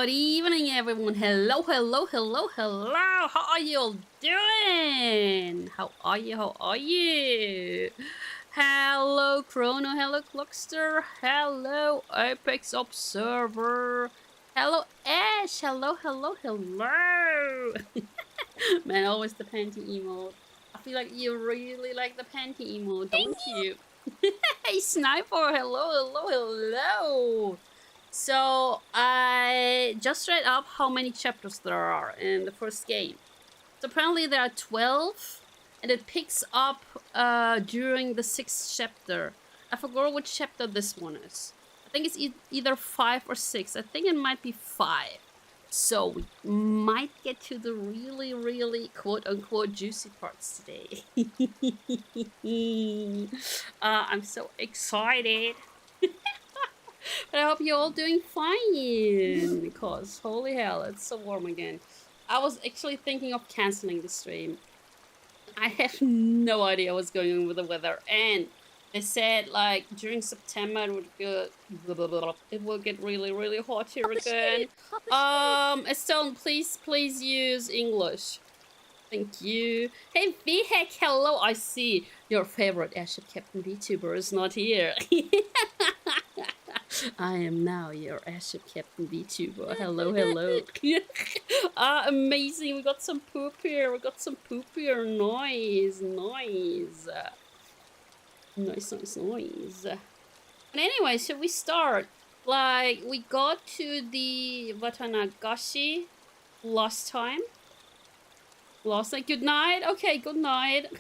Good evening, everyone. Hello, hello, hello, hello. How are you all doing? How are you? How are you? Hello, Chrono. Hello, Clockster. Hello, Apex Observer. Hello, Ash. Hello, hello, hello. Man, always the panty emote. I feel like you really like the panty emote, don't you? Hey, Sniper. Hello, hello, hello. So I just read up how many chapters there are in the first game. So apparently there are 12, and it picks up during the 6th chapter. I forgot which chapter this one is. I think it's either 5 or 6. I think it might be 5. So we might get to the really, really quote-unquote juicy parts today. I'm so excited. But I hope you're all doing fine, because holy hell, it's so warm again. I was actually thinking of canceling the stream. I have no idea what's going on with the weather, and they said like during September it will get really, really hot here again. Estelle, please use English. Thank you. Hey VHEC, hello. I see your favorite airship captain VTuber is not here. I am now your airship captain VTuber. Hello, hello. Amazing. We got some poop here. Noise. Noise. And anyway, so we start. Like, we got to the Watanagashi last time. Good night. Okay, good night.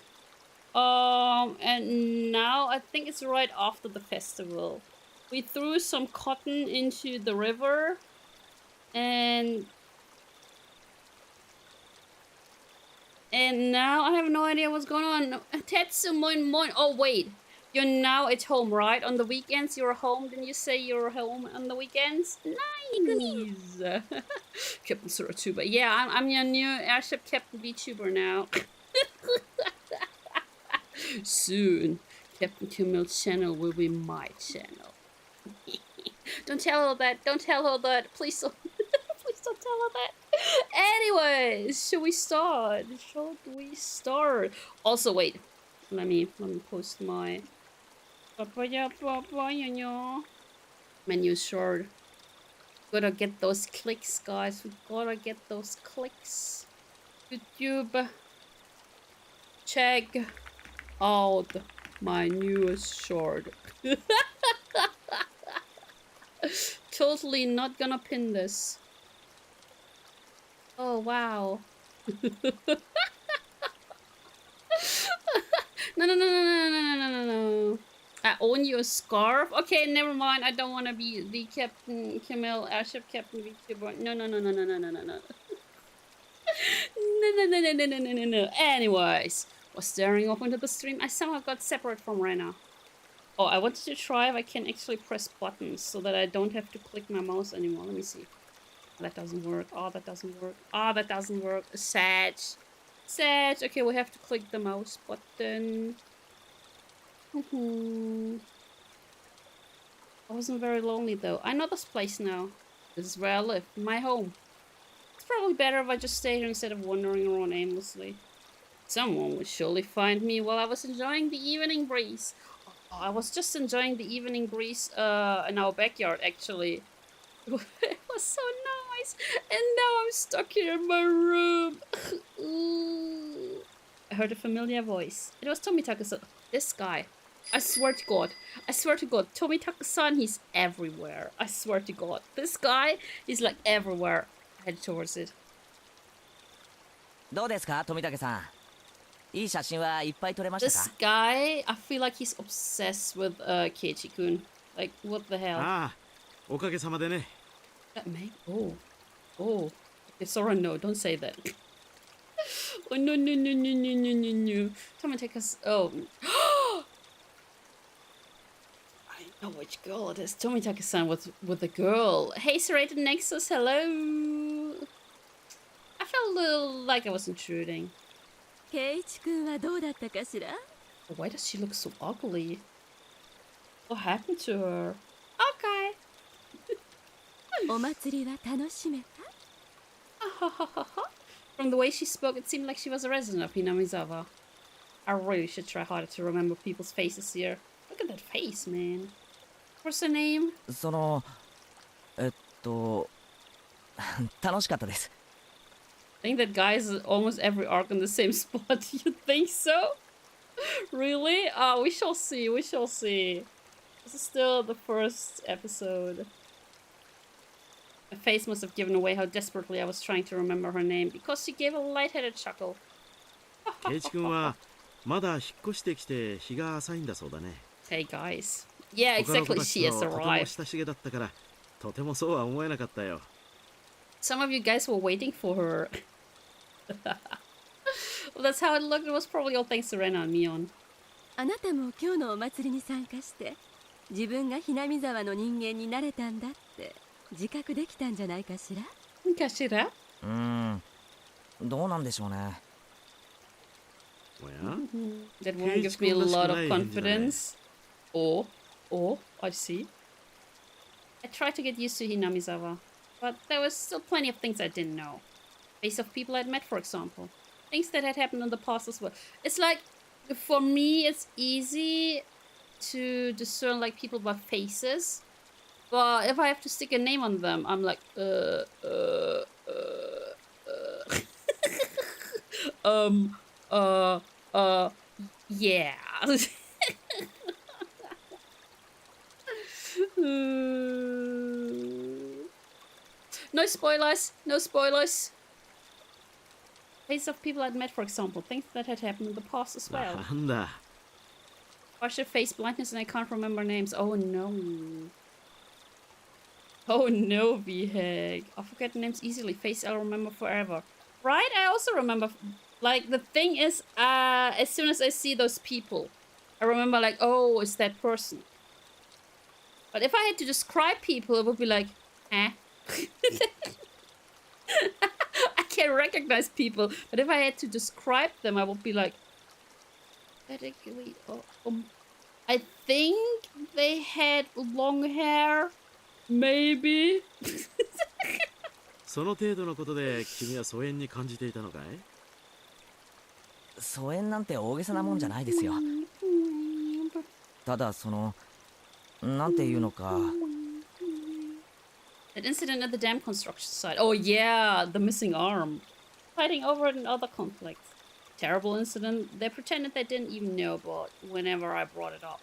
And now I think it's right after the festival. We threw some cotton into the river, and now I have no idea what's going on. Tetsu moin moin. Oh wait, you're now at home, right? On the weekends you're home. Didn't you say you're home on the weekends? Nice. Captain Suratuba. Yeah, I'm your new airship captain VTuber now. Soon, Captain Camille's channel will be my channel. Don't tell her that. Please don't. Please don't tell her that. Anyways, should we start? Also, wait. Let me post my menu short. Gotta get those clicks, guys. We gotta get those clicks. YouTube. Check out my newest short. Totally not gonna pin this. Oh wow. No. I own you a scarf. Okay, never mind. I don't want to be the Captain Camille airship captain VTuber. No. No. Anyways, was staring off into the stream. I somehow got separate from Rena. Oh, I wanted to try if I can actually press buttons so that I don't have to click my mouse anymore. Let me see. That doesn't work. Oh, that doesn't work. Sad. Okay, we have to click the mouse button. I wasn't very lonely though. I know this place now. This is where I live. My home. It's probably better if I just stay here instead of wandering around aimlessly. Someone would surely find me while I was enjoying the evening breeze. Oh, I was just enjoying the evening breeze in our backyard, actually. It was so nice. And now I'm stuck here in my room. I heard a familiar voice. It was Tomitaka-san. This guy. I swear to God. Tomitaka-san, he's everywhere. I swear to God. This guy is like everywhere. Head towards it. どうですか、Tomitaka-san? いい写真はいっぱい撮れましたか? This guy, I feel like he's obsessed with Keiichi-kun. Like, what the hell? ああ、おかげさまでね。 That may. Oh. Okay, Sora, no, don't say that. Oh no. Tomitaka's. Oh. I know which girl it is. Tomitaka-san with a girl. Hey, Serrated Nexus, hello. I felt a little like I was intruding. Keiichi-kunはどうだったかしら? Why does she look so ugly? What happened to her? Okay. お祭りは楽しめた？ From the way she spoke, it seemed like she was a resident of Hinamizawa. I really should try harder to remember people's faces here. Look at that face, man. What's her name? その楽しかったです。I think that guy is almost every arc on the same spot. You think so? Really? We shall see. We shall see. This is still the first episode. My face must have given away how desperately I was trying to remember her name because she gave a lightheaded chuckle. ケイチ君はまだ引っ越してきて日が浅いんだそうだね。Hey guys. Yeah, 他の子 exactly. た She ち has ととても arrived. 親しげだったからとてもそうは思えなかったよ。Some of you guys were waiting for her. Well, that's how it looked. It was probably all thanks to Rena and Mion. あなたも今日のお祭りに参加して自分がひなみ沢の人間になれたんだって自覚できたんじゃないかしら？ Kashira? どうなんでしょうね。おや That one gives me a lot of confidence. Oh, I see. I tried to get used to Hinamizawa, but there was still plenty of things I didn't know. Face of people I'd met, for example. Things that had happened in the past as well. It's like, for me, it's easy to discern like people by faces. But if I have to stick a name on them, I'm like, yeah. No spoilers, no spoilers. Face of people I'd met, for example, things that had happened in the past as well. なんだ。 Partial face blindness and I can't remember names. Oh no. Oh no, VHEG. I forget names easily. Face I'll remember forever. Right? I also remember. Like, the thing is, as soon as I see those people, I remember like, oh, it's that person. But if I had to describe people, it would be like, eh? I can't recognize people. But if I had to describe them, I would be like, wait, I think they had long hair. Maybe. その程度のことで君は疎遠に感じていたのかい？疎遠なんて大げさなもんじゃないですよ。ただなんていうのか。That incident at the dam construction site. Oh yeah, the missing arm. Fighting over it in other conflicts. Terrible incident they pretended they didn't even know about whenever I brought it up.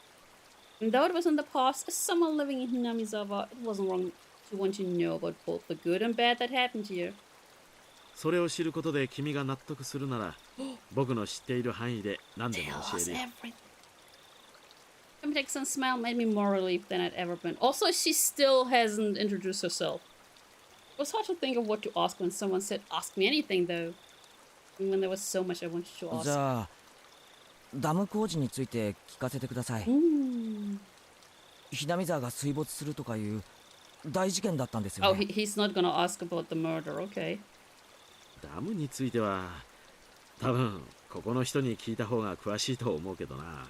And though it was in the past, as someone living in Hinamizawa, it wasn't wrong to want to know about both the good and bad that happened here. それを知ることで君が納得するなら僕の知っている範囲で何でも Tell 教 us えるよ。 everything. Kamitex-san's smile made me more relieved than I'd ever been. Also, she still hasn't introduced herself. It was hard to think of what to ask when someone said, ask me anything, though. And when there was so much I wanted to ask. じゃあダム工事について聞かせてください。ひなみ沢が水没するとかいう大事件だったんですよ Oh, ね。he's not gonna ask about the murder, okay. ダムについては多分ここの人に聞いた方が詳しいと思うけどな。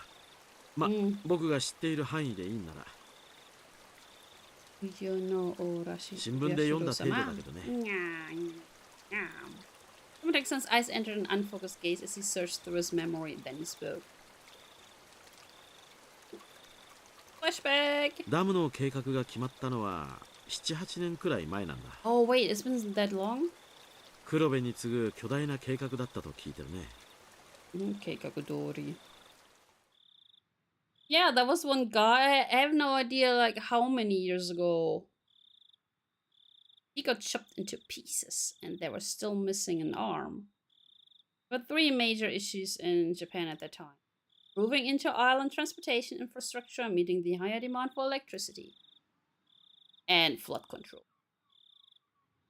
僕が知っている範囲でいいんなら。新聞で読んだ程度だけどね。Kamitex-san's eyes entered an unfocused gaze as he searched through his memory. Then he spoke. Flashback! ダムの計画が決まったのは7、8年くらい前なんだ。Oh wait, it's been that long? 黒部に次ぐ巨大な計画だったと聞いてるね。計画通り。Yeah, that was one guy. I have no idea like how many years ago. He got chopped into pieces and they were still missing an arm. There were three major issues in Japan at that time. Moving into island transportation infrastructure, meeting the higher demand for electricity. And flood control.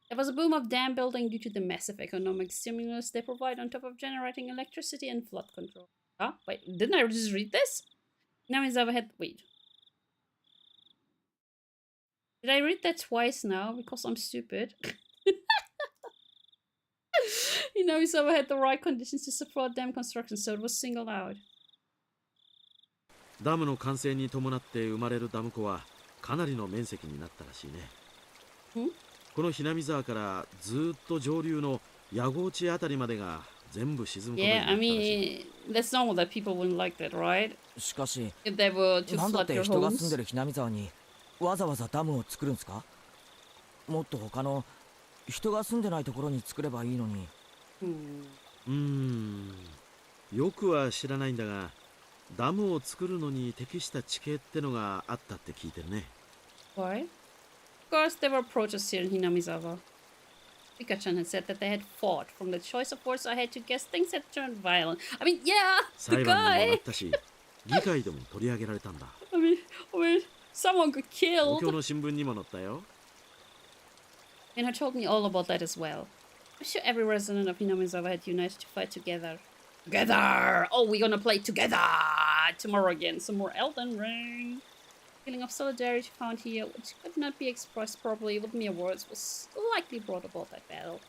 There was a boom of dam building due to the massive economic stimulus they provide on top of generating electricity and flood control. Huh? Wait, didn't I just read this? Hinamizawa had... Wait. Did I read that twice now? Because I'm stupid. Hinamizawa had the right conditions to support dam construction, so it was singled out. ダムの完成に伴って生まれるダム湖はかなりの面積になったらしいね。この南沢からずっと上流の矢河内あたりまでが全部沈むことにな Yeah, った I らしい。 mean, that's normal that people wouldn't like that, right? しかし If they were to なんだっ flood て your 人が住んで homes. る南沢にわざわざダムを作るんすか？もっと他の人が住んでないところに作ればいいのに。よくは知らないんだが、ダムを作るのに適した地形ってのがあったって聞いてるね。 Why? Of course, there were protests here in Hinamizawa. Pikachu had said that they had fought. From the choice of words, I had to guess things had turned violent. I mean, yeah, the 裁判にもなっ guy. たし、議会でも取り上げられたんだ。I mean, someone got 東 killed. 京の新聞にも載ったよ。 And he told me all about that as well. I'm sure every resident of Hinamizawa had united to fight together. Together! Oh, we're gonna play together! Tomorrow again, some more Elden Ring. Feeling of solidarity found here, which could not be expressed properly with mere words, was likely brought about that battle.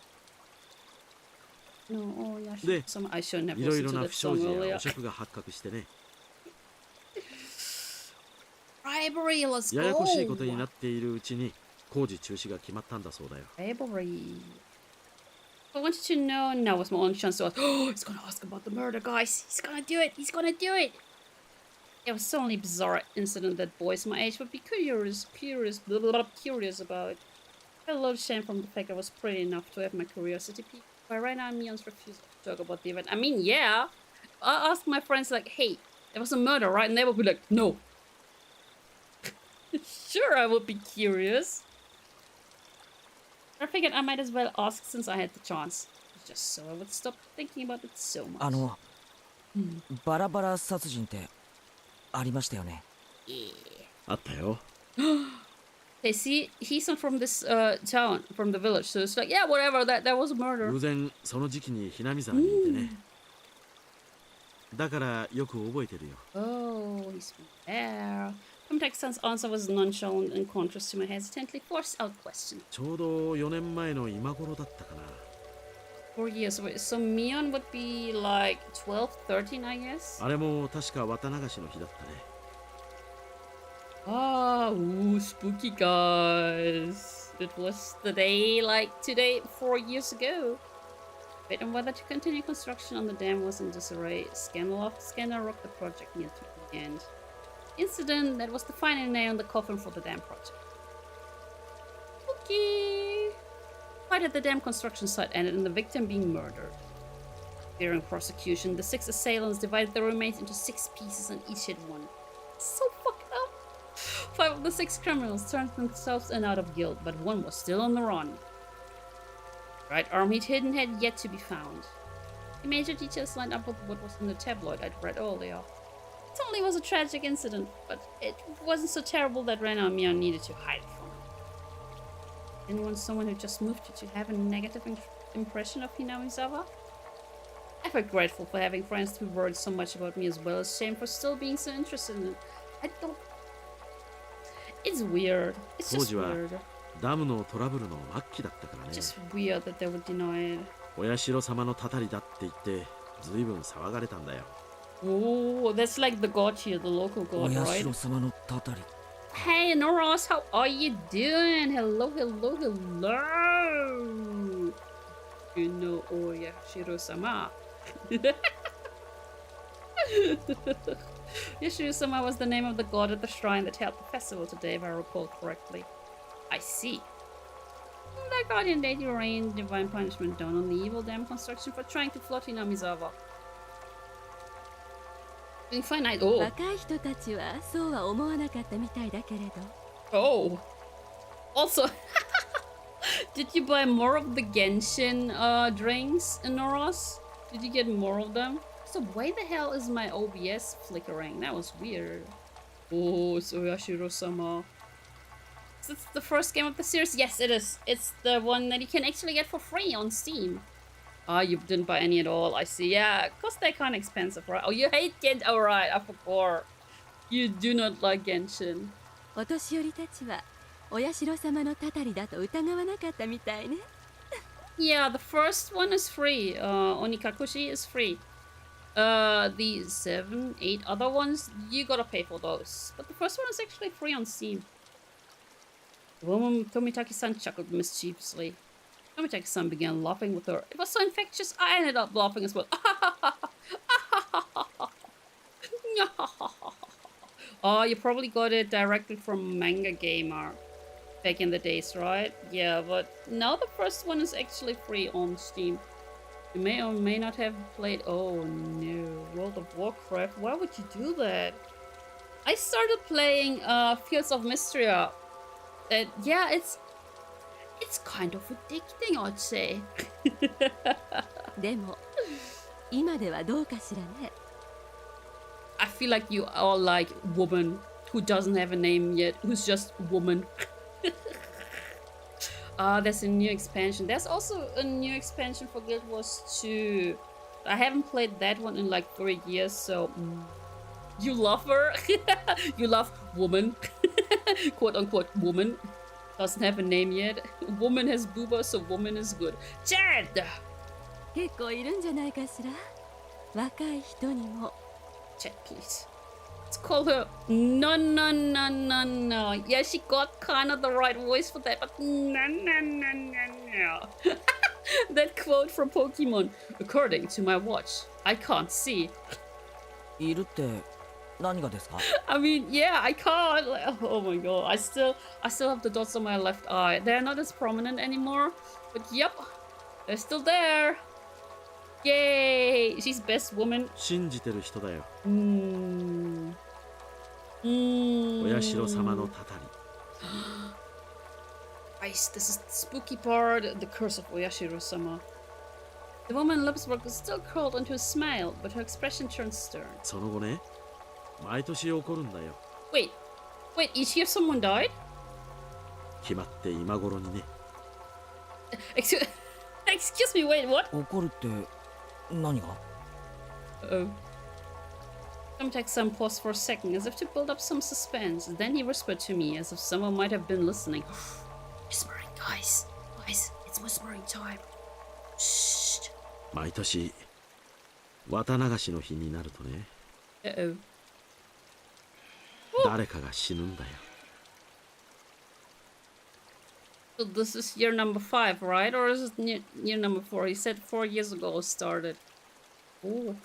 No, oh yeah, De, I shouldn't have いろい listened ろ to な that 不祥 song 事や earlier. 汚職が発覚してね、 Bribery, let's ややこしいことに go! なっているうちに工事中止が決まったんだそうだよ。 Bribery. I wanted to know. Now was my only chance to ask. Oh, he's gonna ask about the murder, guys. He's gonna do it. He's gonna do it. It was certainly a bizarre incident that boys my age would be curious about. I felt a little shame from the fact I was pretty enough to have my curiosity piqued. But right now, Mion's refusal to talk about the event. I mean, yeah. I asked my friends like, "Hey, it was a murder, right?" And they would be like, "No." Sure, I would be curious. I figured I might as well ask since I had the chance. Just so I would stop thinking about it so much. バラバラ殺人ってありましたよね。あったよ。 They see he's not from this town, from the village, so it's like, yeah, whatever, that was a murder. 偶然その時期にひなみ沢にいてね。だからよく覚えてるよ。 Oh, he's from there. Tom-Texan's answer was nonchalant in contrast to my hesitantly forced out question. ちょうど4年前の今頃だったかな。 4 years away. So Mion would be like 12, 13, I guess? あれも確か綿流しの日だったね。 Ah, ooh, spooky guys. It was the day like today, 4 years ago. Debate on whether to continue construction on the dam was in disarray. Scandal after scandal rocked the project near to the end. Incident that was the final nail in the coffin for the dam project. Okay. Fight at the dam construction site ended in the victim being murdered. Fearing prosecution, the 6 assailants divided the remains into 6 pieces and each hit one. So fucked up. 5 of the 6 criminals turned themselves in out of guilt, but 1 was still on the run. Right arm he'd hidden had yet to be found. The major details lined up with what was in the tabloid I'd read earlier. It only was a tragic incident, but it wasn't so terrible that Ren and Mion needed to hide from it. Didn't want someone who just moved you to have a negative impression of Hinamizawa? I felt grateful for having friends who worried so much about me, as well as shame for still being so interested in it. I don't... It's weird. It's just weird. ダムのトラブルの末期だったからね。 Just weird that they would deny it. 親代様のたたりだって言ってずいぶん騒がれたんだよ。 Oh, that's like the god here, the local god, right? 様のたたり。 Hey, Noros, how are you doing? Hello, hello, hello. You know Oyashiro-sama. Oyashiro-sama was the name of the god at the shrine that held the festival today, if I recall correctly. I see. That guardian deity rained divine punishment down on the evil dam construction for trying to flood Hinamizawa. Infinite. Oh. 若い人たちはそうは思わなかったみたいだけれど。 Oh. Also, did you buy more of the Genshin drinks in Noros? Did you get more of them? So why the hell is my OBS flickering? That was weird. Oh, it's Oyashiro-sama. Is this the first game of the series? Yes, it is. It's the one that you can actually get for free on Steam. Ah, you didn't buy any at all. I see. Yeah, because they're kind of expensive, right? Oh, you hate Genshin. Oh, right. I forgot. You do not like Genshin. お年寄りたちはお社様のたたりだと疑わなかったみたいね。Yeah, the first one is free. Onikakushi is free. The 7, 8 other ones, you gotta pay for those. But the first one is actually free on Steam. The woman Tomitaki-san chuckled mischievously. Tomitaki-san began laughing with her. It was so infectious, I ended up laughing as well. Oh, you probably got it directly from Manga Gamer back in the days, right? Yeah, but now the first one is actually free on Steam. You may or may not have played... Oh no, World of Warcraft. Why would you do that? I started playing Fields of Mystria. Yeah, it's kind of addicting, I'd say. でも今ではどうかしらね。 I feel like you are like woman who doesn't have a name yet, who's just woman. There's a new expansion. There's also a new expansion for Guild Wars 2. I haven't played that one in like 3 years, so... You love her? You love woman? Quote unquote woman. Doesn't have a name yet. Woman has booba, so woman is good. Chad! 結構いるんじゃないかしら。若い人にも。 Chat, please. Let's call her. No. Yeah, she got kind of the right voice for that, but no. That quote from Pokemon. According to my watch, I can't see. いるって何がですか？ I mean, yeah, I can't. Oh my god, I still have the dots on my left eye. They're not as prominent anymore, but yep, they're still there. Yay! She's best woman. 信じてる人だよ。Oyashiro-sama no tatari. Guys, this is the spooky part, the curse of Oyashiro-sama. The woman's lips were still curled into a smile, but her expression turned stern. その後ね、毎年起こるんだよ。Wait, each year someone died? 決まって今頃にね。Excuse me, wait, what? 起こるって何が？ Uh-oh. Tomtek-san paused for a second, as if to build up some suspense. Then he whispered to me, as if someone might have been listening. Whispering, guys, it's whispering time. Shh. 毎年綿流しの日になるとね。Uh-oh. 誰かが死ぬんだよ。 So this is year number 5, right? Or is it year number 4? He said 4 years ago it started. Ooh.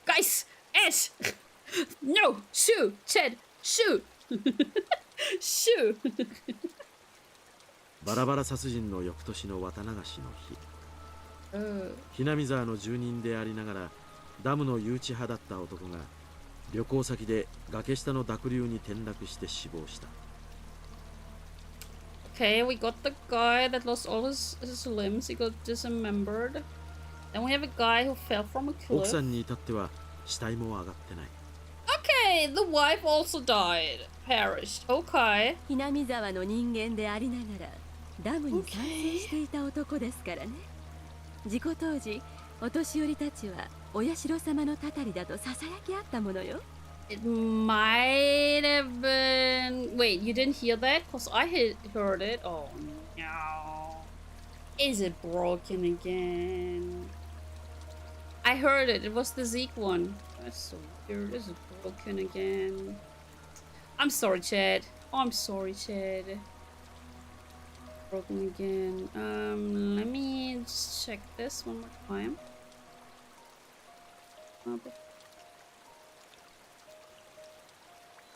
Guys! Ash! No! Shoo! Chad! Shoo! Shoo! バラバラ殺人の翌年の綿流しの日。Hinamizawaの住人でありながらダムの誘致派だった男が旅行先で崖下の濁流に転落して死亡した。 Okay, we got the guy that lost all his limbs. He got dismembered. Then we have a guy who fell from a 奥 cliff. さんに至っては死体も上がってない。 Okay, the wife also died. Perished. Okay. ひなみ沢の人間でありながらダムに参戦していた男ですからね。事故当時、お年寄りたちはお社様のたたりだとささやき合ったものよ。 It might have been... Wait, you didn't hear that? Because I heard it. Oh, no. Is it broken again? I heard it. It was the Zeke one. That's so weird. Is it broken again? I'm sorry, Chad. Oh, I'm sorry, Chad. Broken again. Let me just check this one more time.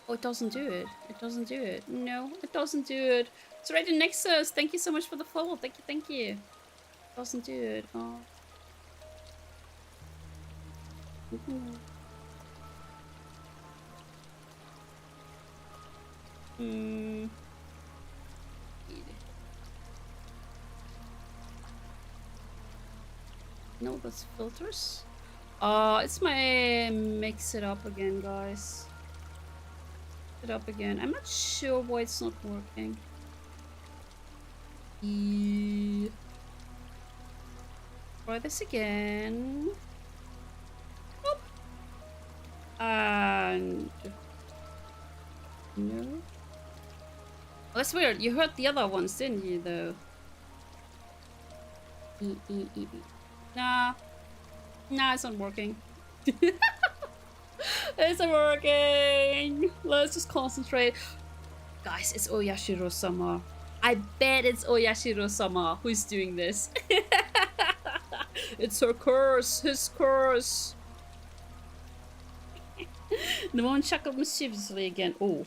Oh, it doesn't do it. It doesn't do it. No, it doesn't do it. It's right in Nexus. Thank you so much for the follow. Thank you. It doesn't do it. Oh. No, that's filters. It's my mix it up again, guys. It up again. I'm not sure why it's not working. Try this again. Nope. And no. Oh, that's weird. You heard the other ones, didn't you? Though. Nah, it's not working. It's not working. Let's just concentrate. Guys, it's Oyashiro-sama. I bet it's Oyashiro-sama who's doing this. It's her curse, his curse. The woman chuckled mischievously again. Oh.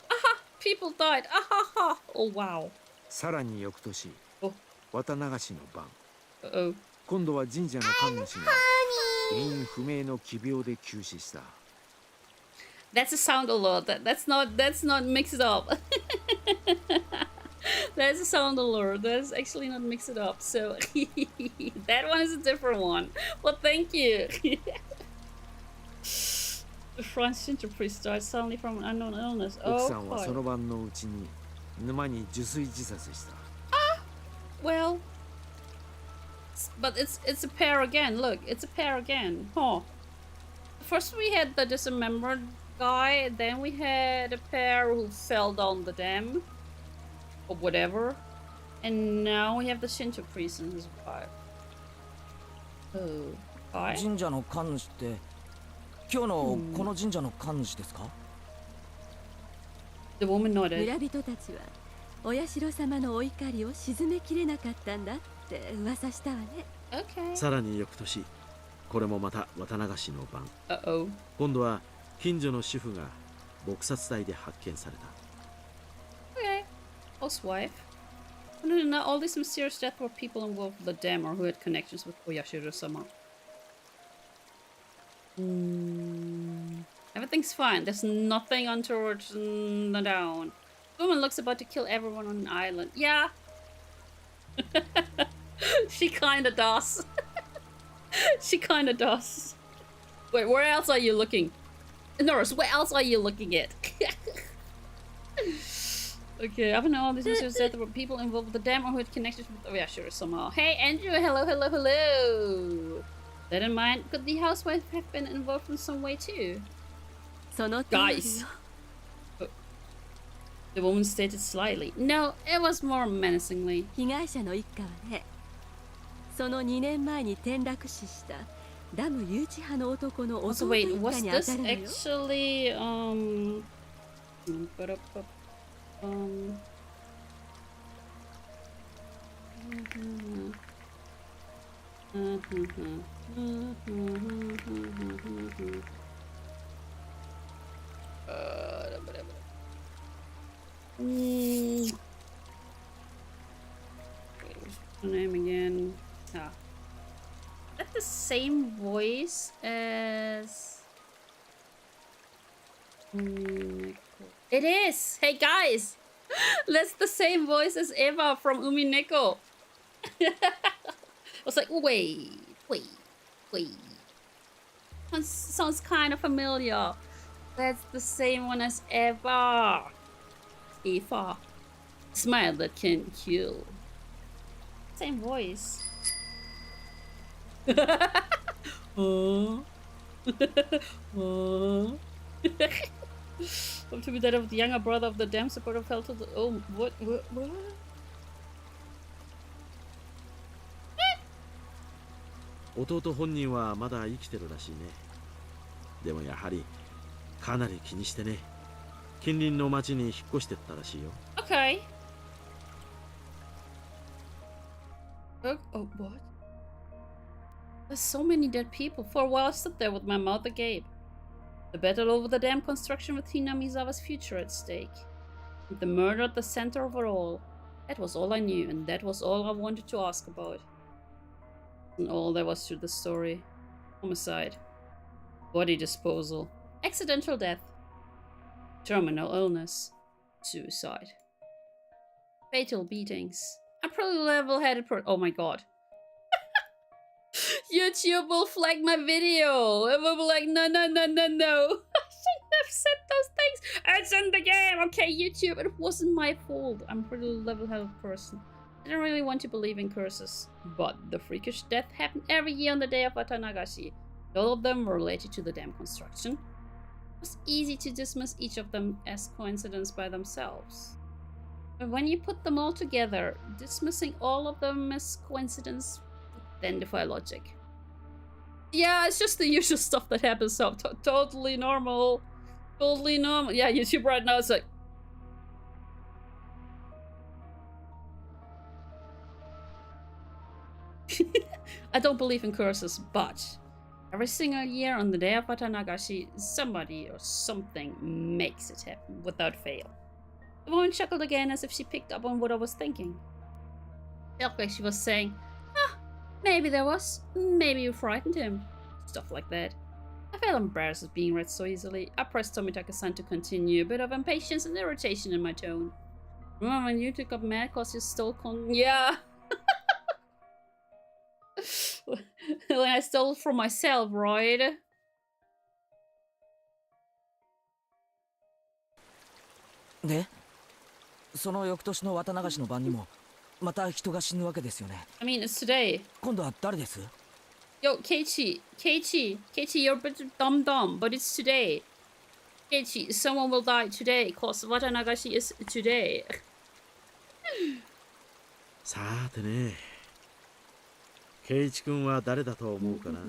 Aha! People died! Aha! Oh wow. さらに翌年、お綿流しの番。Uh-oh. 今度は神社の神主が原因不明の奇病で急死した。That's a sound alert. That's not mix it up. That's a sound alert. That's actually not mix it up. So that one is a different one. Well, thank you. The French Shinto priest died suddenly from an unknown illness. 奥さん Oh, はその晩のうちに沼に受水自殺した。 well, but it's a pair again. Look, it's a pair again. Huh. First we had the dismembered guy, then we had a pair who fell down the dam or whatever, and now we have the Shinto priest and his wife. Oh, hi. 神社の神主って今日のこの神社の神主ですか？ The woman nodded. 村人たちはお社様のお怒りを鎮めきれなかったんだって噂したわね。 Okay. さらに翌年、これもまた綿流しの番。 Uh-oh. 今度は近所の主婦が撲殺体で発見された。 Okay. Housewife. No, all these mysterious deaths were people involved with the dam or who had connections with Oyashiro-sama. Everything's fine. There's nothing untoward down. The woman looks about to kill everyone on an island. Yeah. She kinda does. She kinda does. Wait, where else are you looking? Nurse, where else are you looking at? Okay, I don't know. This is said there were people involved with the dam or who had connections with Oyashiro-sama. Hey, Andrew, hello, hello, hello. That in mind, could the housewife have been involved in some way too? その通りよ。 Guys. The woman stated slightly. No, it was more menacingly. 被害者の一家はね、その2年前に転落死したダム誘致派の男の Also, 弟一 wait, 家 was に当 this たるのよ。 actually, wait, what's the name again? Ah. Is that the same voice as... It is! Hey guys! That's the same voice as Eva from Umineko. I was like, wait. Sounds kind of familiar. That's the same one as Eva. Eva. Smile that can kill. Same voice. Oh. Oh. Up to be that of the younger brother of the dam supporter fell to the... Oh, what? 弟本人はまだ生きてるらしいね。でもやはりかなり気にしてね。近隣の町に引っ越してったらしいよ。Okay. Oh, what? There's so many dead people. For a while I stood there with my mouth agape. The battle over the dam construction with Hinamizawa's future at stake. And the murder at the center of it all. That was all I knew, and that was all I wanted to ask about. And all there was to the story. Homicide. Body disposal. Accidental death. Terminal illness. Suicide. Fatal beatings. I'm pretty level-headed oh my god. YouTube will flag my video. It will be like, no. I shouldn't have said those things. It's in the game. Okay, YouTube, it wasn't my fault. I'm a pretty level-headed person. I don't really want to believe in curses. But the freakish death happened every year on the day of Watanagashi. All of them were related to the dam construction. It was easy to dismiss each of them as coincidence by themselves. But when you put them all together, dismissing all of them as coincidence then defy logic. Yeah, it's just the usual stuff that happens, so totally normal. Totally normal. Yeah, YouTube right now is like. I don't believe in curses, but every single year on the day of Watanagashi, somebody or something makes it happen without fail. The woman chuckled again as if she picked up on what I was thinking. Felt like she was saying, ah, maybe there was, maybe you frightened him. Stuff like that. I felt embarrassed at being read so easily. I pressed Tomitaka-san to continue, a bit of impatience and irritation in my tone. Remember when you took up mad cause you stole Yeah! When I stole from myself, right? で、その翌年の綿流しの晩にもまた人が死ぬわけですよね。I mean, it's today. 今度は誰です？ Yo, Keiichi, you're a bit dumb, but it's today. Keiichi, someone will die today, cause Watanagashi is today. さてね、圭一君は誰だと思うかな。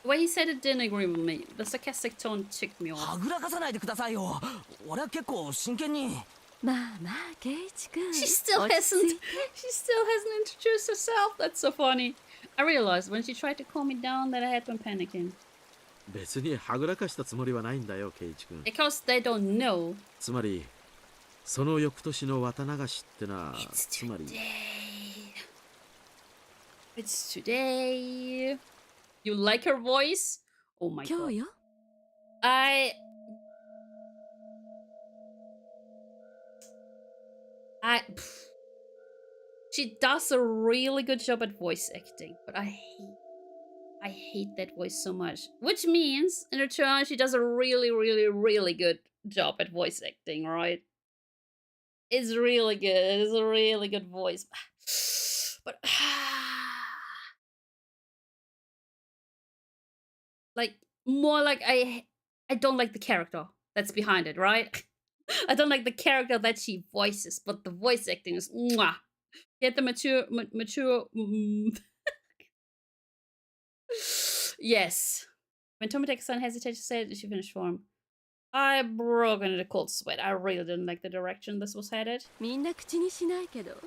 The way he said it didn't agree with me. The sarcastic tone ticked me off. はぐらかさないでくださいよ。俺は結構真剣に。まあまあ、圭一君。She still hasn't introduced herself. That's so funny. I realized when she tried to calm me down that I had been panicking. 別にはぐらかしたつもりはないんだよ、圭一君。Because they don't know. つまり、その翌年の綿流しってのは、 It's つまり。It's today. You like her voice? Oh my 今 god. 日よ。She does a really good job at voice acting, but I hate that voice so much. Which means, in return, she does a really, really, really good job at voice acting, right? It's really good. It's a really good voice. But like more like I don't like the character that's behind it, right? I don't like the character that she voices, but the voice acting is mwah. Get the mature. Yes. When Tomitaka-san hesitated to say it, she finished for him. I broke into a cold sweat. I really didn't like the direction this was headed. みんな口にしないけど、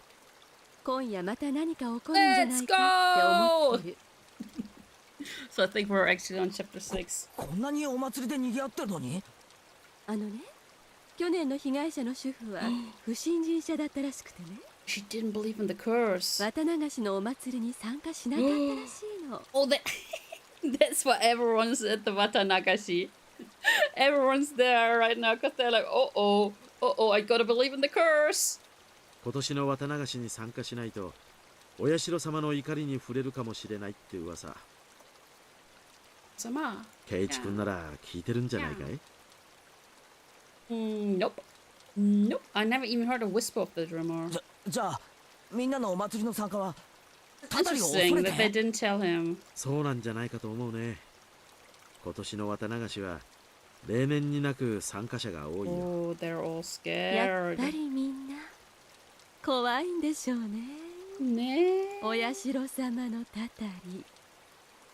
今夜また何か起こるんじゃないかって思ってる。So I think we're actually on chapter 6. こんなにお祭りで賑わってるのに？あのね、去年の被害者の主婦は不信心者だったらしくてね。She didn't believe in the curse. 綿流しのお祭りに参加しなかったらしいの。Oh, that's why everyone's at the Watanagashi. Everyone's there right now because they're like, oh, I gotta believe in the curse. 今年の綿流しに参加しないと、Oyashiro-samaの怒りに触れるかもしれないって噂。Sama. 圭一君なら聞いてるんじゃないかい？ Nope. I never even heard a whisper of the rumor. じゃあみんなのお祭りの参加はたたりを恐 Interesting れ that they て？ didn't tell him. そうなんじゃないかと思うね。今年の綿流しは例年になく参加者が多いよ。Oh, they're all やっ scared. ぱりみんな怖いんでしょうね。ね。お社様のたたり。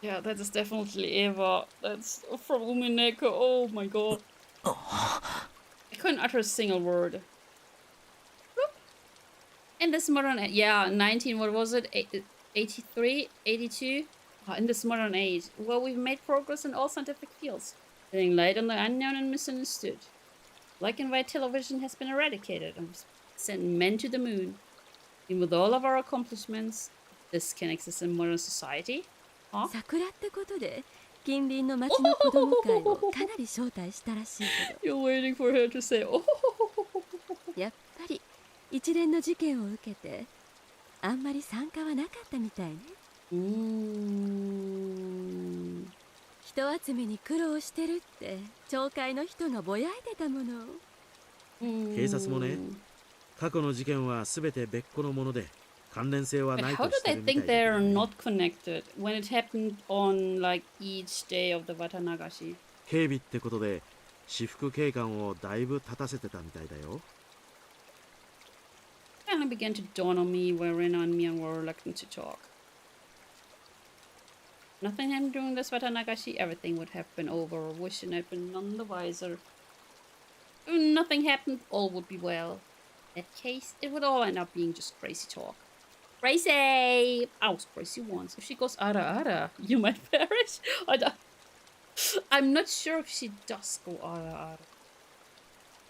Yeah, that is definitely Eva. That's from Umineko. Oh my god. I couldn't utter a single word. Bloop. In this modern age, yeah, 19, what was it? 83, 82? In this modern age, well, we've made progress in all scientific fields, shedding light on the unknown and misunderstood. Black and white television has been eradicated and sent men to the moon. And with all of our accomplishments, this can exist in modern society? Huh? 桜ってことで近隣の町の子供会をかなり招待したらしいけ You're waiting for her to say, oh. ど、やっぱり一連の事件を受けてあんまり参加はなかったみたいね。人集めに苦労してるって町会の人がぼやいてたもの。警察もね、過去の事件はすべて別個のもので関連性は But ない how と do して they るみたい think だけ they're どね。 not connected when it happened on like each day of the Watanagashi? 警備ってことで私服警官をだいぶ立たせてたみたいだよ。Finally began to dawn on me where Rena and Mian were reluctant to talk. Nothing happened during this Watanagashi, everything would have been over. Wishing I'd been none the wiser. If nothing happened, all would be well. In that case, it would all end up being just crazy talk. Crazy! I was crazy once. If she goes ara, you might perish. I'm not sure if she does go ara.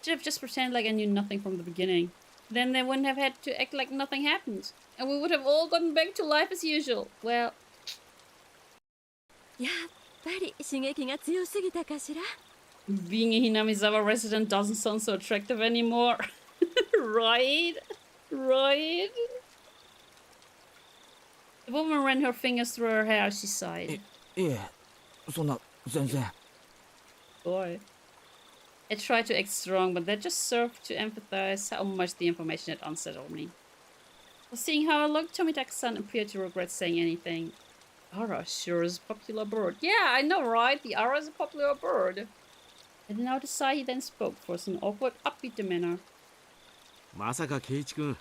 Should have just pretended like I knew nothing from the beginning. Then they wouldn't have had to act like nothing happened. And we would have all gotten back to life as usual. Well... やっぱり刺激が強すぎたかしら。 Being a Hinamizawa resident doesn't sound so attractive anymore. Right? Right? The woman ran her fingers through her hair as she sighed. いえ、そんな、全然。 Boy. I tried to act strong, but that just served to emphasize how much the information had unsettled me. Seeing how I looked, Tomitaka-san appeared to regret saying anything. Ara sure is a popular bird. Yeah, I know, right? The Ara is a popular bird. And now the sigh he then spoke for an awkward, upbeat demeanor. まさか圭一君、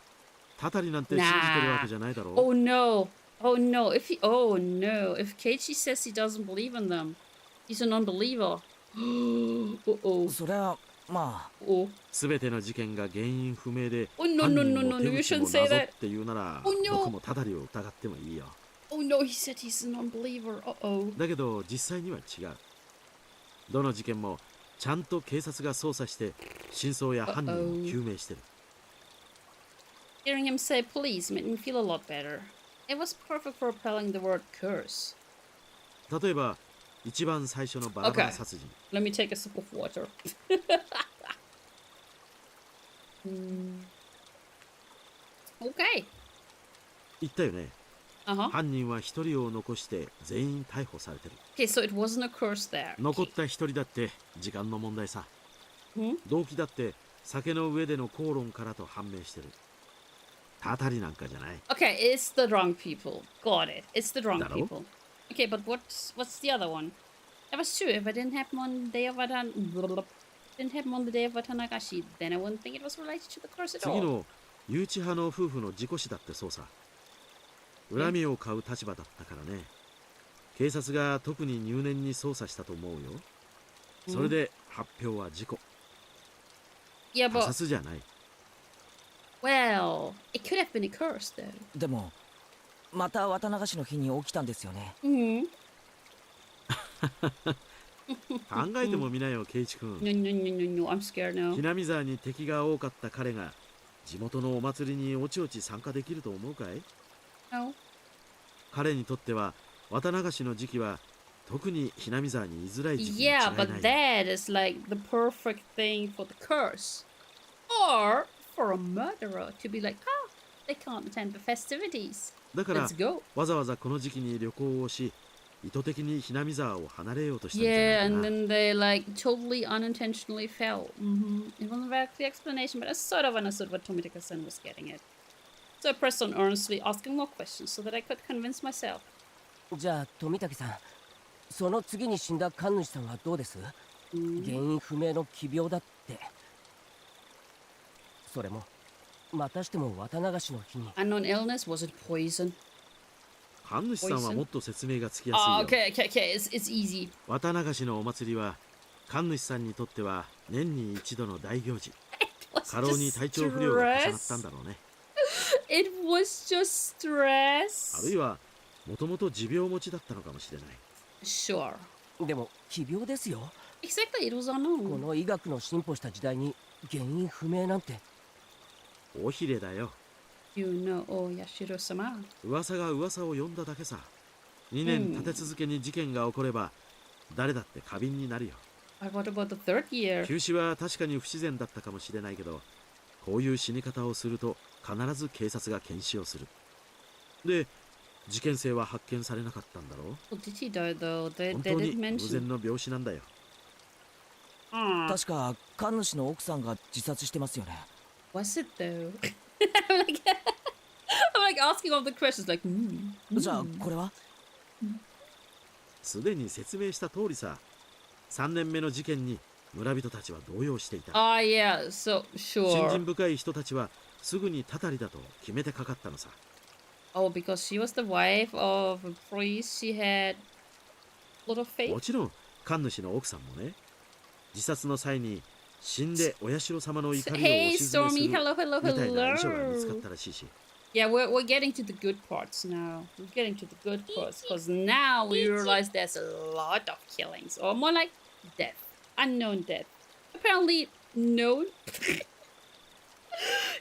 たたりなんて信じてるわけじゃないだろう。Oh no. Oh no. Oh no. If Keiichi says he doesn't believe in them, he's an unbeliever. Uh-oh. そりゃ、まあ。Oh. すべての事件が原因不明で、 Oh no 犯 no 人 no も no 手 no. You 口も shouldn't say 謎っ that. て言うなら、 Oh no. 僕もたたりを疑ってもいいよ。 Oh no, he said he's an unbeliever. Uh-oh. だけど実際には違う。どの事件もちゃんと警察が捜査して真相や犯人を究明してる。Hearing him say please made me feel a lot better. It was perfect for repelling the word curse. 例えば一番最初のバラバラ殺人。Let me take a sip of water. Okay. 言ったよね。Uh-huh. 犯人は一人を残して全員逮捕されてる。Okay, so it wasn't a curse there. 残った一人だって時間の問題さ。 Hmm? 動機だって酒の上での口論からと判明してる。たたりなんかじゃない。 Okay, it's the drunk people. Got it. It's the drunk Daro? people. Okay, but what's the other one? That was true. If I didn't happen on the day of Watanagashi, then I wouldn't think it was related to the curse at 次 all. の誘致派の夫婦の事故死だってそうさ。恨みを買う立場だったからね。警察が特に入念に捜査したと思うよ。それで発表は事故。 Yeah, 他 but 殺じゃない。 well, it could have been a curse though. でも、また綿流しの日に起きたんですよね。Mm-hmm. 考えてもみなよ、圭一君。 No, no, no, no, no. I'm scared now. 南沢に敵が多かった彼が地元のお祭りにおちおち参加できると思うかい？ No. 彼にとっては綿流しの時期は特に南沢に居づらい時期に違い Yeah, ない but that is like the perfect thing for the curse. Or for a murderer to be like, oh, they can't attend the festivities. だから Let's go. わざわざこの時期に旅行をし意図的に南沢を離れようとしたんじゃ Yeah, ない and かな。 then they like totally unintentionally fell. It wasn't a very clear explanation, but I sort of understood what Tomitaka-san was getting at. So I pressed on earnestly, asking more questions so that I could convince myself. じゃあ富武さん、その次に死んだ神主さんはどうです？原因不明の奇病だって。それもまたしても綿流しの日に。 Unknown illness? Was it poison? 神主さんはもっと説明がつきやすい Oh, よ。 okay. It's easy. 綿流しのお祭りは神主さんにとっては年に一度の大行事。 Was 過労に just 体調不良が重なったん stress. だろうね。 It was just あるい stress. はもともと持病持ちだったのかもしれない。 Sure. でも奇病ですよ。 Exactly, it was こ unknown. の医学の進歩した時代に原因不明なんて。尾ひれだよ。 You know Oyashiro-sama. 噂が噂を呼んだだけさ。2年立て続けに事件が起これば誰だって過敏になるよ。 But what about the third year? 急死は確かに不自然だったかもしれないけど、こういう死に方をすると必ず警察が検視をする。で、事件性は発見されなかったんだろう。 Well, did he die though? They 本当 didn't に偶 mention. 然の病死なんだよ。確か神主の奥さんが自殺してますよね。 Was it though? I'm like, I'm like asking all the questions, like, じゃあこれは？すでに説明した通りさ。3年目の事件に村人たちは動揺していた。 Ah, yeah. So 信 sure. 心深い人たちはすぐにたたりだと決めてかかったのさ。 Oh, because she was the wife of a priest. She had lot of faith. もちろん神主の奥さんもね、自殺の際に死んでお社様の怒りをお Hey 鎮めする Stormy, hello, み hello, たいな遺書が見つかっ hello. たらしいし、 Yeah, we're getting to the good parts now. We're getting to the good parts because now we realize there's a lot of killings, or more like death, unknown death. Apparently known.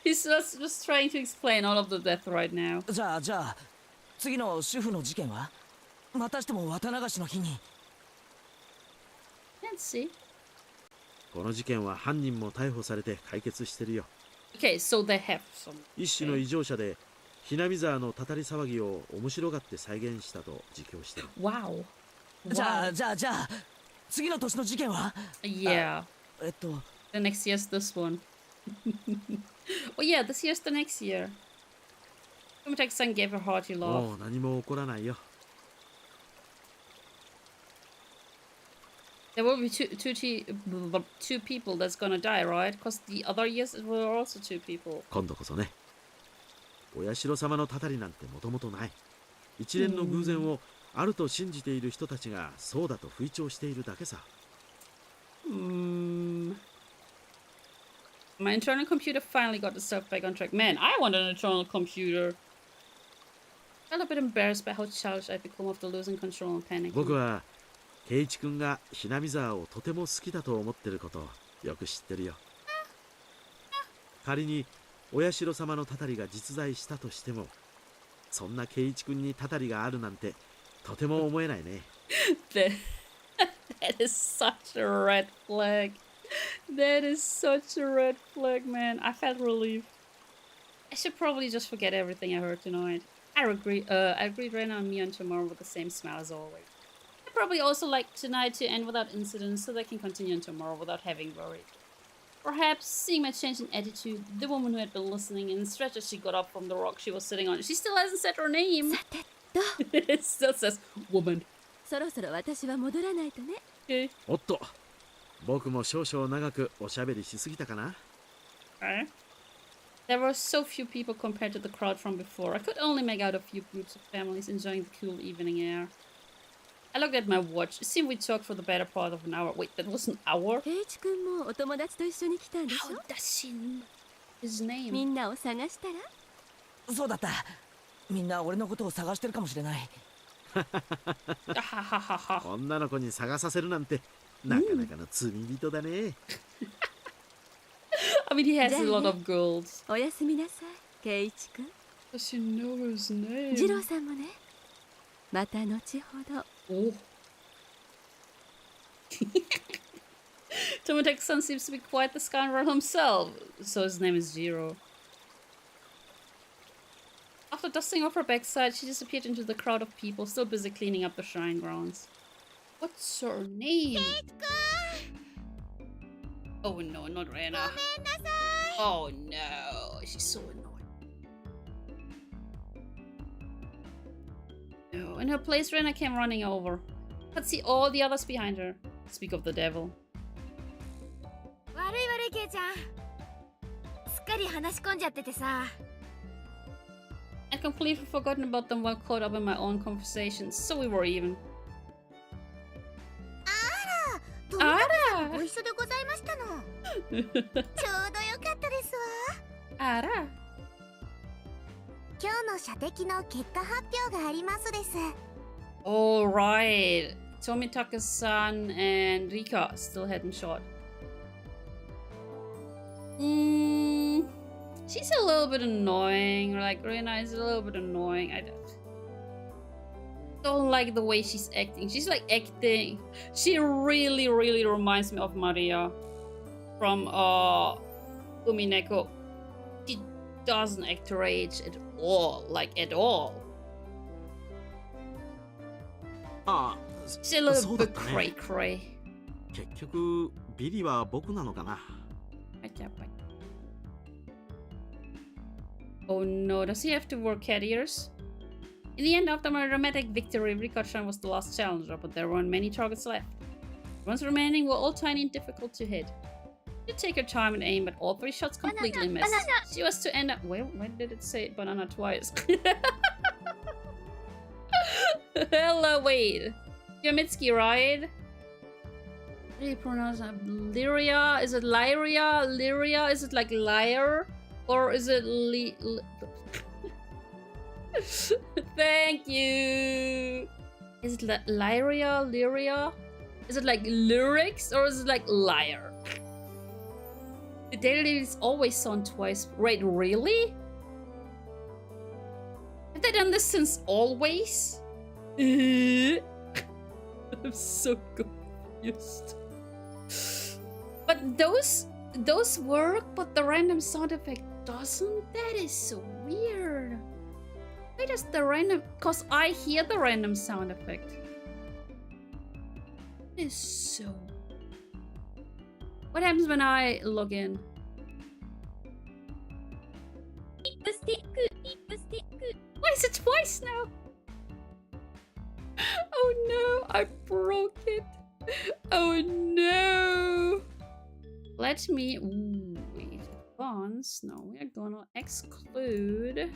He's just trying to explain all of the death right now. じゃあ次の主婦の事件はまたしても綿流しの日に。 Let's see. この事件は犯人も逮捕されて解決してるよ。 Okay, so they have some. 一種の異常者でひなみ沢のたたり騒ぎを面白がって再現したと自供してる。 Wow. じゃあ次の年の事件は。 Yeah. えっと The next year's this one. Oh yeah, this year's the next year. Tomotek-san gave a hearty も laugh. う何も起こらないよ。 There will be two people that's gonna die, right? Because the other years it were also two people. 今度こそね。お社様のたたりなんてもともとない。一連の偶然をあると信じている人たちがそうだと吹聴しているだけさ。My internal computer finally got itself back on track. Man, I want an internal computer. I felt a bit embarrassed by how childish I'd become after losing control and panicking. 僕は圭一君がひなみ沢をとても好きだと思ってることをよく知ってるよ。仮にお社様のたたりが実在したとしても、そんな圭一君にたたりがあるなんてとても思えないね。That is such a red flag. That is such a red flag, man. I felt relief. I should probably just forget everything I heard tonight. I greet Rena and Mion tomorrow with the same smile as always. I'd probably also like tonight to end without incidents so they can continue on tomorrow without having worried. Perhaps, seeing my change in attitude, the woman who had been listening and stretched as she got up from the rock she was sitting on. She still hasn't said her name. It still says woman. そろそろ私は戻らないとね。 Okay. おっと、僕も少々長くおしゃべりしすぎたかな。Okay. There were so few people compared to the crowd from before. I could only make out a few groups of families enjoying the cool evening air. I looked at my watch. It seemed we talked for the better part of an hour. Wait, that was an hour? 圭一君もお友達と一緒に来たんでし How ょ does she know his name? みんなを探したらそうだった。みんな俺のことを探してるかもしれない。女の子に探させるなんてなかなかの罪人だね。I mean, he has a lot of girls. おやすみなさい、圭一君。 Does she know his name? 次郎さんもね。また後ほど。 Oh. Tomotek-san seems to be quite the scoundrel himself, so his name is Jiro. After dusting off her backside, she disappeared into the crowd of people still busy cleaning up the shrine grounds. What's her name? Oh no, not Rena. Oh no, she's so annoying. No, in her place, Rena came running over. Could see all the others behind her. Speak of the devil. 悪いケイちゃん。すっかり話し込んじゃっててさ。I'd completely forgotten about them while caught up in my own conversations, so we were even. どうもご一緒でございましたの。ちょうどよかったですわ。あら。今日の射的の結果発表がありますです。 Alright. Tomitaka-san and Rika still hadn't shot. She's a little bit annoying. Like, Rena is a little bit annoying. I don't like the way she's acting. She's like acting. She really reminds me of Maria from Umineko. She doesn't act her age at all. Like, at all. ああ、 She's a little そうだ bit ったね。 cray-cray. 結局ビリは僕なのかな。 Oh no, does he have to work cat ears? In the end, after my dramatic victory, Rika-chan was the last challenger, but there weren't many targets left. The ones remaining were all tiny and difficult to hit. She did take her time and aim, but all 3 shots completely missed. She was to end up— where did it say banana twice? Hello, wait. Yomitsuki, right? How do you pronounce that? Lyria? Is it Lyria? Lyria? Is it like liar? Or is it Thank you! Is it Lyria? Lyria? Is it like lyrics? Or is it like liar? The dailies always sound twice. Wait, really? Have they done this since always? I'm so confused. But those work, but the random sound effect doesn't? That is so weird. Why does the random... Cause I hear the random sound effect. It is so... What happens when I log in? Why is it twice now? Oh no, I broke it. Oh no. Let me... Ooh, wait. Advance. No, we are gonna exclude...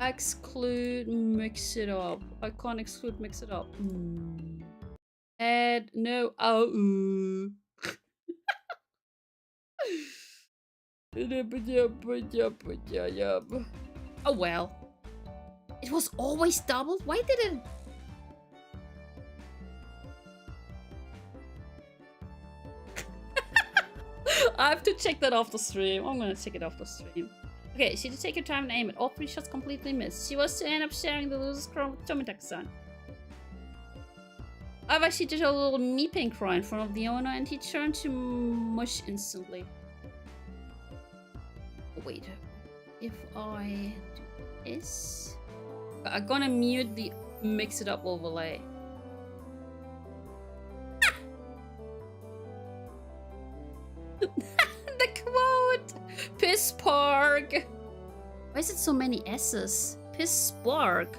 Exclude mix it up. I can't exclude mix it up. Add... No. Oh. Oh well. It was always doubled? Why did it... I have to check that off the stream. I'm gonna check it off the stream. Okay, she did take her time and aim it. All 3 shots completely missed. She was to end up sharing the loser's crown with Tomitaka-san. However, she did a little meeping cry in front of the owner and he turned to mush instantly. Wait, if I do this... I'm gonna mute the mix it up overlay. The quote! Piss Park! Why is it so many S's? Piss Spark.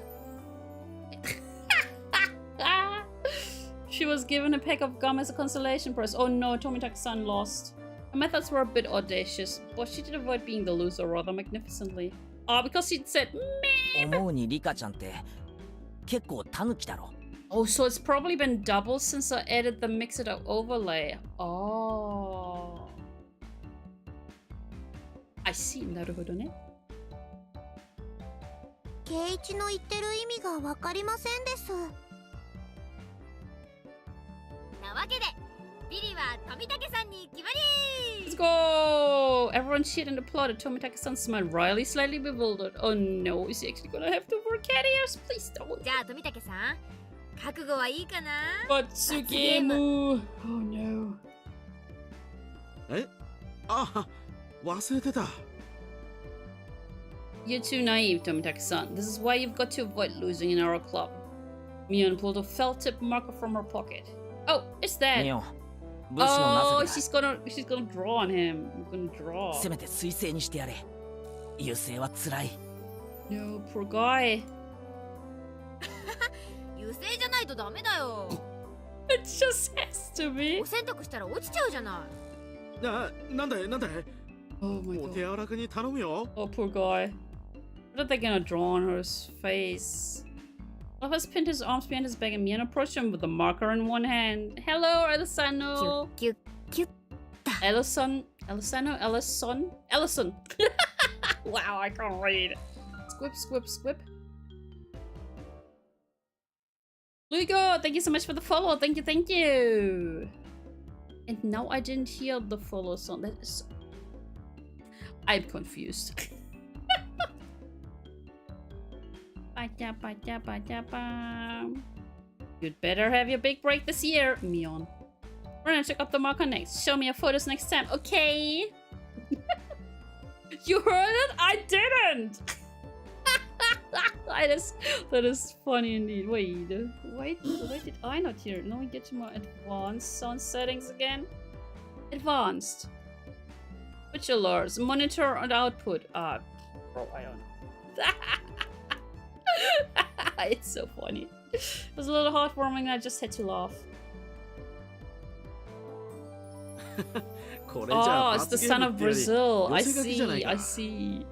She was given a pack of gum as a consolation prize. Oh no, Tomitaka-san lost. Her methods were a bit audacious, but she did avoid being the loser rather magnificently. Oh, because she said meh! Oh, so it's probably been doubled since I added the mix it up overlay. Oh. I see. なるほどね。圭一の言ってる意味がわかりませんです。なわけで、ビリは富武さんに決まり。Let's go! Everyone cheered and applauded. Tomitaka-san smiled wryly, slightly bewildered. Oh no, is he actually gonna have to work carriers? Please don't. じゃあ富武さん、覚悟はいいかな？ Batsugemu! Oh no. え？あ、忘れてた。You're too naive, Tomitaka-san. This is why you've got to avoid losing in our club. Mion pulled a felt-tip marker from her pocket. Oh, it's that. Oh, she's gonna draw on him. I'm gonna draw. No, poor guy. 油性じゃないとダメだよ。It just has to be. お洗濯したら落ちちゃうじゃない。なんで Oh my お手 god. 柔らかに頼むよ。 Oh, poor guy. What are they gonna draw on her face? Lopez pinned his arms behind his back and Mian approached him with a marker in one hand. Hello, Elisano. キュッキュッ。 Ellison. Wow, I can't read. Squip, squip, squip. Lugo, thank you so much for the follow. Thank you. And now I didn't hear the follow song. That is... I'm confused. You'd better have your big break this year, Mion. We're gonna check up the marker next. Show me your photos next time, okay? You heard it? I didn't! That is funny indeed. Wait, why did I not hear it? Now we get to more advanced sound settings again. Advanced. Which alerts? Monitor and output. Bro, I don't know. It's so funny. It was a little heartwarming. I just had to laugh. Oh, it's the son of Brazil. I see.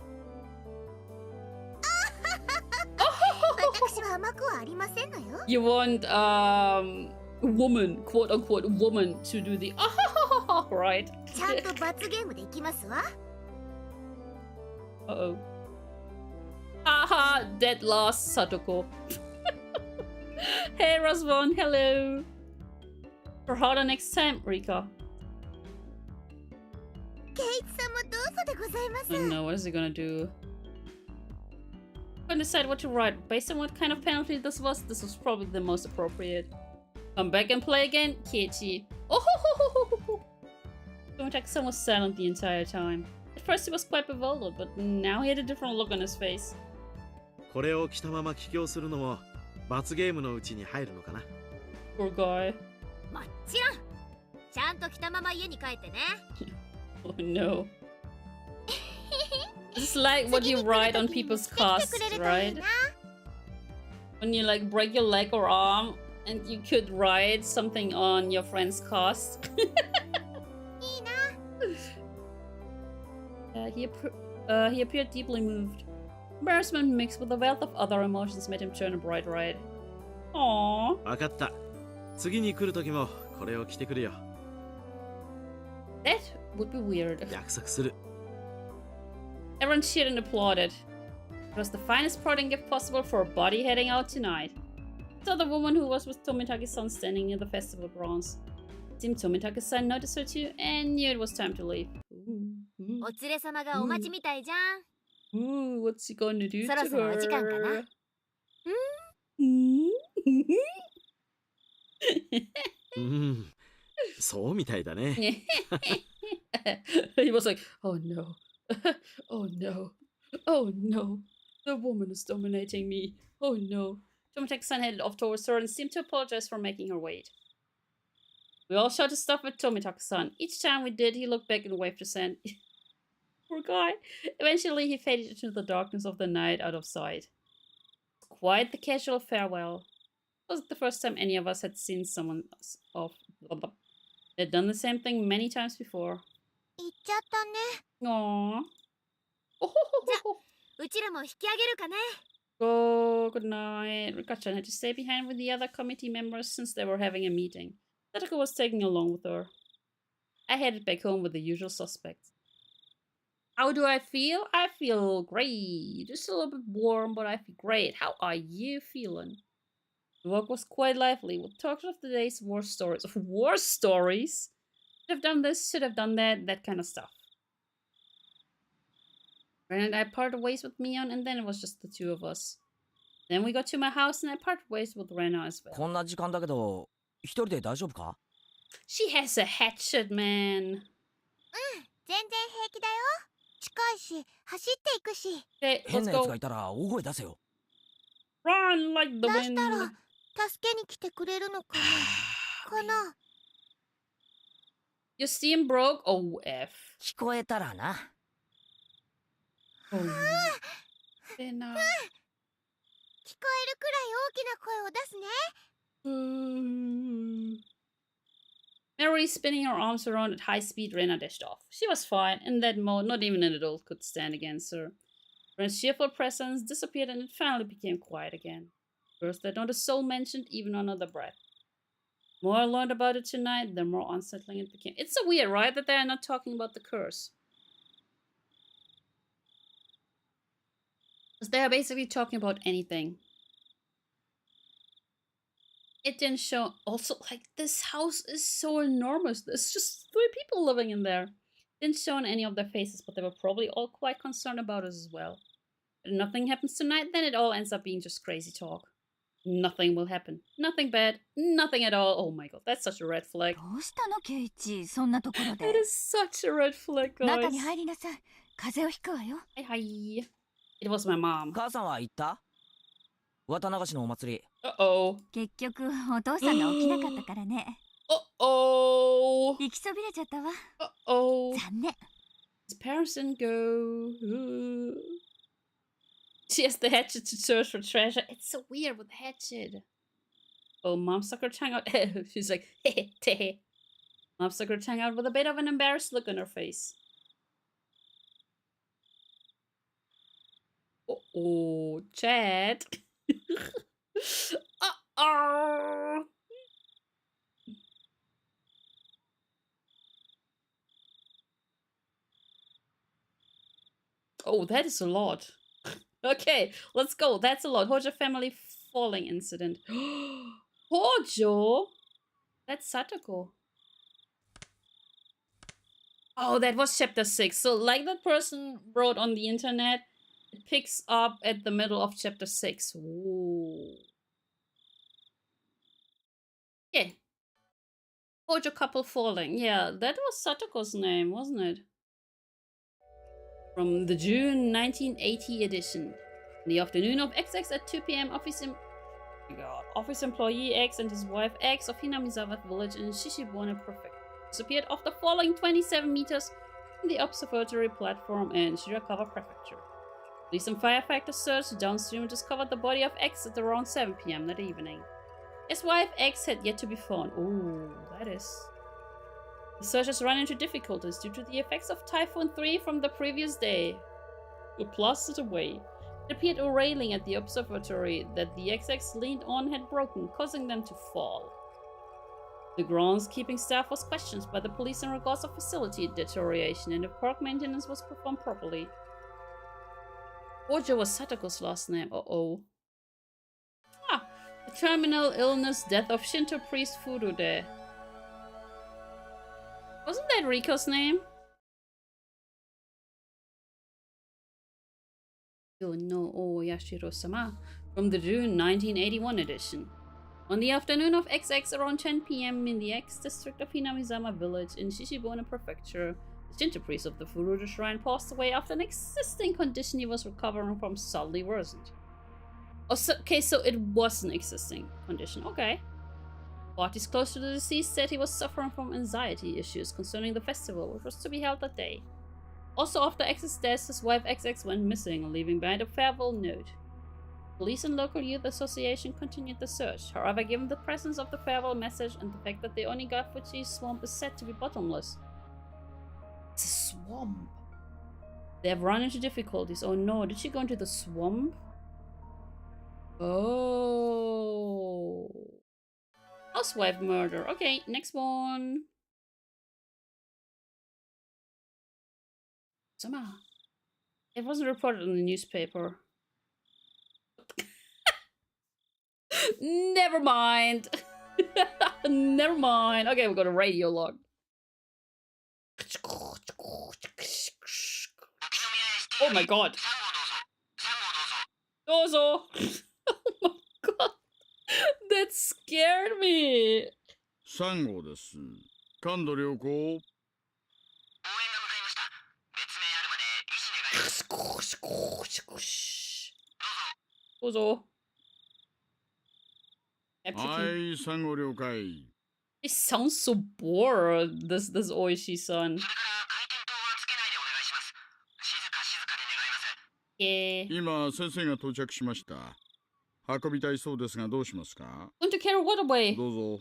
私は甘くはありませんのよ。You want woman, quote unquote woman, to do the right? ちゃんと罰ゲームできますわ。 Uh-oh. Haha, dead last, Satoko. Hey, Rosvon, hello. For harder next time, Rika. ケイチさんもどうぞでございます。 Oh no, what is he gonna do? Couldn't decide what to write. Based on what kind of penalty this was probably the most appropriate. Come back and play again, Keiichi. Oh ho ho ho ho ho. Tomitaki-san was silent the entire time. At first he was quite bewildered, but now he had a different look on his face. これを着たまま帰郷するのも罰ゲームのうちに入るのかな。 Poor guy. もちろん。ちゃんと着たまま家に帰ってね。 Oh no. This is like what you write on people's casts, right? When you like break your leg or arm and you could write something on your friend's cast. いいな。 He appeared deeply moved. Embarrassment mixed with a wealth of other emotions made him turn a bright red. Aww. わかった。次に来る時もこれを着てくるよ。 That would be weird. 約束する。 Everyone cheered and applauded. It was the finest parting gift possible for a body heading out tonight. Saw the woman who was with Tomitaki-san standing near the festival grounds. It seemed Tomitaki-san noticed her too and knew it was time to leave. Ooh, お連れ様がお待ちみたいじゃん。 ooh, what's he gonna do to そろそろお時間かな。 her? Hmm? そうみたいだね。 He was like, oh no, oh no, oh no, the woman is dominating me, oh no. Tomitaki-san headed off towards her and seemed to apologize for making her wait. We all shouted stuff at Tomitaki-san. Each time we did, he looked back and waved his hand. Poor guy. Eventually, he faded into the darkness of the night out of sight. Quite the casual farewell. It wasn't the first time any of us had seen someone of. They'd done the same thing many times before. 行っちゃったね。 Aww. うちらも引き上げるかね。 Oh, good night. Rika-chan had to stay behind with the other committee members since they were having a meeting. Satoko was taking along with her. I headed back home with the usual suspects. How do I feel? I feel great. Just a little bit warm, but I feel great. How are you feeling? The walk was quite lively, with talks of the day's war stories. Of war stories? Should have done this, should have done that, that kind of stuff. Ren and I parted ways with Mion, and then it was just the two of us. Then we got to my house, and I parted ways with Rena as well. こんな時間だけど一人で大丈夫か？ She has a hatchet, man. 全然平気だよ。近いし、走っていくし。 Okay, 変 let's なやつ go. がいたら大声出せよ。 Run like the 出したら wind. 助けに来てくれるのかな。かな。 Your steam broke? Oh, F. 聞こえたらな。 Oh. Rena. 聞こえるくらい大きな声を出すね。 Mary, spinning her arms around at high speed, Rena dashed off. She was fine. In that mode, not even an adult could stand against her. Rena's cheerful presence disappeared and it finally became quiet again. First that not a soul mentioned, even under breath. The more I learned about it tonight, the more unsettling it became. It's so weird, right, that they are not talking about the curse. Because they are basically talking about anything. It didn't show. Also, like, this house is so enormous. There's just 3 people living in there. Didn't show on any of their faces, but they were probably all quite concerned about us as well. If nothing happens tonight, then it all ends up being just crazy talk. Nothing will happen. Nothing bad. Nothing at all. Oh my god, that's such a red flag. どうしたのケイチ、そんなところ That で。 is such a red flag, 中 guys. に入りなさい。風邪をひくわよ。Hi, hi. It was my mom. 母さんは行った？綿流しのお祭り。Uh-oh. 結局お父さんが起きなかったからね。 Uh-oh. 行きそびれちゃったわ。 Uh-oh. 残念。 His parents didn't go. She has the hatchet to search for treasure. It's so weird with the hatchet. Oh, Mom stuck her tongue out. She's like, heh heh. Mom stuck her tongue out with a bit of an embarrassed look on her face. Oh, Chad. Oh. Oh, that is a lot. Okay, let's go. That's a lot. Hojo family falling incident. Hojo? That's Satoko. Oh, that was chapter 6. So, like that person wrote on the internet, it picks up at the middle of chapter 6. Ooh. Yeah. Hojo couple falling. Yeah, that was Satoko's name, wasn't it? From the June 1980 edition. In the afternoon of XX at 2 p.m., Office employee X and his wife X of Hinamizawa village in Shishibone Prefecture disappeared after falling 27 meters from the observatory platform in Shirakawa Prefecture. Police and firefighters searched downstream and discovered the body of X at around 7 p.m. that evening. His wife X had yet to be found. Ooh, that is... The searchers ran into difficulties due to the effects of Typhoon 3 from the previous day. Who blasted away. It appeared a railing at the observatory that the XX leaned on had broken, causing them to fall. The groundskeeping staff was questioned by the police in regards of facility deterioration and if park maintenance was performed properly. Hojo was Satoko's last name. Uh-oh. Ah, the terminal illness death of Shinto priest Furude. Wasn't that Riko's name? No Oyashiro-sama from the June 1981 edition. On the afternoon of XX around 10 p.m. in the X district of Hinamizawa village in Shishibone Prefecture, the Shinto priest of the Furude shrine passed away after an existing condition he was recovering from suddenly worsened. Oh, so, okay, so it was an existing condition. Okay. Parties close to the deceased said he was suffering from anxiety issues concerning the festival, which was to be held that day. Also, after X's death, his wife XX went missing, leaving behind a farewell note. Police and local youth association continued the search. However, given the presence of the farewell message and the fact that the Onikakushi swamp is said to be bottomless. It's a swamp. They have run into difficulties. Oh no, did she go into the swamp? Oh. Housewife murder. Okay, next one. Sama. It wasn't reported in the newspaper. Never mind. Never mind. Okay, we got a radio log. Oh my god. Dozo. Oh my god. That scared me. 3号です。感度良好。どうぞ。はい、3号了解。 It sounds so bored, this Oishi-san. Yeah. 今、先生が到着しました。運びたいそうですがどうしますか Want to carry what away? どうぞ。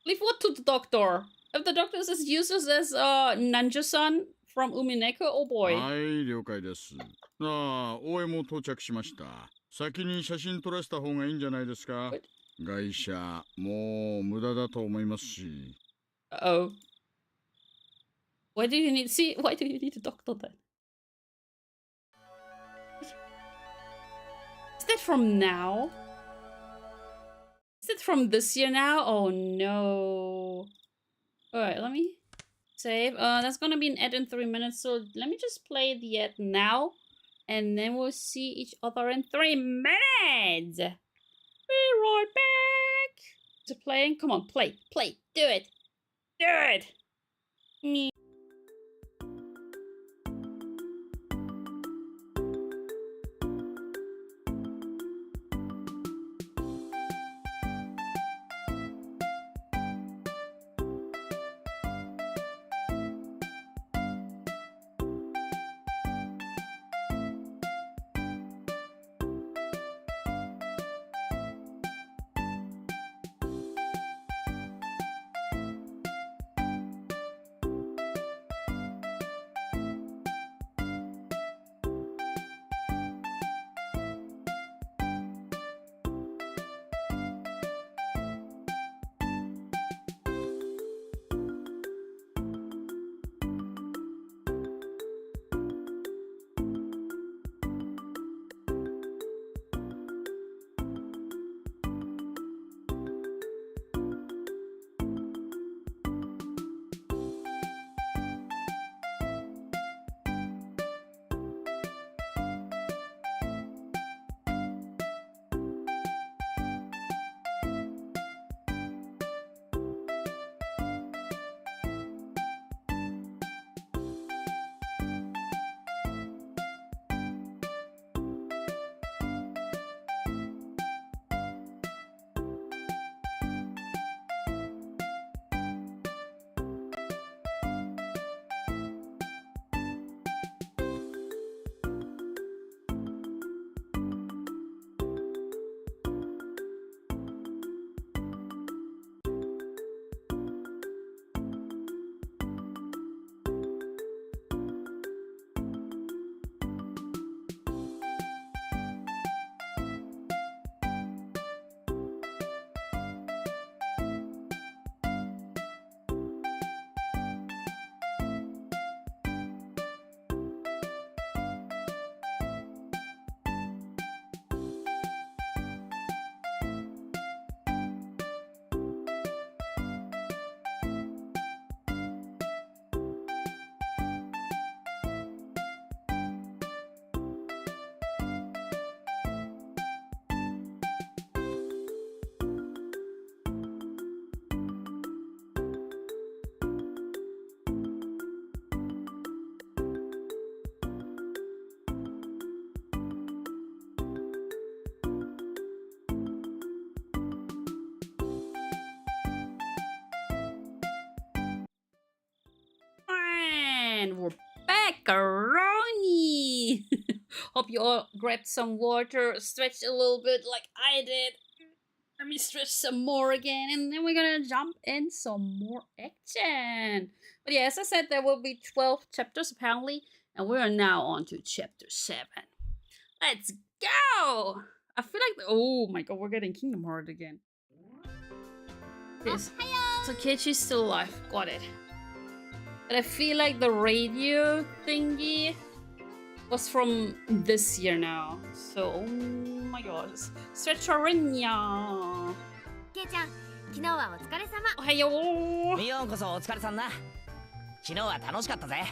Leave what to the doctor? If the doctor is as useless as Nanjo-san from Umineko, oh boy. はい、了解です。ああ、応援も到着しました。先に写真撮らせた方がいいんじゃないですか 外車、もう無駄だと思いますし。Uh-oh. Why do you need a doctor then? Is that from now? Is it from this year now? Oh no. Alright, let me save. That's gonna be an ad in 3 minutes, so let me just play the ad now. And then we'll see each other in 3 minutes! Be right back! Is it playing? Come on, play, do it! Do it! Me. macaroni. Hope you all grabbed some water, stretched a little bit like I did. Let me stretch some more again, and then we're gonna jump in some more action. But yeah, as I said, there will be 12 chapters apparently, and we are now on to chapter 7. Let's go! I feel like, oh my god, we're getting Kingdom Heart again. Yes. So Keiichi's still alive, got it. But I feel like the radio thingy was from this year now. So, oh my god. Stretcharinya! ケイちゃん、昨日はお疲れ様。おはよう。ミオンこそお疲れさんな。昨日は楽しかったぜ。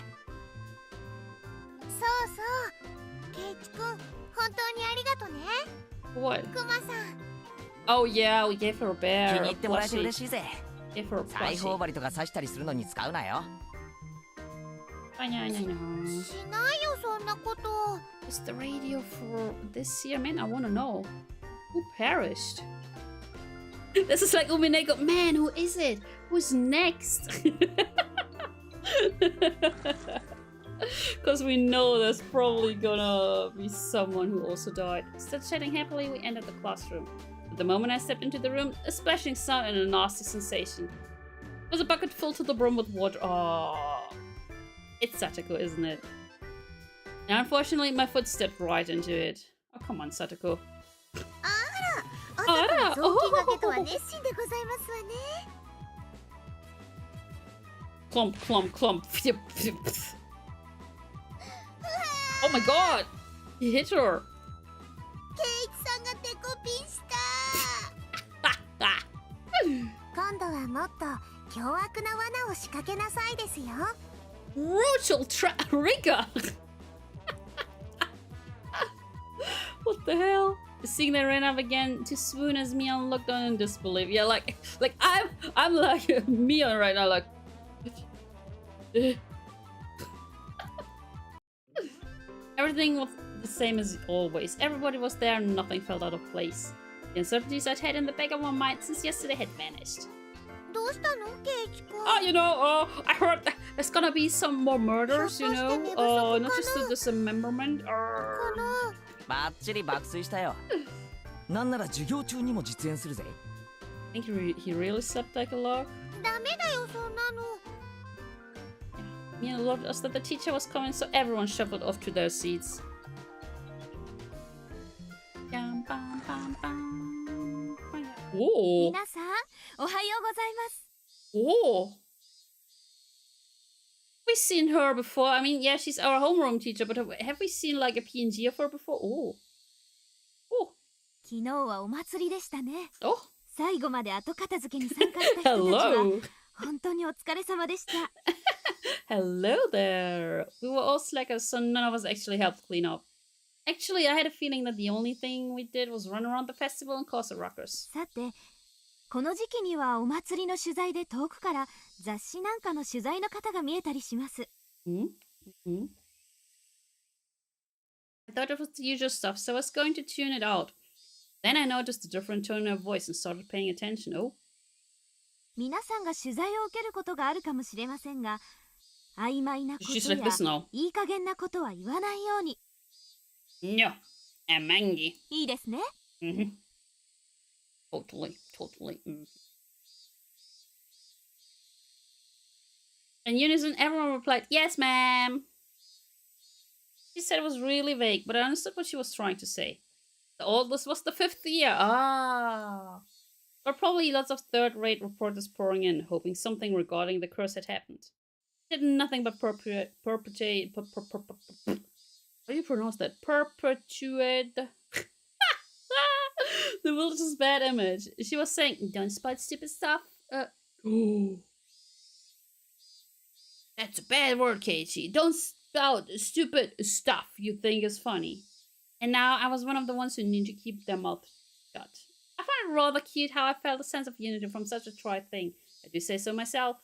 そうそう。ケイチくん、本当にありがとね。What? クマさん。Oh yeah, we gave her a 気 bear. に入ってもらえて Plushie. 嬉しいぜ。 Gave her a 裁縫 plushie. 針とか刺したりするのに使うなよ。しないよ、そんなこと。Is the radio for this year, man? I wanna know. Who perished? This is like Umineko. Man, who is it? Who's next? Because we know there's probably gonna be someone who also died. Still chatting happily, we entered the classroom. But the moment I stepped into the room, a splashing sound and a nasty sensation. It was a bucket filled to the brim with water. Oh, it's Satoko, isn't it? Now, unfortunately, my foot stepped right into it. Oh, come on, Satoko. おさかの雑巾がけとは熱心でございますわね。Clump, clump, clump. Oh my god! He hit her. ケイチさんがデコピンした。今度はもっと凶悪な罠を仕掛けなさいですよ。Brutal trigger! What the hell? Seeing they ran up again to swoon as Mion looked on in disbelief. Yeah, like I'm like Mion right now, like. Everything was the same as always. Everybody was there and nothing felt out of place. The uncertainties I'd had in the back of my mind since yesterday had vanished. どうしたの、ケイチくん。Oh, you know, I heard that there's gonna be some more murders, you know? Not just a dismemberment. かな。バッチリ爆睡したよ。なんなら授業中にも実演するぜ。I think he really slept like a log. ダメだよ、そんなの。Mia alerted us that the teacher was coming, so everyone shuffled off to their seats. Oh. 皆さん、おはようございます。 Oh. We've seen her before. I mean, yeah, she's our homeroom teacher, but have we seen like a PNG of her before? Oh. Oh. 昨日はお祭りでしたね。 Oh. 最後まで後片付けに参加した人たちは Hello. 本当にお疲れ様でした。 Hello there. We were all slackers, so none of us actually helped clean up. Actually, I had a feeling that the only thing we did was run around the festival and cause a ruckus. さて、この時期にはお祭りの取材で遠くから雑誌なんかの取材の方が見えたりします。Hmm? Hmm? I thought it was the usual stuff, so I was going to tune it out. Then I noticed a different tone in her voice and started paying attention. Oh. 皆さんが取材を受けることがあるかもしれませんが、曖昧なこと She's や like this now. いい加減なことは言わないように。 No. Amangi. いいですね。 Mm-hmm. Totally. Mm. In unison, everyone replied, "Yes, ma'am." She said it was really vague, but I understood what she was trying to say. All this was the 5th year. Ah. There were probably lots of third-rate reporters pouring in, hoping something regarding the curse had happened. Did nothing but perpetuate. How do you pronounce that? Perpetuate the village's bad image. She was saying, "Don't spout stupid stuff." That's a bad word, Keiichi. Don't spout stupid stuff you think is funny. And now I was one of the ones who need to keep their mouth shut. I find it rather cute how I felt a sense of unity from such a trite thing. I do say so myself.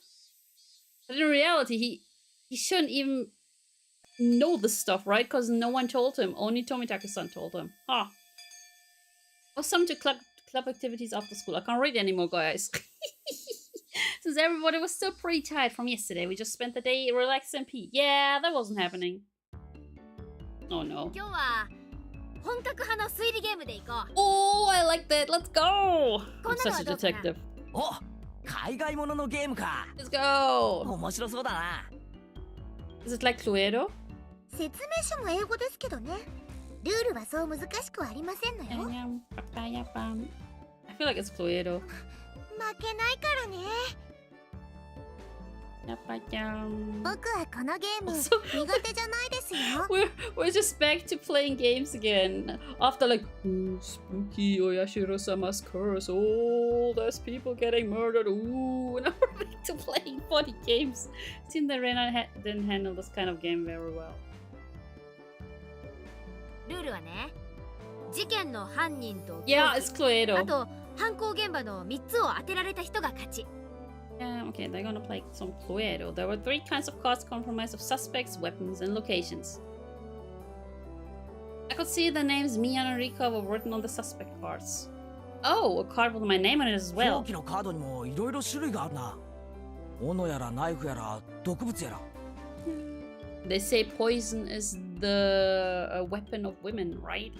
But in reality, he shouldn't even know this stuff, right? Because no one told him. Only Tomitake-san told him. Huh. Or some to club activities after school. I can't read anymore, guys. since everybody was still pretty tired from yesterday. We just spent the day relaxing and pee. Yeah, that wasn't happening. Oh no. 今日は本格派の推理ゲームでいこう。 Oh, I like that. Let's go. I'm こんなの such は a どうかな？ detective. お、海外もののゲームか。 Let's go. 面白そうだな。 Is it like Cluedo? 説明書も英語ですけどね。ルールはそう難しくはありませんのよ。 I feel like it's Cluedo. 負けないからね。僕はこのゲーム苦手じゃないですよ。We're just back to playing games again. After like, oh, spooky Oyashiro-sama's curse. Oh, there's people getting murdered. Ooh, now we're back to playing funny games. Seems that Rena didn't handle this kind of game very well. ルールはね、事件の犯人と Yeah, it's あ Cluedo. と犯行現場の3つを当てられた人が勝ち。Yeah, okay, they're gonna play some Cluedo. There were 3 kinds of cards comprised of suspects, weapons, and locations. I could see the names Mia and Rika were written on the suspect cards. Oh, a card with my name on it as 凶 well. 器のカードにもいろいろ種類があるな。斧やらナイフやら毒物やら。 They say poison is the weapon of women, right?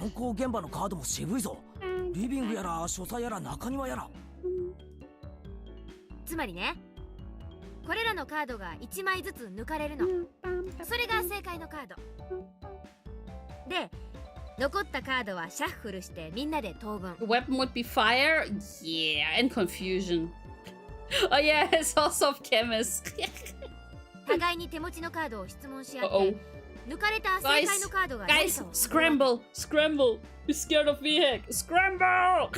犯行現場のカードも渋いぞ。リビングやら書斎やら中庭やら。つまりね、これらのカードが1枚ずつ抜かれるの。それが正解のカード。で、残ったカードはシャッフルしてみんなで等分。 The weapon would be fire? Yeah, and confusion. Oh yeah, it's also of chemist. 互いに手持ちのカードを質問し合っ Uh-oh. て、抜かれた正解のカードが何 Guys, かを scramble! Scramble! Be scared of VHEC! Scramble!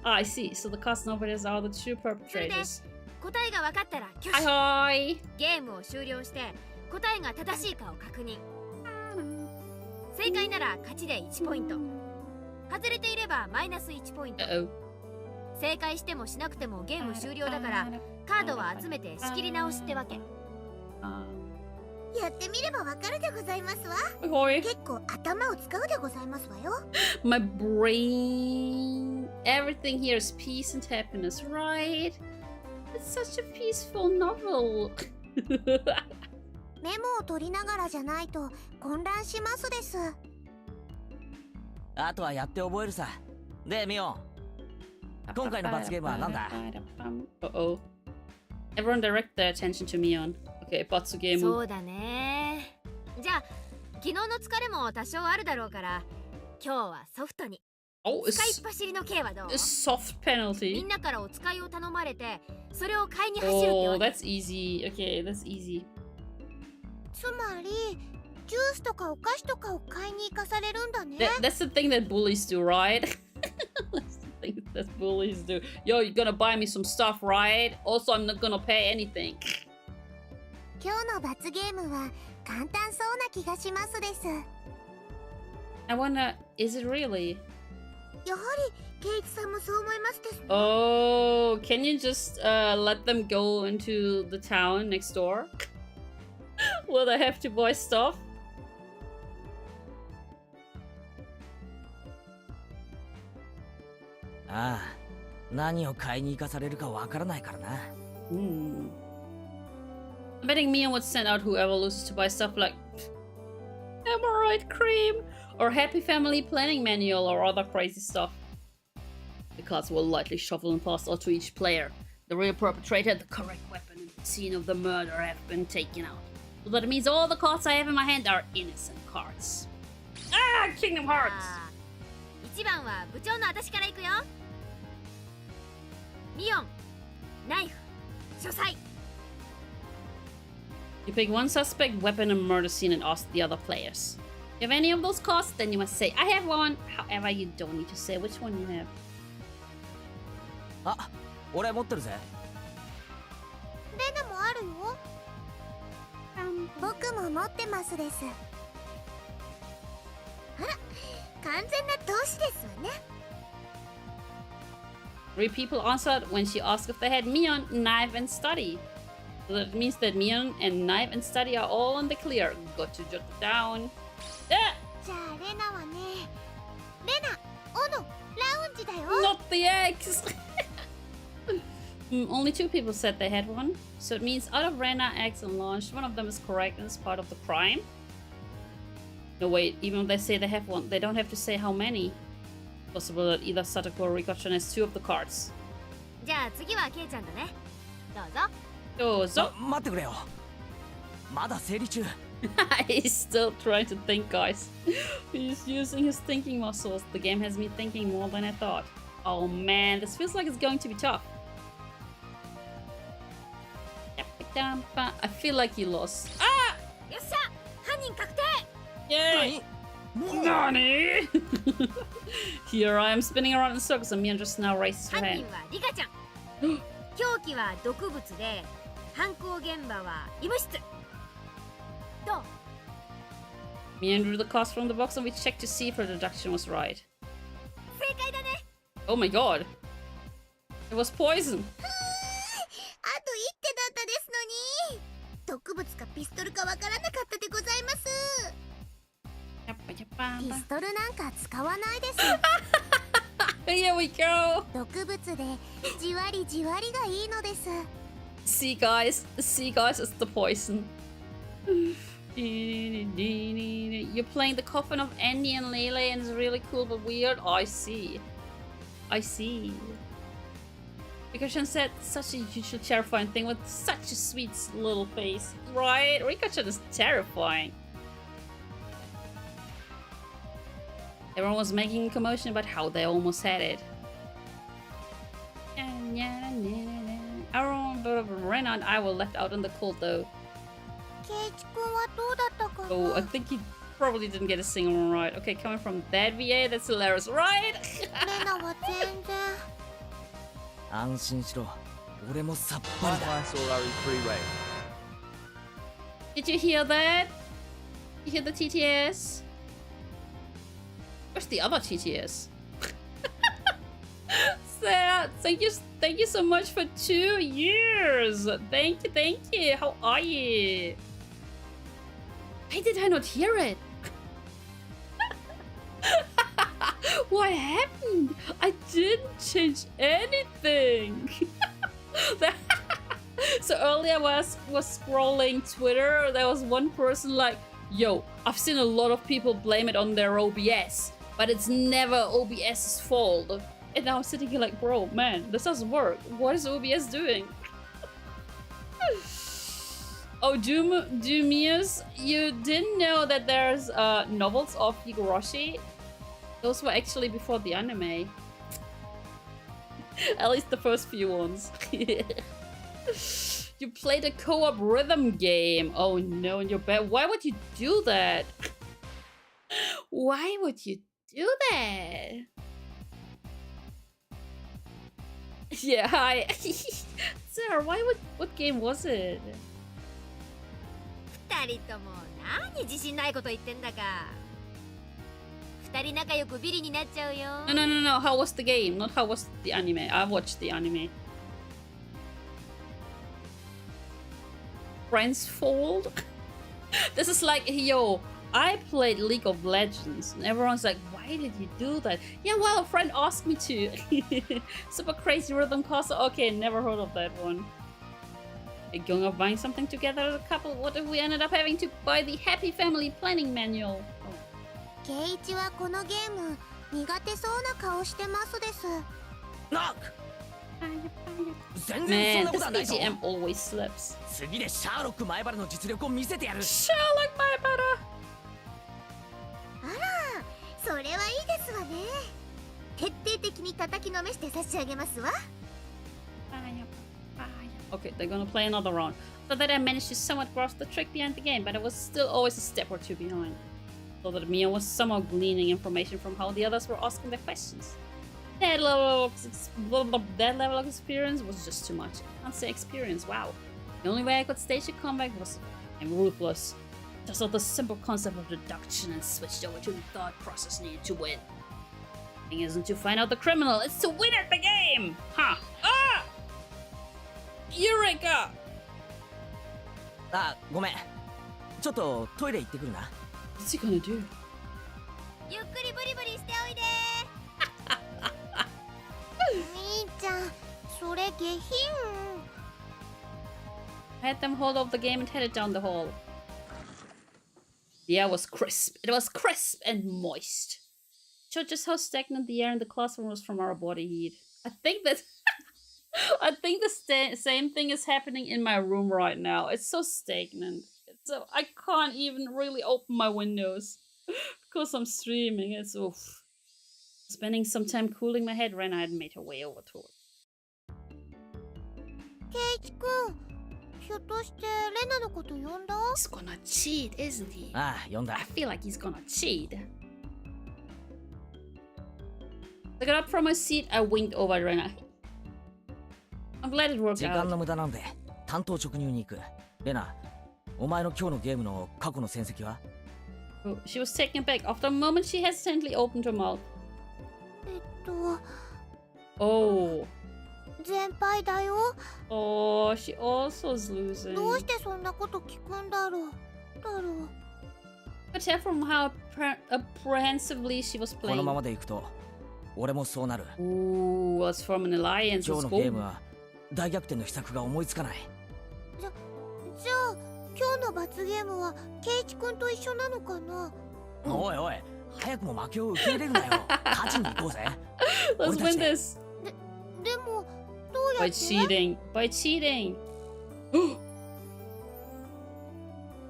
Ah, I see. So the cast nobody's are the true perpetrators. 答えが分かったら挙手。 Hi! ゲームを終了して答えが正しいかを確認。正解なら勝ちで1ポイント。外れていればマイナス1ポイント。 Uh-oh. 正解してもしなくてもゲーム終了だからカードは集めて仕切り直しってわけ。やってみればわかるでございますわ。 Hi! 結構頭を使うでございますわよ。 My brain. Everything here is peace and happiness, right? It's such a peaceful novel. メモを取りながらじゃないと混乱しますです。あとはやって覚えるさ。で、ミオン。今回の罰ゲームは何だ？ Uh-oh. Everyone direct their attention to Mion. Okay, 罰ゲーム。そうだね。じゃあ昨日の疲れも多少あるだろうから今日はソフトに。 Oh, 使いっ走りの刑はどう？ a soft み penalty. んなからお使いを頼まれてそれを買いに走るって Oh, わけ。 that's easy. Okay, that's easy. つまりジュースとかお菓子とかを買いに行かされるんだね。 That's the thing that bullies do, right? That's the thing that bullies do. Yo, you're gonna buy me some stuff, right? Also, I'm not gonna pay anything. 今日の罰ゲームは簡単そうな気がしますです。 I wonder, is it really? やはりケイチさんもそう思いますですね。 Oh, can you just let them go into the town next door? Will they have to buy stuff? ああ、何を買いに行かされるかわからないからな。I'm betting Mia would send out whoever loses to buy stuff like hemorrhoid cream or happy family planning manual or other crazy stuff. The cards will lightly shuffle and pass out to each player. The real perpetrator, the correct weapon, and the scene of the murder have been taken out. So that means all the cards I have in my hand are innocent cards. Ah, Kingdom Hearts! 1番は部長の私から行くよ。ミオン、ナイフ、書斎。 You pick one suspect, weapon, and murder scene and ask the other players. If you have any of those cards, then you must say, I have one. However, you don't need to say which one you have. あ、俺持ってるぜ。レナもあるよ。僕も持ってますです。あら、完全な同志ですわね。 3 people answered when she asked if they had Mion, Knife, and Study. So that means that Mion and Knife and Study are all on the clear. Got to jot it down. Ah! じゃあレナはね、レナ、オノ、ラウンジだよ。 Not the eggs! Only 2 people said they had one. So it means out of Rena, eggs, and launch, one of them is correct and is part of the crime. No, wait, even if they say they have one, they don't have to say how many. Possible that either Satoko or Rikochan has 2 of the cards. じゃあ次はケイちゃんだね。どうぞ。どうぞ。待ってくれよ。まだ整理中。He's still trying to think, guys. He's using his thinking muscles. The game has me thinking more than I thought. Oh man, this feels like it's going to be tough. I feel like he lost. Ah! よっしゃ、犯人確定。Yay! Nani? Here I am spinning around in circles and Mian just now raises her 犯 hand. 人はリカちゃん。凶器は毒物で、犯行現場は医務室。どう？ Mian drew the cards from the box and we checked to see if her deduction was right. 正解だね。Oh my god. It was poison. あと一手だったですのに。毒物かピストルかわからなかったでございます。ピストルなんか使わないです。Here we go. 毒物でじわりじわりがいいのです。See guys, it's the poison. You're playing the coffin of Andy and Lele and it's really cool but weird. Oh, I see. Rikochan said such a usual terrifying thing with such a sweet little face. Right? Rikochan is terrifying. Everyone was making a commotion about how they almost had it. Everyone but Rena and I were left out in the cold though. Oh, I think he probably didn't get a single one right. Okay, coming from that VA, that's hilarious, right? レナは全然。安心しろ。俺もさっぱりだ。 Did you hear that? You hear the TTS? Where's the other TTS? Sad. Thank you so much for 2 years. Thank you. How are you? Why did I not hear it? What happened? I didn't change anything. So earlier I was scrolling Twitter. There was one person like, yo, I've seen a lot of people blame it on their OBS, but it's never OBS's fault. And now I'm sitting here like, bro, man, this doesn't work. What is OBS doing? Oh, Doomius, you didn't know that there's novels of Higurashi? Those were actually before the anime. At least the first few ones. You played a co-op rhythm game. Oh no, and you're bad. Why would you do that? Why would you do that? Yeah, hi. Sarah, what game was it? 二人とも何自信ないこと言ってんだか。二人仲良くビリになっちゃうよ。No. How was the game? Not how was the anime. I watched the anime. Friends fold? This is like, yo, I played League of Legends. And everyone's like, why did you do that? Yeah, well, a friend asked me to. Super crazy rhythm caster. Okay, never heard of that one. Are you going off buying something together as a couple? What if we ended up having to buy the Happy Family Planning Manual? ケイイチはこのゲーム苦手そうな顔してますです。な。全然そんな Man, ことはない this ぞ。 ATM always slips. 次でシャーロック前原の実力を見せてやる。 Sherlock Maibara! あら、それはいいですわね。徹底的に叩きのめして差し上げますわ。Okay, they're gonna play another round. So that I managed to somewhat grasp the trick behind the game, but I was still always a step or two behind. So that Mia was somehow gleaning information from how the others were asking their questions. That level of experience was just too much. I can't say experience, wow. The only way I could stage a comeback was I'm ruthless. Just thought the simple concept of deduction and switched over to the thought process needed to win. The thing isn't to find out the criminal, it's to win at the game! Huh? Ah! Eureka! あ、ごめん。ちょっとトイレ行ってくるな。What's he gonna do? ゆっくりブリブリしておいで。兄ちゃん、それ下品。 I had them hold off the game and headed down the hall. The air was crisp. It was crisp and moist. Showed just how stagnant the air in the classroom was from our body heat. I think that I think the same thing is happening in my room right now. It's so stagnant. So I can't even really open my windows because I'm streaming. It's oof. Spending some time cooling my head, Rena had made her way over to it. ケイチ君、ひょっとしてレナのこと呼んだ？ He's gonna cheat, isn't he? ああ、呼んだ。 I feel like he's gonna cheat. I got up from my seat. I winked over at Rena. I'm glad it worked 時間 out. の無駄なので担当直入に行く。レナ、お前の今日のゲームの過去の戦績は？ Oh, she was taken aback. After a moment, she hesitantly opened her mouth. Oh. 全敗だよ。 Oh, she also is losing. どうしてそんなこと聞くんだろう。I could tell from how apprehensively she was この playing. ままでいくと俺もそうなる。 Ooh, was from an alliance. 今 Let's 日のゲー go. ムは大逆転の秘策が思いつかない。じゃあ今日の罰ゲームはケイチ君と一緒なのかな？おいおい、早くも負けを受け入れるなよ。勝ちに行こうぜ。 Let's win this. でもどうや By って？ cheating. By cheating.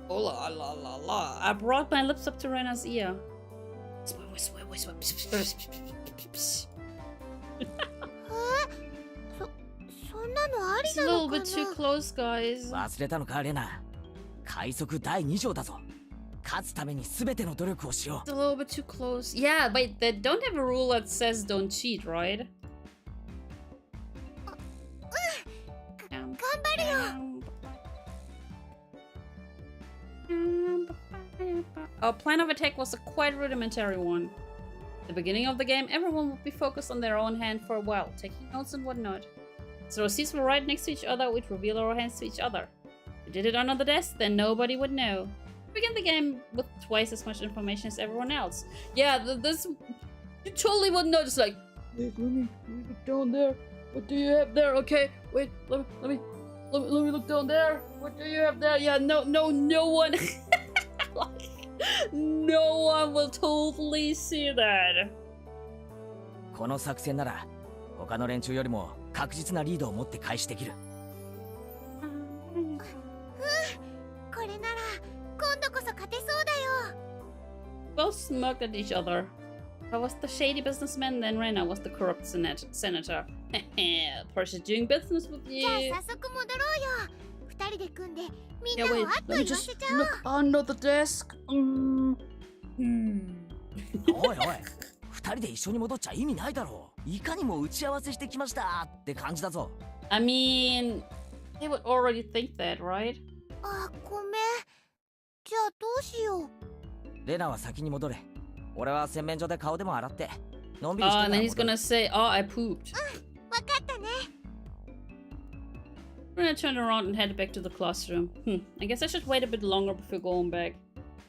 Oh la la la la. I brought my lips up to Rena's ear. Whisper, whisper, whisper. そんなのあり It's a な little のか bit too な？ close, guys. 忘れたのかレナ。快速第2条だぞ。勝つために全ての努力をしよ It's a little bit too close. Yeah, wait, they don't have a rule that says don't cheat, right? 頑張るよ。 Our plan of attack was a quite rudimentary one. At the beginning of the game, everyone would be focused on their own hand for a while, taking notes and whatnot. So our seats were right next to each other, we'd reveal our hands to each other. If we did it under the desk, then nobody would know. We began the game with twice as much information as everyone else. Yeah, this... You totally wouldn't know, just like... Wait, let me look down there. What do you have there? Okay, wait, let me look down there. What do you have there? Yeah, no one... like, no one will totally see that. この作戦なら他の連中よりも確実なリードを持って開始できる。これなら今度こそ勝てそうだよ。 Both smirked at each other. I was the shady businessman, then Rena was the corrupt senator. Portia doing business with じゃあ you. 早速戻ろうよ。二人で組んでみん Yeah, なを wait, あっと let me 言わ just せちゃおう。 look under the desk. おいおい、二人で一緒に戻っちゃ意味ないだろう。いかにも打ち合わせしてきましたって感じだぞ。I mean, they would already think that, right? あ、ごめん。じゃあどうしよう。レナは先に戻れ。俺は洗面所で顔でも洗って。のんびりして Oh, か and ら then he's 戻る。 gonna say, oh, I pooped. わかったね。 Rena turned around and headed back to the classroom. I guess I should wait a bit longer before going back.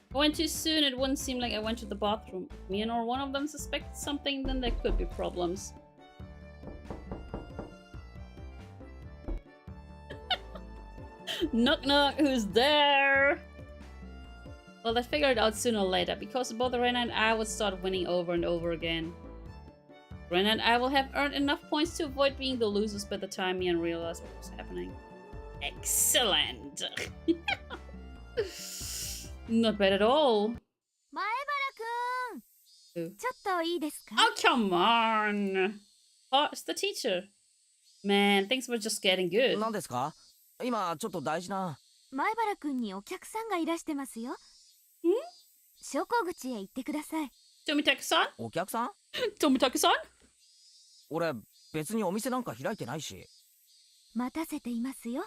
If I went too soon, it wouldn't seem like I went to the bathroom. If me and or one of them suspected something, then there could be problems. Knock knock, who's there? Well, I'd figure it out sooner or later, because both Rena and I would start winning over and over again. Rena and I will have earned enough points to avoid being the losers by the time Ian realized what was happening. Excellent! Not bad at all. 前原くん、 Oh, ちょっといいですか？ come on! Oh, it's the teacher. Man, things were just getting good. 何ですか？今ちょっと大事な。前原くんにお客さんがいらしてますよ。昇降口へ行ってください。 Tomitaka-san? お客さん？ Tomitaka-san? 俺別にお店なんか開いてないし。待たせていますよ。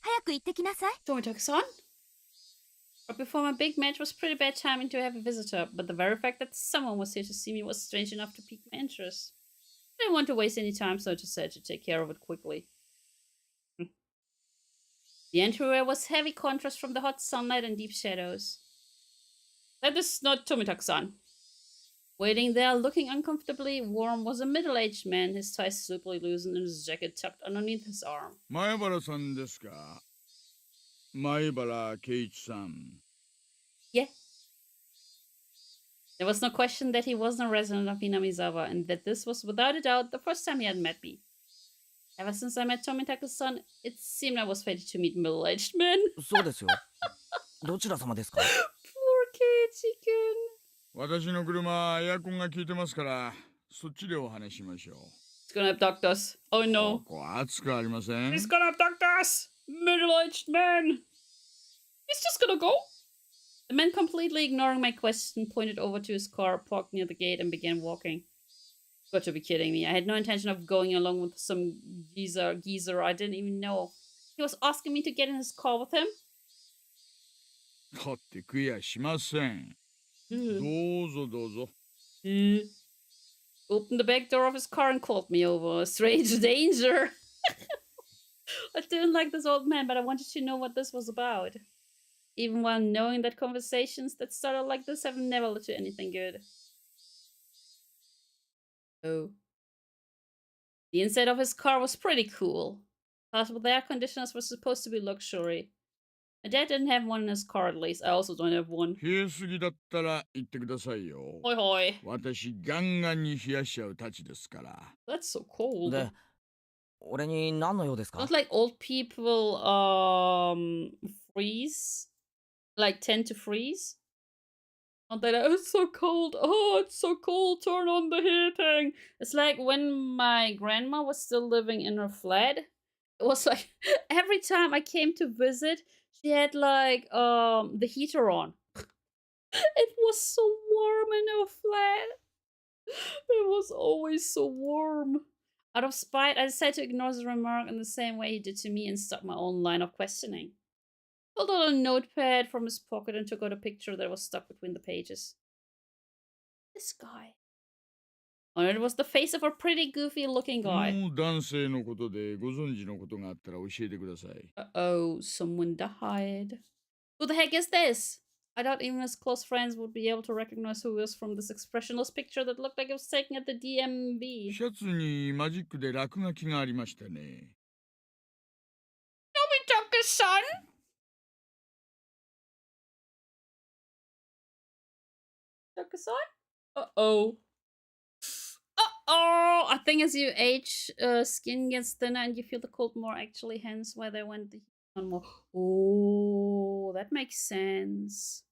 早く行ってきなさい。 Tomitaka-san? But before my big match was pretty bad timing to have a visitor, but the very fact that someone was here to see me was strange enough to pique my interest. I didn't want to waste any time, so I decided to take care of it quickly. The entryway was heavy contrast from the hot sunlight and deep shadows. That is not Tomitaka-san. Waiting there, looking uncomfortably warm, was a middle-aged man, his ties slowly loosened and his jacket tucked underneath his arm. 前原さんですか。前原圭一さん。Yeah. There was no question that he wasn't a resident of Hinamizawa, and that this was without a doubt the first time he had met me. Ever since I met Tomitake's-san, it seemed I was fated to meet middle-aged men. そうですよ。どちら様ですか？ Poor Keiichi-kun. 私の車エアコンが効いてますから、そっちでお話ししましょう。It's gonna abduct us. Oh no. ここ暑くありません？ He's gonna abduct us! Middle-aged man! He's just gonna go? The man, completely ignoring my question, pointed over to his car, parked near the gate, and began walking. Got to be kidding me. I had no intention of going along with some geezer I didn't even know. He was asking me to get in his car with him? だって悔やしません。どうぞどうぞ。Opened the back door of his car and called me over. A strange danger. I didn't like this old man, but I wanted to know what this was about. Even while knowing that conversations that started like this have never led to anything good. Oh. The inside of his car was pretty cool. Cars with air conditioners were supposed to be luxury. My dad didn't have one in his car, at least. I also don't have one. 冷えすぎだったら言ってくださいよ。Hoi hoi. 私ガンガンに冷やしちゃうたちですから。That's so cold. で、俺に何の用ですか？ Not like old people freeze, like tend to freeze. Not that oh, it's so cold. Oh, it's so cold. Turn on the heating. It's like when my grandma was still living in her flat. It was like every time I came to visit, she had like the heater on. It was so warm in her flat. It was always so warm. Out of spite, I decided to ignore the remark in the same way he did to me and start my own line of questioning. Pulled out a notepad from his pocket and took out a picture that was stuck between the pages. This guy. On it was the face of a pretty goofy-looking guy. もう男性のことでご存知のことがあったら教えてください。Uh-oh, someone died. Who the heck is this? I doubt even his close friends would be able to recognize who he was from this expressionless picture that looked like it was taken at the DMV. シャツにマジックで落書きがありましたね。Tomitake's-san? Tomitake's-san? Uh-oh. Uh-oh! I think as you age, skin gets thinner and you feel the cold more actually, hence why they went the heat on more. Oh, that makes sense.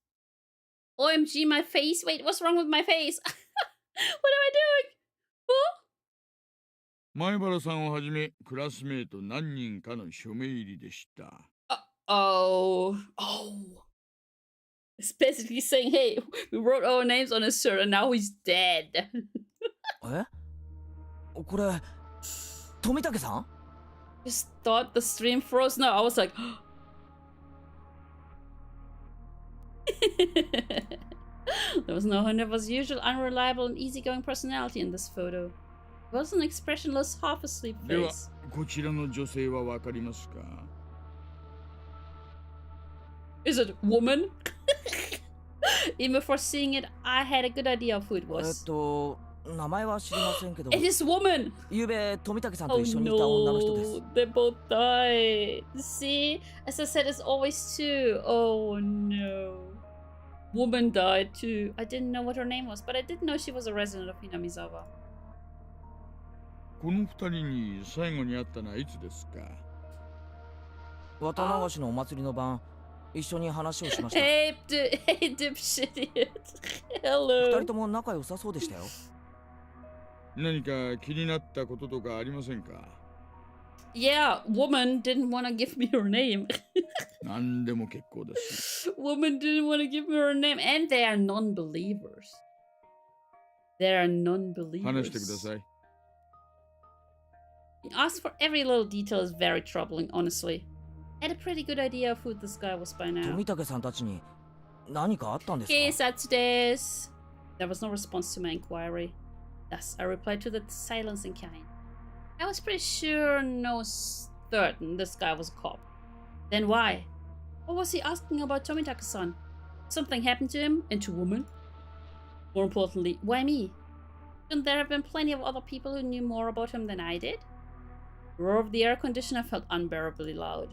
OMG, my face. Wait, what's wrong with my face? What am I doing? Huh? 前原さんをはじめクラスメート何人かの署名入りでした。Oh. It's basically saying, hey, we wrote our names on his shirt and now he's dead. え？これ、富武さん？ Just thought the stream froze. No, I was like, there was no Honever's usual unreliable and easygoing personality in this photo. It was an expressionless, half-asleep では face. こちらの女性はわかりますか？ Is it woman? Even before seeing it, I had a good idea of who it was. 名前は知りませんけど。It is woman! ゆうべ富武さんと Oh 一緒にいた女の人です。 no, they both died. See? As I said, it's always two. Oh no. Woman died too. I didn't know what her name was, but I did know she was a resident of Hinamizawa. この二人に最後に会ったのはいつですか？綿流しのお祭りの晩、一緒に話をしました。Hey, dipshit idiot. 二 Hello. 人とも仲良さそうでしたよ。何か気になったこととかありませんか？ Yeah, woman didn't want to give me her name. 何でも結構です。Woman didn't want to give me her name, and they are non-believers. They are 話してくだ non-believers. さい。Ask for every little detail is very troubling, honestly. I had a pretty good idea of who this guy was by now. 富武さんたちに何かあったんですか？ Keisatsu desu. There was no response to my inquiry. Thus, I replied to the silence in kind. I was pretty sure, no certain, this guy was a cop. Then why? What was he asking about Tomitake-san? Something happened to him and to woman? More importantly, why me? Shouldn't there have been plenty of other people who knew more about him than I did? The roar of the air conditioner felt unbearably loud.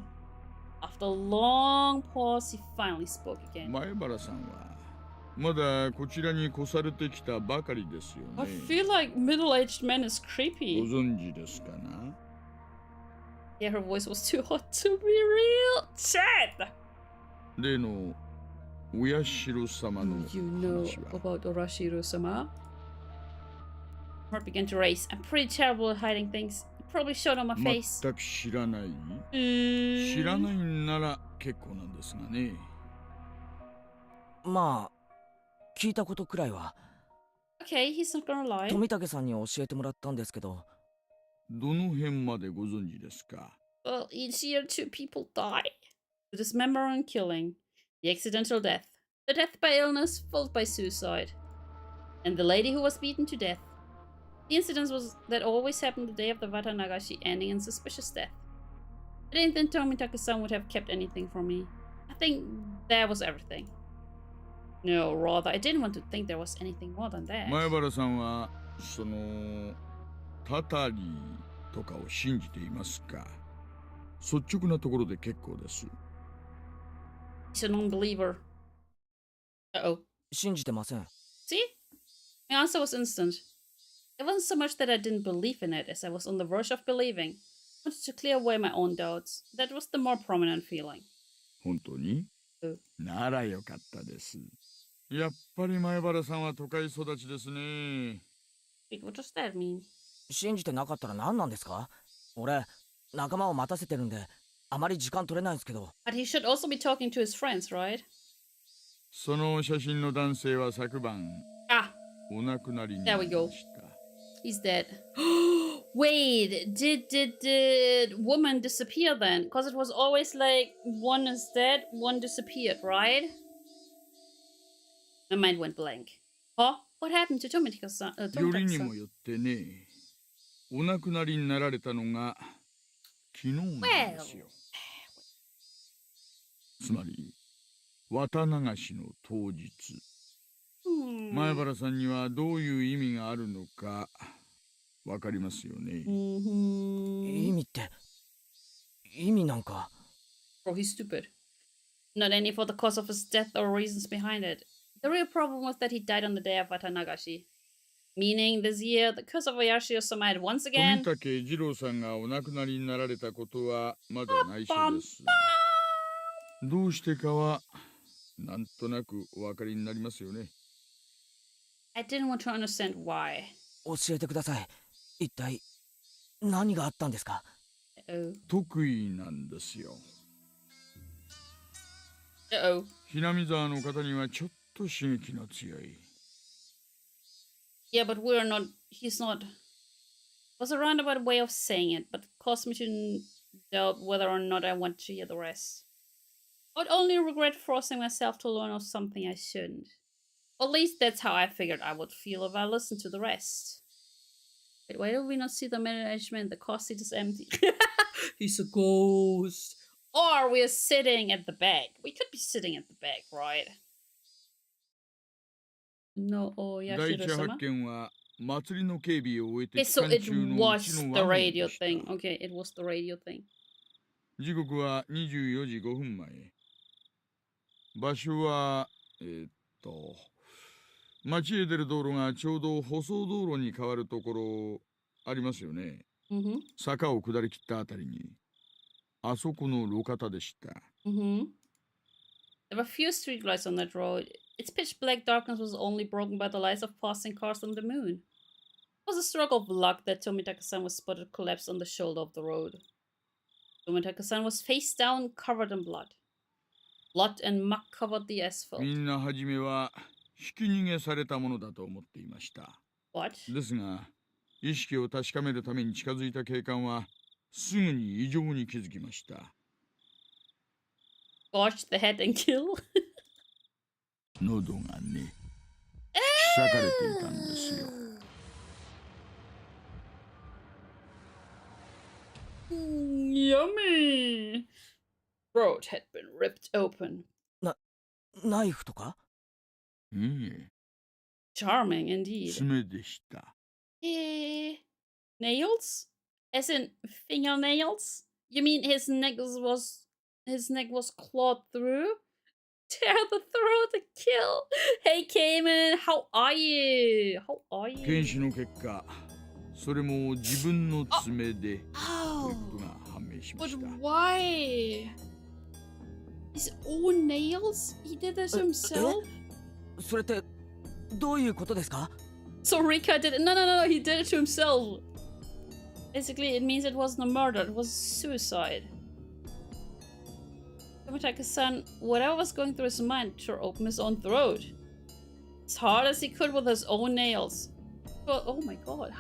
After a long pause, he finally spoke again. 前原さんはまだこちらに越されてきたばかりですよ I ね。 feel like middle-aged men is ご creepy. 存知ですかな？ Yeah, her voice was too hot to be real. Chat! 例の親代様の You know 話は about Oyashiro-sama? Heart began to race. I'm pretty terrible at hiding things. It probably showed on my face. 全く知らない？ Mm. 知らないんなら結構なんですがね。まあ聞いたことくらいは Okay, he's not gonna lie. 富武さんに教えてもらったんですけど、どの辺までご存知ですか？ Well, each year 2 people die. The dismembering killing, the accidental death, the death by illness followed by suicide, and the lady who was beaten to death. The incidents that always happened the day of the Watanagashi, ending in suspicious death. I didn't think Tomitake-san would have kept anything from me. I think that was everything. No, rather, I didn't want to think there was anything more than that. 前原さんはそのタタリとかを信じていますか？率直なところで結構です。 He's a non-believer. Uh-oh. 信じてません。 See? My answer was instant. It wasn't so much that I didn't believe in it as I was on the verge of believing. I wanted to clear away my own doubts. That was the more prominent feeling. 本当に？ならよかったです。やっぱり前原さんは都会育ちですね。 Wait, what does that mean? 信じてなかったら何なんですか？俺仲間を待たせてるんであまり時間取れないんですけど。 But he should also be talking to his friends, right? その写真の男性は昨晩 Ah, お亡くなりに there な we り go. ました。 He's dead. Wait, did woman disappear then? Because it was always like one is dead, one disappeared, right? My mind went blank. Huh? What happened to Tomitake-san? よりにもよってね、お亡くなりになられたのが昨日なんですよ。つまり、綿流しの当日。前原さんにはどういう意味があるのかわかりますよね。意味って意味なんか。 Bro, he's stupid. Not any for the cause of his death or reasons behind it. The real problem was that he died on the day of Watanagashi. Meaning, this year, the curse of Oyashiro-sama had once 富 again... 武二郎さんがお亡くなりになられたことはまだ内緒です。どうしてかはなんとなくお分かりになりますよね。I didn't want to understand why. 教えてください。一体何があったんですか？ 得意なんですよ。 Uh-oh. Hinamizawaの方にはちょっと刺激の強い。 Yeah, but we're not... He's not... It was a roundabout way of saying it, but it caused me to doubt whether or not I want to hear the rest. I would only regret forcing myself to learn of something I shouldn't. At least that's how I figured I would feel if I listened to the rest. Wait, why do we not see the management? The car seat is empty. He's a ghost. Or we're sitting at the back. We could be sitting at the back, right? No, Oyashiro-sama? 第一発見は祭りの警備を終えて Okay, 期 so 間 it 中のう was ちの the ワゴン radio でした。 thing. Okay, it was the radio thing. 時刻は24時5分前。場所は町へ出る道路がちょうど舗装道路に変わるところありますよね。坂を下り切ったあたりにあそこの路肩でした。There were few streetlights on that road. Its pitch black darkness was only broken by the lights of passing cars on the moon. It was a stroke of luck that Tomitake-san was spotted collapsed on the shoulder of the road. Tomitake-san was face down, covered in blood. Blood and muck covered the asphalt. みんなはじめはひき逃げされたものだと思っていました。What? ですが、意識を確かめるために近づいた警官はすぐに異常に気づきました。Gorge the head and kill? 喉がね、裂かれていたんですよ。Yummy! Throat had been ripped open. ナイフとか？ええ。Charming indeed. 爪でした。Nails? As in fingernails? You mean his neck was clawed through? Tear the throat to kill. Hey Cayman, how are you? How are you? 検視の結果、それも自分の爪でということが判明しました。But why? His own nails? He did this himself? それってどういうことですか? So Rika did it. No, he did it to himself. Basically, it means it wasn't a murder, it was suicide. Tomitaka-san, whatever was going through his mind, tore open his own throat. As hard as he could with his own nails. But, oh my god,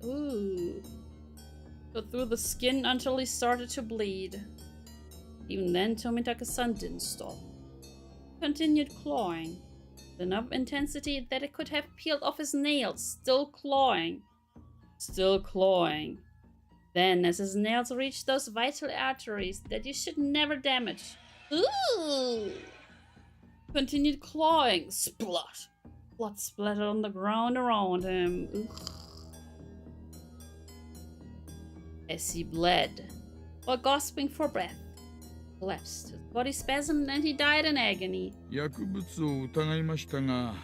ooh. So through the skin until he started to bleed. Even then, Tomitaka-san didn't stop. Continued clawing. With enough intensity that it could have peeled off his nails, still clawing. Still clawing. Then, as his nails reached those vital arteries that you should never damage. Ooh! Continued clawing. Splat! Blood splattered on the ground around him. Ugh. As he bled, while gasping for breath, collapsed. His body spasmed and he died in agony. 薬物を疑いましたが、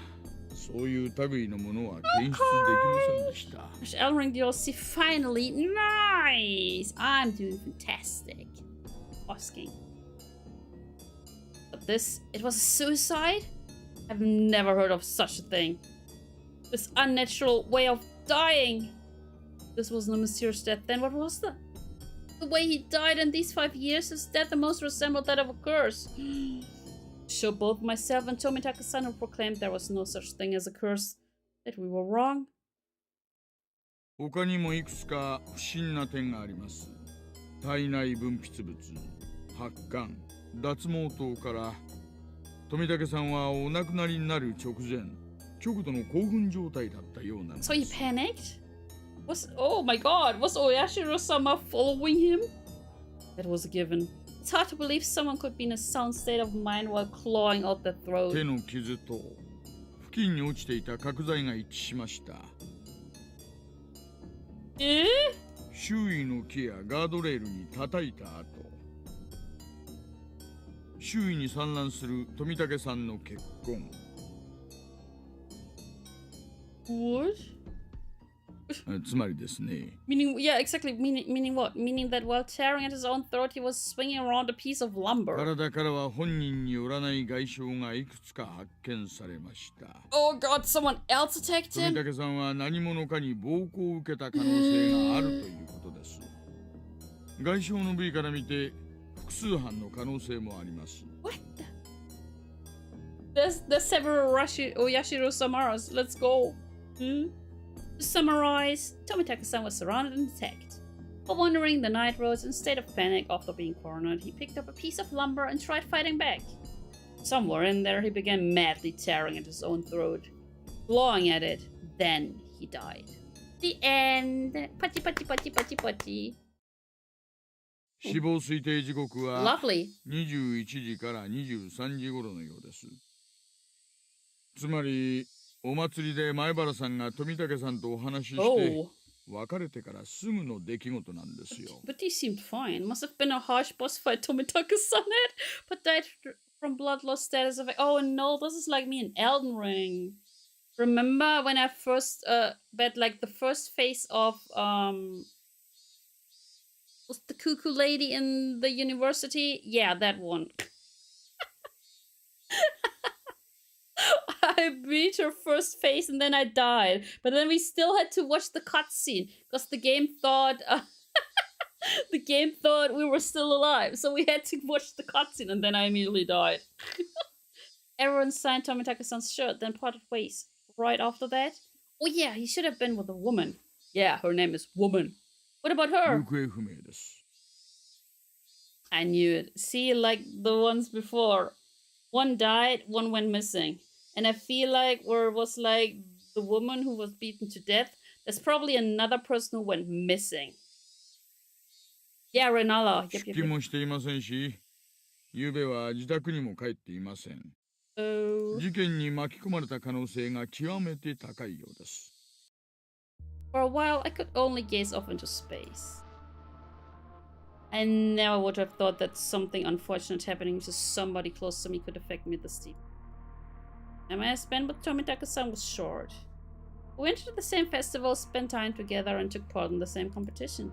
そういう類のものは検出できませんでした。Elring DLC finally. Nice! I'm doing fantastic. Asking. But this, it was a suicide? I've never heard of such a thing. This unnatural way of dying. This wasn't a mysterious death, then what was the way he died in these 5 years? His death the most resembled that of a curse. So both myself and Tomitaka-san who proclaimed there was no such thing as a curse, that we were wrong. 他にもいくつか不審な点があります。体内分泌物、発汗、脱毛等から富武さんはお亡くなりになる直前、極度の興奮状態だったようなんです。So he panicked? Oh my god, was Oyashiro-sama following him? That was a given. It's hard to believe someone could be in a sound state of mind while clawing out their throat. 手の傷と付近に落ちていた角材が一致しました。周囲の木やガードレールに叩いた後、周囲に散乱する富武さんの血痕。What? つまりですね。Meaning, yeah, exactly. Meaning what? Meaning that while tearing at his own throat, he was swinging around a piece of lumber. 体からは本人によらない外傷がいくつか発見されました。Oh god, someone else attacked him? 富武さんは何者かに暴行を受けた可能性があるということです。外傷の部位から見て複数犯の可能性もあります。What the? There's several Oyashiro-samaras. Let's go. To summarize, Tomitaka-san was surrounded and attacked. While wandering the night roads in a state of panic after being cornered, he picked up a piece of lumber and tried fighting back. Somewhere in there, he began madly tearing at his own throat, clawing at it. Then he died. The end. Pachi pachi pachi pachi pachi. 死亡推定時刻は Lovely. 21時から23時頃のようです。つまりお祭りで前原さんが富武さんとお話しして別れてからすぐの出来事なんですよ。But he seemed fine. Must have been a harsh boss fight Tomitaka-san had, but died from blood loss status of. Oh no, this is like me in Elden Ring. Remember when I first bet like the first phase of was the cuckoo lady in the university? Yeah, that one. I beat her first phase and then I died. But then we still had to watch the cutscene because the game thought we were still alive. So we had to watch the cutscene and then I immediately died. Everyone signed Tomitaka-san's shirt, then parted ways. Right after that, oh yeah, he should have been with a woman. Yeah, her name is Woman. What about her? 行方不明です。I knew it. See, like the ones before. One died, one went missing. And I feel like where it was like the woman who was beaten to death, there's probably another person who went missing. Yeah, Renala. 出勤もしていませんし、昨夜は自宅にも帰っていません。Oh. 事件に巻き込まれた可能性が極めて高いようです。For a while, I could only gaze off into space. I never would have thought that something unfortunate happening to somebody close to me could affect me this deep. And my spent with Tomitaka-san was short. We went to the same festival, spent time together, and took part in the same competition.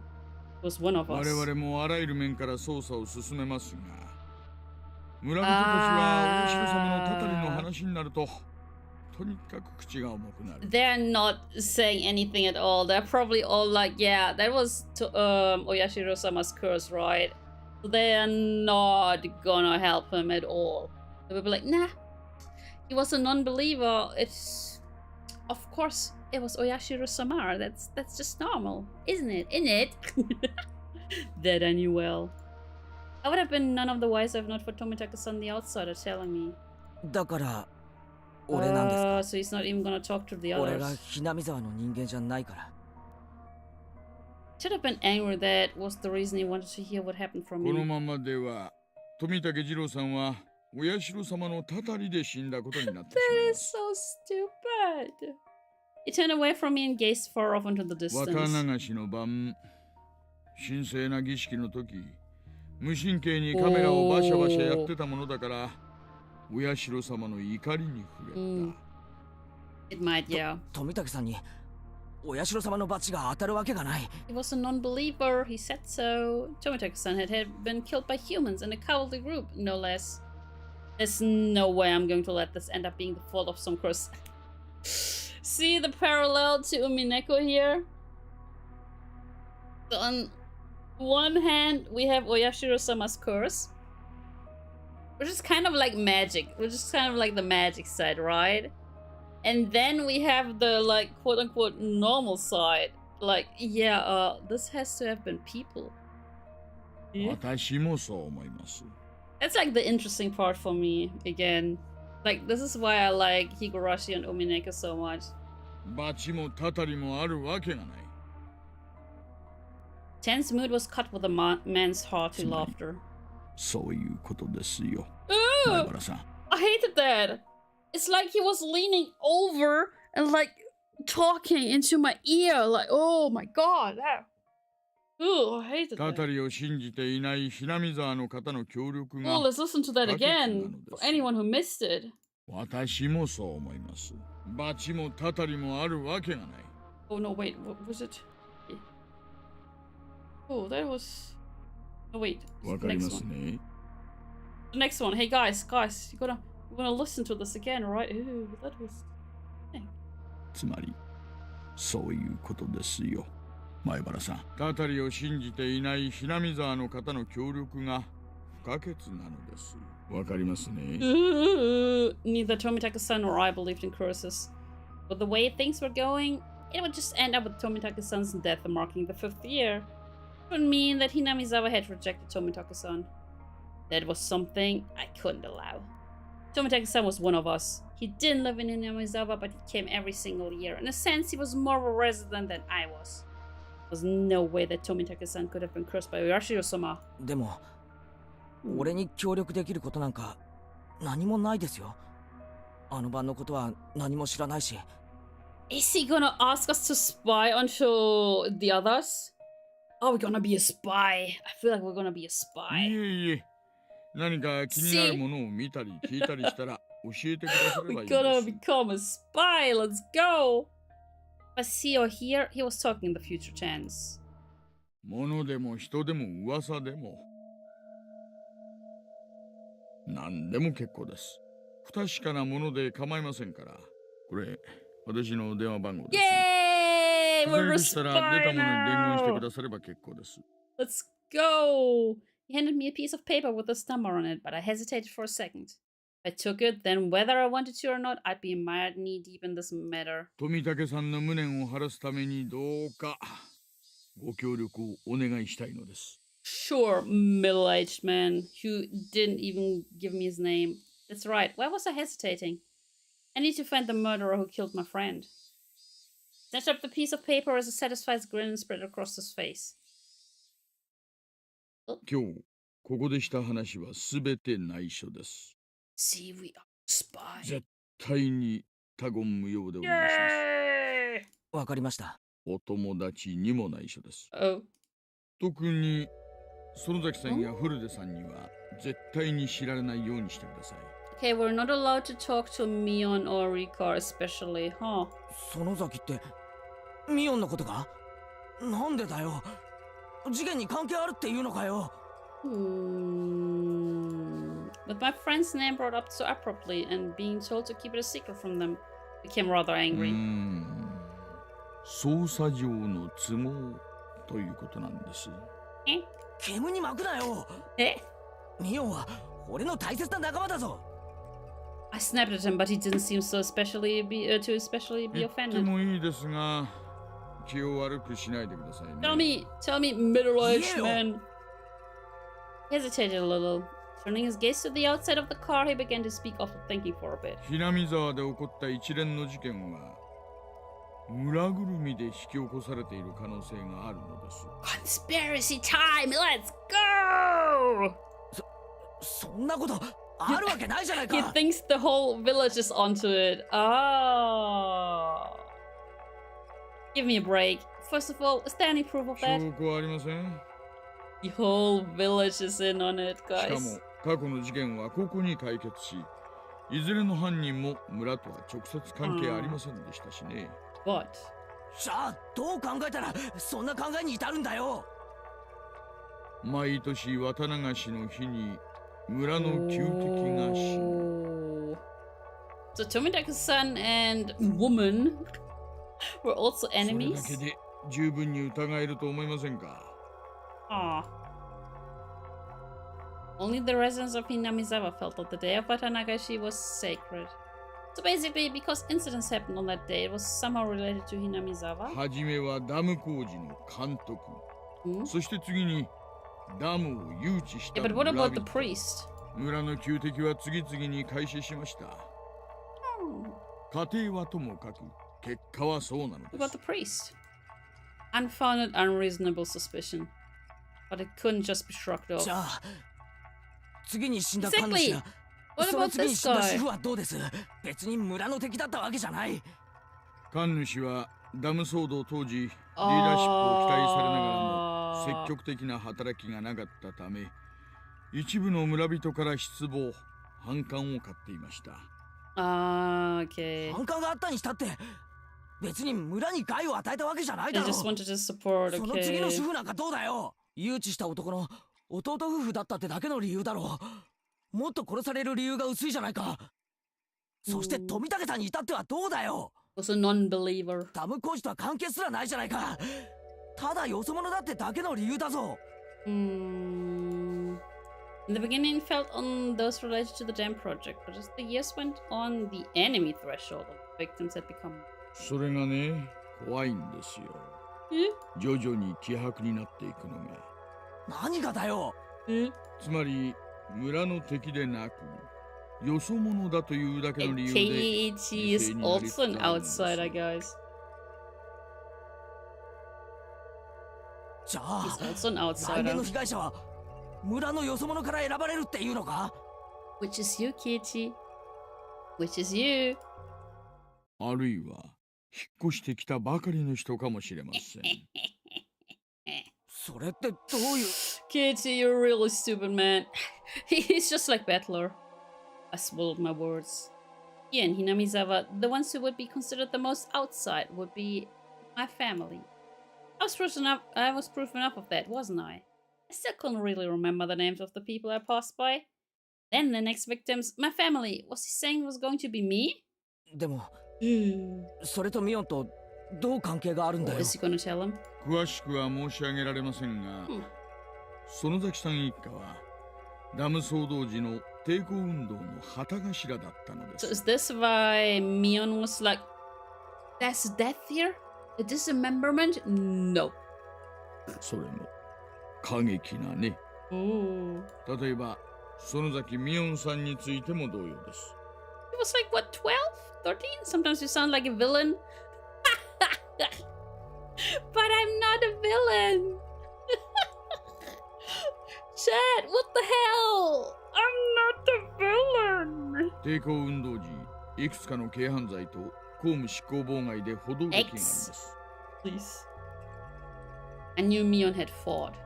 It was one of us. 我々もあらゆる面から捜査を進めますが、村人たちはお城様のたたりの話になると、とにかく口が重くなる。They're not saying anything at all. They're probably all like, yeah, that was Oyashiro-sama's curse, right? They're not gonna help him at all. They will be like, nah, he was a non-believer. It's, of course, it was Oyashiro-sama. That's just normal, isn't it? Isn't it? That I knew well. I would have been none of the wiser if not for Tomitaka-san, the outsider, telling me. だから俺なんですか。 So he's not even gonna talk to the 俺が others. ひなみ沢の人間じゃないから。 Should have been angry. That was the reason he wanted to hear what happened from この me. ままでは、富武次郎さんはお社様のたたりで死んだことになってしまい That ま is す。 so stupid. He turned away from me and gazed far off into the 綿 distance. 流しの晩、神聖な儀式の時、無神経にカメラをバシャバシャやってたものだから、お社様の怒りに触れた。It might, yeah. 富武さんにお社様の罰が当たるわけがない。 He was a non-believer. He said so. Tomitaka-san had been killed by humans in a cowardly group, no less. There's no way I'm going to let this end up being the fault of some curse. See the parallel to Umineko here? So on one hand, we have Oyashiro-sama's curse, which is kind of like magic, which is kind of like the magic side, right? And then we have the, like, quote-unquote normal side. Like, yeah, this has to have been people. Yeah. 私もそう思います。 That's like the interesting part for me, again. Like, this is why I like Higurashi and Umineko so much. 罰もたたりもあるわけがない。 Tense mood was cut with a man's hearty laughter. そういうことですよ。 Ooh! 前原さん。 I hated that! It's like he was leaning over and, like, talking into my ear. Like, oh my god! That... Ooh, I hated た that. たりを信じていないHinamizawaの方の協力 Oh, が let's listen to that again. For anyone who missed it. 私もそう思います。罰もたたりもあるわけがない。 Oh no, wait, what was it? Oh, that was... Oh wait, わかりますね。 The next one. Hey guys, you're gonna listen to this again, right? Ooh, that was... Dang. つまり、そういうことですよ。前原さん。たたりを信じていないHinamizawaの方の協力が不可欠なのです。わかりますね。 Ooh, neither Tomitaka-san or I believed in curses. But the way things were going, it would just end up with Tomitaka-san's death marking the 5th year. It would mean that Hinamizawa had rejected Tomitaka-san. That was something I couldn't allow. Tomitaka-san was one of us. He didn't live in Hinamizawa, but he came every single year. In a sense, he was more of a resident than I was. There was no way that Tomitaka-san could have been cursed by Oyashiro-sama. でも俺に協力できることなんか何もないですよ。あの晩のことは何も知らないし。 Is he gonna ask us to spy onto the others? Are we gonna be a spy? I feel like we're gonna be a い spy. えいえ、何か気になるものを見たり聞いたりしたら教えてくだされば We're いい gonna です。 become a spy. Let's go. I see or hear, he was talking in the future tense. 物でも人でも噂でも何でも結構です。不確かなもので構いませんから。これ、私の電話番号です。 Yay! 不在 We're a でしたら出 spy たものに伝言してく now. だされば結構です。 Let's go. He handed me a piece of paper with his number on it, but I hesitated for a second. If I took it, then whether I wanted to or not, I'd be mired knee-deep in this matter. 富武さんの無念を晴らすためにどうかご協力をお願いしたいのです。 Sure, middle-aged man who didn't even give me his name. That's right. Why was I hesitating? I need to find the murderer who killed my friend. Snatched up the piece of paper as a satisfied grin spread across his face. 今日ここでした話はすべて内緒です。 See, we are Spy. 絶対に他言無用でお願いします。 Yay! わかりました。お友達にも内緒です。 Oh. 特に園崎さんや古出さんには絶対に知られないようにしてください。 Okay, we're not allowed to talk to Mion or Rika especially, huh? 園崎ってミオンのことか？なんでだよ。事件に関係あるっていうのかよ。With my friend's name brought up so abruptly and being told to keep it a secret from them became rather angry. 捜査上の都合ということなんです。煙に巻くなよ。ミオンは俺の大切な仲間だぞ。I snapped at him, but he didn't seem so especially be 言って offended. もいいですが、気を悪くしないでくださいね。 Tell me, middle-aged Yeah. man. He hesitated a little. Turning his gaze to the outside of the car, he began to speak after thinking for a bit. Hinamizawa で起こった一連の事件は裏ぐるみで引き起こされている可能性があるのです。 Conspiracy time! Let's go! そんなことあるわけないじゃないか。 He thinks the whole village is onto it. Oh. Give me a break. First of all, is there any proof of that? 証拠はありません。 The whole village is in on it, しか guys. も過去の事件はここに解決し、いずれの犯人も村とは直接関係ありませんでしたしね。What? じゃあどう考えたらそんな考えに至るんだよ。毎年綿流しの日に村の旧敵が死ぬ。 So Tomitake's son and woman were also それだ enemies? けで十分に疑えると思いませんか？ Ah. Only the residents of Hinamizawa felt that the day of Watanagashi was sacred. So basically, because incidents happened on that day, it was somehow related to Hinamizawa. はじめはダム工事の監督、 Hmm? そして次にダムを誘致した Yeah, but what 村 about the 人。 priest? 村の旧敵は次々に開始しました。 家庭はともかく結果はそうなの What で about す。 the priest? Unfounded, unreasonable suspicion. But it couldn't just be shrugged off. じゃあ次に死んだ神主 Exactly. や What その about 次に this 死んだ guy? 主婦はどうです？別に村の敵だったわけじゃない。神主はダム騒動当時リーダーシップを期待されながらも積極的な働きがなかったため、一部の村人から失望、反感を買っていました。 Ah, okay. 反感があったにしたって別に村に害を与えたわけじゃない They だろ。 just wanted to support, その次の okay. 主婦なんかどうだよ。誘致した男の弟夫婦だったってだけの理由だろう。もっと殺される理由が薄いじゃないか。そして富武さんに至ってはどうだよ。 Was a non-believer. ダム工事とは関係すらないじゃないか。ただよそ者だってだけの理由だぞ。 In the beginning, it felt on those related to the dam project, but as the years went on, the enemy threshold of the victims had become. それがね、怖いんですよ。徐々に希薄になっていくのが。何がだよ。つまり村の敵でなく、よそ者だというだけの And 理由で Keiichi is also an outsider, guys. じゃあ He's also an 来年 outsider. の被害者は村のよそ者から選ばれるっていうのか。 Which is you, Keiichi. Which is you. あるいは引っ越してきたばかりの人かもしれません。それってどういう。 Keiichi, you're really stupid, man. He's just like Battler. I swallowed my words. Here in Hinamizawa, the ones who would be considered the most outside would be my family. I was proof enough of that, wasn't I? I still couldn't really remember the names of the people I passed by. Then the next victims, my family. Was he saying it was going to be me? でもそれとミオンとどう関係があるんだ What よ。 is he gonna tell him? 詳しくは申し上げられませんが、園崎さん一家はダム騒動時の抵抗運動の旗頭だったので So す。 is this why Mion was like, "There's death here? A dismemberment? No." それも過激なね。 Ooh. 例えば園崎美音さんについても同様です。 He was like, what, 12? 13? Sometimes you sound like a villain. But I'm not a villain. Chad, what the hell? I'm not a villain. 抵抗運動時、いくつかの軽犯罪と公務執行妨害で補導劇があります。Please. I knew Mion had fought. It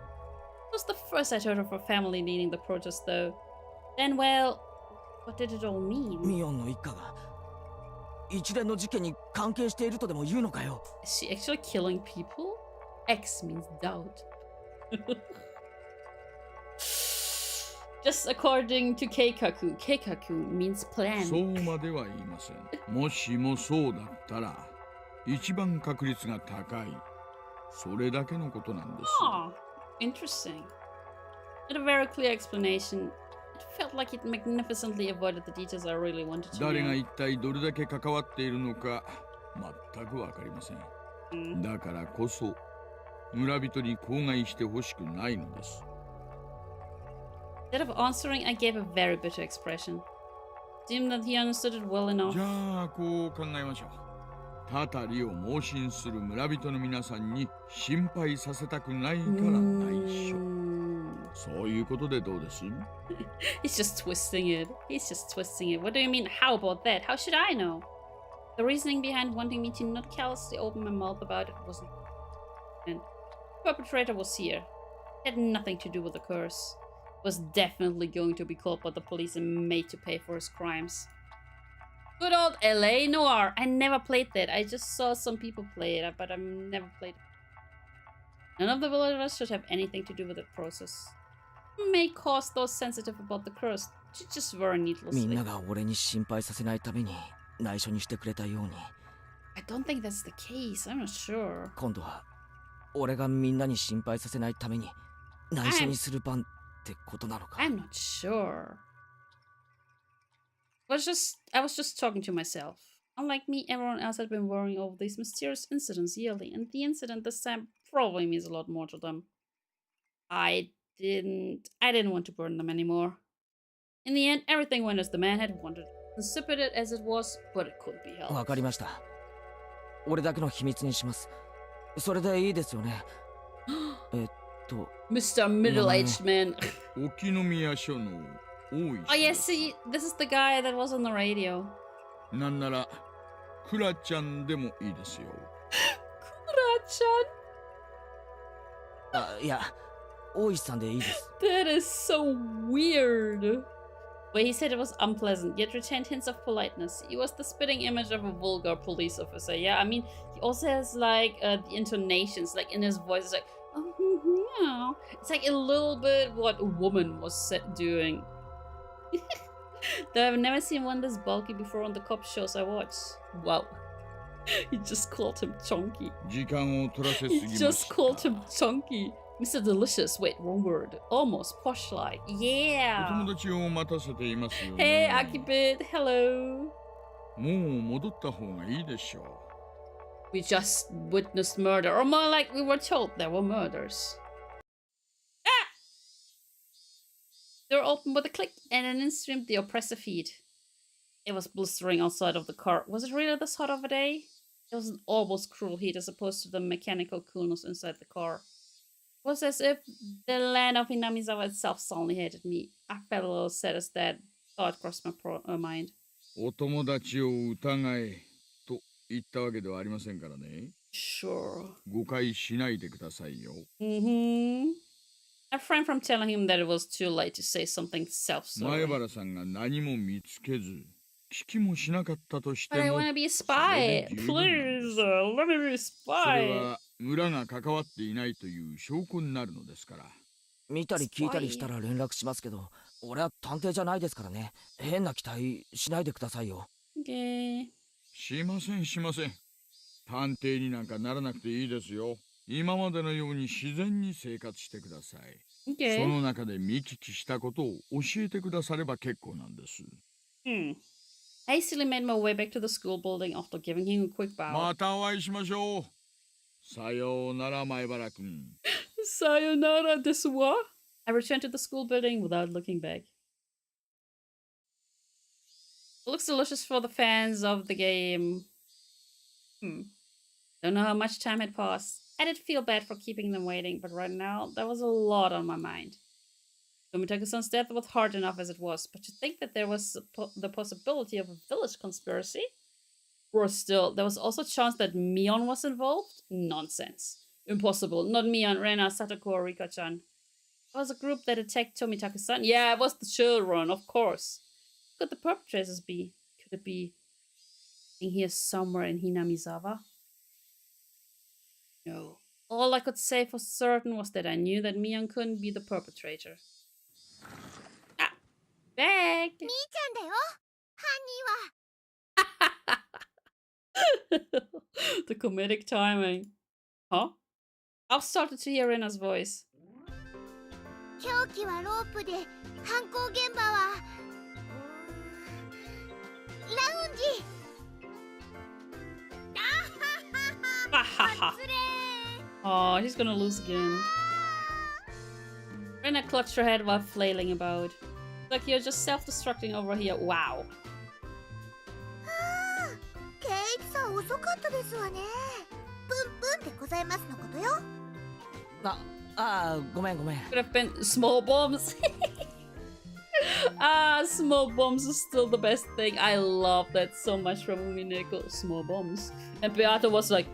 was the first I'd heard of her family leading the protest, though. Then, well, what did it all mean? ミオンの一家が一連の事件に関係しているとでも言うのかよ。 Is she actually killing people? X means doubt. Just according to Keikaku, Keikaku means plan. そうまでは言いません。もしもそうだったら、一番確率が高い。それだけのことなんです。Oh, interesting. In a very clear explanation, it felt like it magnificently avoided the details I really wanted to 誰が know. 一体どれだけ関わっているのか全くわかりません。だからこそ村人に口外してほしくないのです。Instead of answering, I gave a very bitter expression. Seemed that he understood it well enough. じゃあこう考えましょう。たたりを盲信する村人の皆さんに心配させたくないから内緒。そういうことでどうです？ He's just twisting it. He's just twisting it. What do you mean? How about that? How should I know? The reasoning behind wanting me to not callously open my mouth about it wasn't. And the perpetrator was here. It had nothing to do with the curse. Was definitely going to be caught by the police and made to pay for his crimes. Good old LA Noir. I never played that. I just saw some people play it, but I've never played it. None of the villagers should have anything to do with the process. It may cause those sensitive about the curse to just worry み needlessly. んなが俺に心配させないために内緒にしてくれたように、 I don't think that's the case. I'm not sure. 今度は俺がみんなに心配させないために内緒にする番ってことなのか。 I'm not sure. I was just talking to myself. Unlike me, everyone else had been worrying over these mysterious incidents yearly, and the incident this time probably means a lot more to them. I didn't want to burden them anymore. In the end, everything went as the man had wanted. Insipid as it was, but it couldn't be helped. わかりました。俺だけの秘密にします。それでいいですよね。Mr. Middle-aged man. 沖宮署の大石。 Oh yeah, see, this is the guy that was on the radio. なんならクラちゃんでもいいですよ。Kura-chan? いや、大石さんでいいです。 That is so weird. Where he said it was unpleasant, yet retained hints of politeness. He was the spitting image of a vulgar police officer. Yeah, I mean, he also has like the intonations, like in his voice, it's like, oh, yeah. It's like a little bit what a woman was doing. Though I've never seen one this bulky before on the cop shows I watch. Wow. He just called him chunky. 時間を取らせすぎ He まし just た。 called him chunky. Mr. Delicious. Wait, wrong word. Almost posh like. お Yeah. 友達を待たせていますよ Hey, ね。 Akibit. Hello. もう戻った方がいいでしょ We just witnessed murder. Or more like we were told there were murders. Ah! Door opened with a click and an streamed the oppressive heat. It was blistering outside of the car. Was it really this hot of a day? It was an almost cruel heat as opposed to the mechanical coolness inside the car. It was as if the land of Hinamizawa itself suddenly hated me. I felt a little sad as that thought crossed my mind. う。お友達を疑えと言ったわけではありませんからね。 Sure. 誤解しないでくださいよ。 I refrained from telling him that it was too late to say something 前 self-serving. 原さんが何も見つけず、聞きもしなかったとして But I も、 want to be a spy. それで十分なんです。 Please, let me be a それ spy. は村が関わっていないという証拠になるのですから。見たり聞いたりしたら連絡しますけど、俺は探偵じゃないですからね。変な期待しないでくださいよ。 Okay. しませんしません。探偵になんかならなくていいですよ。今までのように自然に生活してください。そ Okay. の中で見聞きしたことを教えてくだされば結構なんです。I hastily made my way back to the school building after giving him a quick bow. またお会いしましょう。さようなら前原くん。 Sayonara desu wa? I returned to the school building without looking back. It looks delicious for the fans of the game. Don't know how much time had passed. I did feel bad for keeping them waiting, but right now there was a lot on my mind. Tomitake-san's death was hard enough as it was, but to think that there was the possibility of a village conspiracy? Worse still, there was also a chance that Mion was involved? Nonsense. Impossible. Not Mion, Rena, Satoko, or Rika-chan. It was a group that attacked Tomitake-san. Yeah, it was the children, of course. Who could the perpetrators be? Could it be in here somewhere in Hinamizawa? No. All I could say for certain was that I knew that Mion couldn't be the perpetrator. Ah! Bag! みーちゃんだよ犯人は The comedic timing. Huh? I've started to hear Rena's voice. 凶器はロープで犯行現場はラウンジ Oh, he's gonna lose again. Rena clutched her head while flailing about. Like you're just self-destructing over here. Wow. ケイチさん遅かったですわねプンプンでございますのことよごめんごめん Could have been small bombs. Small bombs is still the best thing. I love that so much from Umineko. Small bombs. And Beato was like...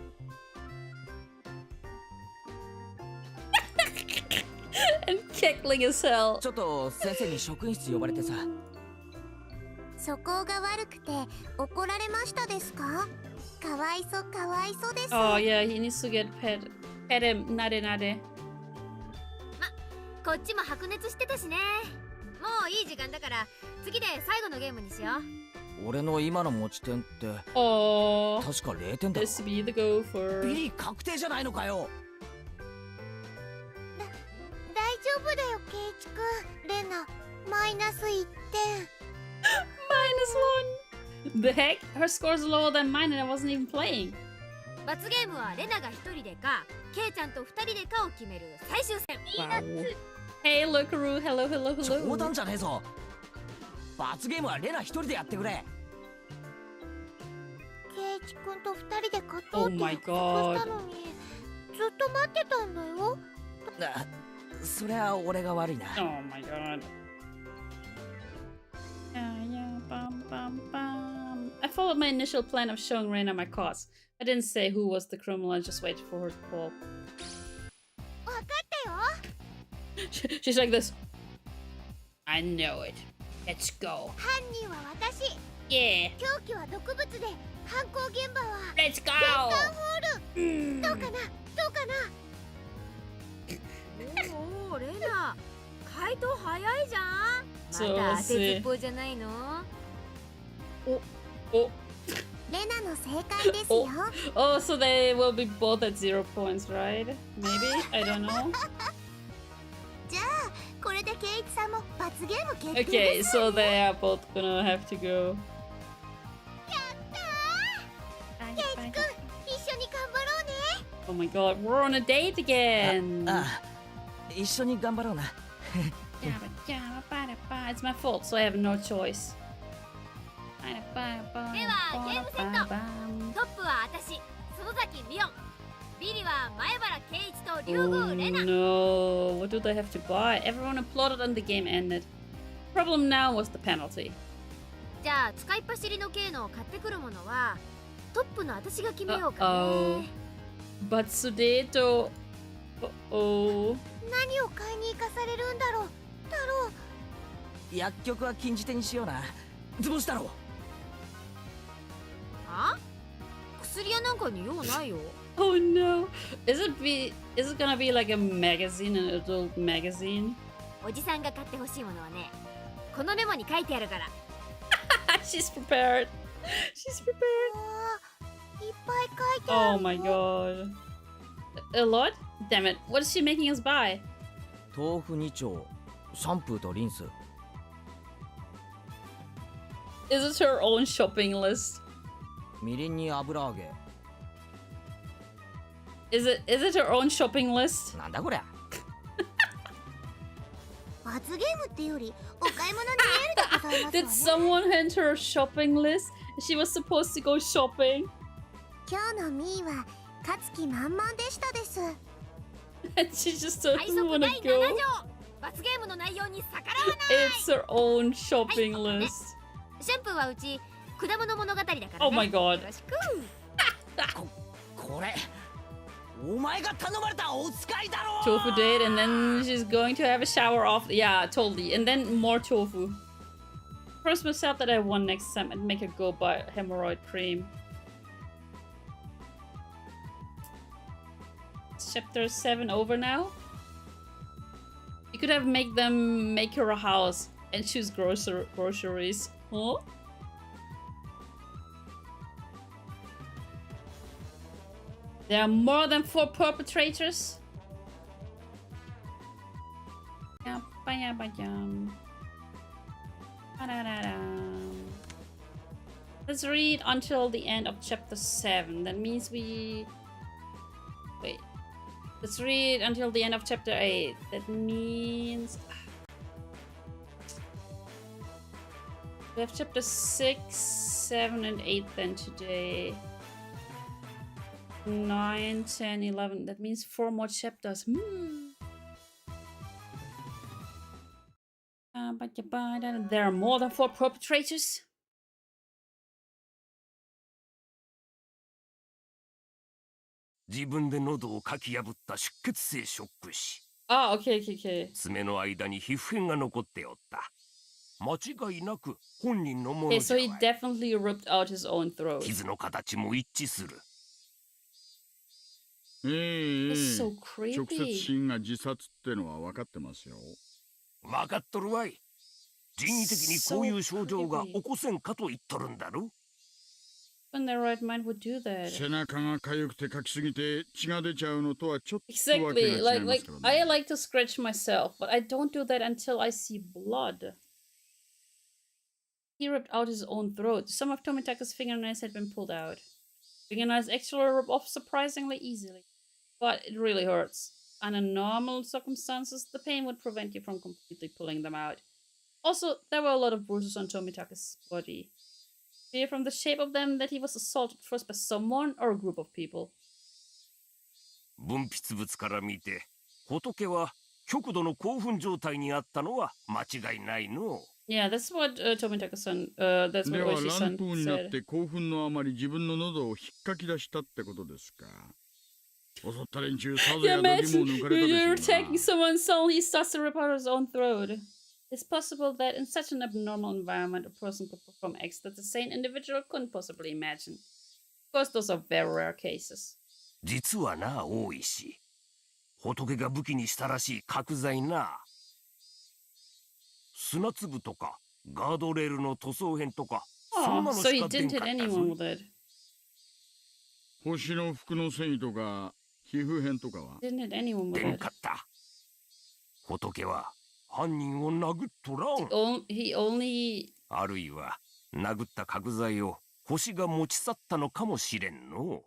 and cackling as hell. ちょっと先生に職員室呼ばれてさ素行が悪くて怒られましたですかかわいそうかわいそうです Oh yeah, he needs to get pet him. Nade nade. こっちも白熱してたしね。もういい時間だから次で最後のゲームにしよう。俺の今の持ち点って Oh, 確か0点だろ this be the gopher. ビリ確定じゃないのかよ大丈夫だよケイチくんレナマイナス1点 -1. The heck? Her score's lower than mine and I wasn't even playing. 罰ゲームはレナが1人でかケイちゃんと2人でかを決める最終戦。 Wow. Hey, Lukaru. Hello, hello, 冗 hello. 談じゃねえぞ罰ゲームはレナ一人でやってくれケイチくんと2人で勝と Oh うって my 約束 god. したのにずっと待ってたんだよそりゃ俺が悪いな Oh my god. Yeah, bum, bum, bum. I followed my initial plan of showing Reina my cards. I didn't say who was the criminal, I just waited for her to call. 分かったよ She's like this. I know it. Let's go. 犯人は私 Yeah. 凶器は毒物で犯行現場は Let's 玄関ホ go. ールどうかなどうかなおおレナ回答早いじゃん。そうまだ当てずっぽうじゃないの。Oh. レナの正解ですよ Oh, so they will be both at 0 points, right? Maybe? I don't know. じゃあこれでケイチさんも罰ゲーム決定 Okay, です so they are both gonna have to go. ケイチくん一緒に頑張ろうね Oh my god, we're on a date again. 一緒に頑張ろうな It's my fault, so I have no choice. ではゲームセット。トップは私園崎美音。ビリは前原圭一と竜 Oh 宮レナ。 no, what do they have to buy? Everyone applauded and the game ended. Problem now was the penalty. じゃあ使いっ走りの系のを買ってくるものはトップの私が決めようか Uh-oh. ね。 But Sudeto... Uh-oh. 何を買いに行かされるんだろう太郎薬局は禁じ手にしような図星太郎あ？薬屋なんかに用ないよ。Oh no. Is it gonna be like a magazine, an adult magazine? おじさんが買ってほしいものはね、このメモに書いてあるから。She's prepared. She's prepared. いっぱい書いてあ Oh る my god. A lot? Damn it. What is she making us buy? 豆腐2丁シャンプーとリンス Is it her own shopping list? みりんに油揚げ Is it her own shopping list? なんだこりゃ罰ゲームってよりお買い物に見えるでございますわ Did ね someone hand her a shopping list? She was supposed to go shopping. 今日のミーは勝つ気満々でしたです And she just 最 doesn't 速 want 第 to 7 go. 条。罰罰ゲームの内容に逆らわない。 It's her own shopping list. シャンプーはうち果物物語だからね。 Oh my god. よろしく。これお前が頼まれたお使いだろ。 Tofu date, and then she's going to have a shower off. Yeah, totally. And then more tofu. Promise myself that I won next time and make her go buy hemorrhoid cream. Chapter 7 over now. You could have make them make her a house and choose groceries. Huh? There are more than 4 perpetrators. Let's read until the end of chapter 7. That means we... Wait. Let's read until the end of chapter 8. That means... We have chapter 6, 7, and 8 then today. 9, 10, 11. That means 4 more chapters. There are more than 4 perpetrators. Oh, okay, okay, okay. 爪の間に皮膚片が残っておった。間違いなく本人のもの Okay, じゃ so he definitely ripped out his own throat. 傷の形も一致する。It's so 直接 creepy. 死因が自殺ってのは分かってますよ。分かっとるわい。人為的にこういう症状が起こせんかと言っとるんだろ。When the right mind would do that. 背中が痒くてかきすぎて血が出ちゃうのとはちょっとわけ Exactly. が違い Like ますからね。 I like to scratch myself, but I don't do that until I see blood. He ripped out his own throat. Some of Tomitaka's fingernails had been pulled out. Fingernails actually rip off surprisingly easily, but it really hurts. Under normal circumstances, the pain would prevent you from completely pulling them out. Also, there were a lot of bruises on Tomitaka's body. Clear from the shape of them that he was assaulted first by someone or a group of people. 分泌物から見て、仏は極度の興奮状態にあったのは間違いないの。Yeah, that's what Tomitaka-san, that's で what は Oishi-san 乱闘になっ said. て興奮のあまり自分の喉を引っかき出したってことですか。襲った連中さぞ Yeah, や度肝を imagine 抜かれたで you're しょう attacking な。 someone, suddenly he starts to rip out his own throat. It's possible that in such an abnormal environment, a person could perform acts that the sane individual couldn't possibly imagine. Of course, those are very rare cases. 実はな、大石。仏が武器にしたらしい角材な。砂粒とか、ガードレールの塗装片とか、そんな Oh, の so し he か出ん didn't か hit った anyone ぞ。 with it. 星の服の繊維とか皮膚片とかは Didn't hit anyone with 出ん it. かった。仏は犯人を殴っとらん。He only... あるいは殴った角材を星が持ち去ったのかもしれんの。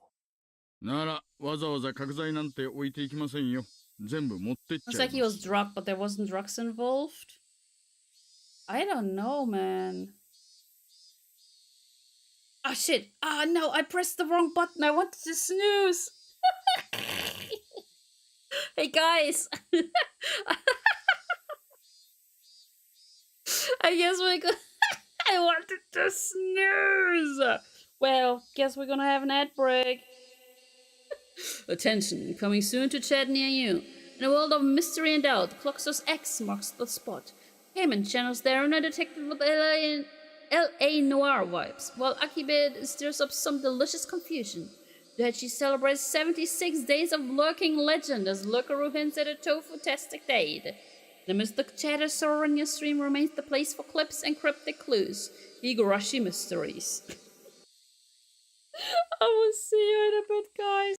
ならわざわざ角材なんて置いていきませんよ。全部持ってっ It's ちゃい like he ま was す。 drugged, but there wasn't drugs involved. I don't know, man. Oh shit. Ah, no, I pressed the wrong button. I wanted to snooze. Hey guys. I guess we're gonna... I wanted to snooze. Well, guess we're gonna have an ad break. Attention, coming soon to chat near you. In a world of mystery and doubt, Clockster's X marks the spot. Payment channels there are not detected with LA noir vibes, while Akibid stirs up some delicious confusion. Duhachi celebrates 76 days of lurking legend as Lurkaru hints at a tofu-tastic date. The mystic chatter soaring in your stream remains the place for clips and cryptic clues. Higurashi mysteries. I will see you in a bit, guys.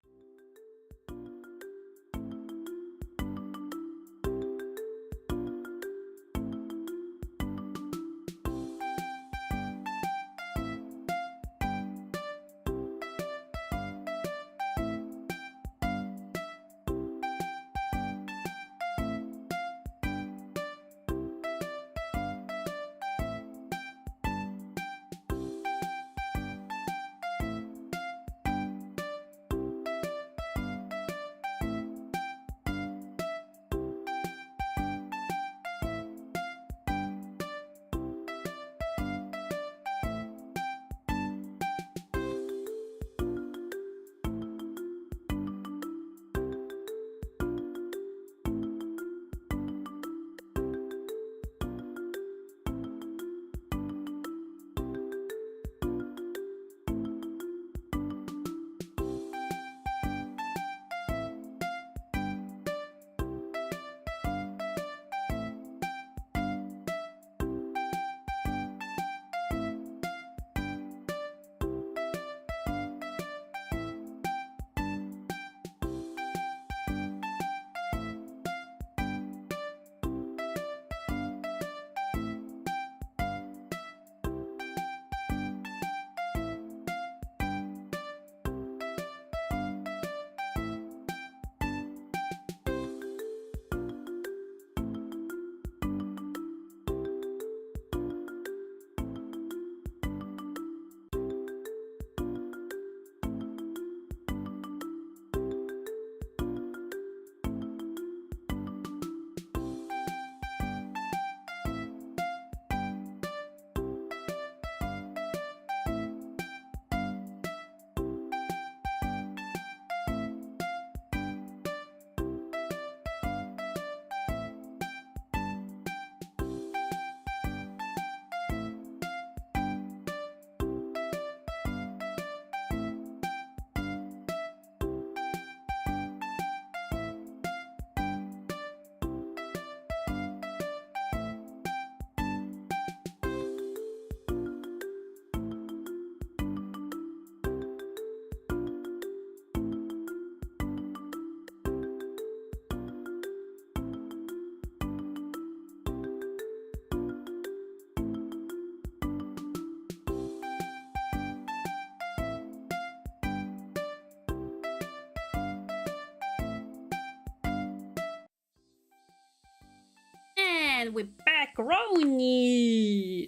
And we're back, Roni!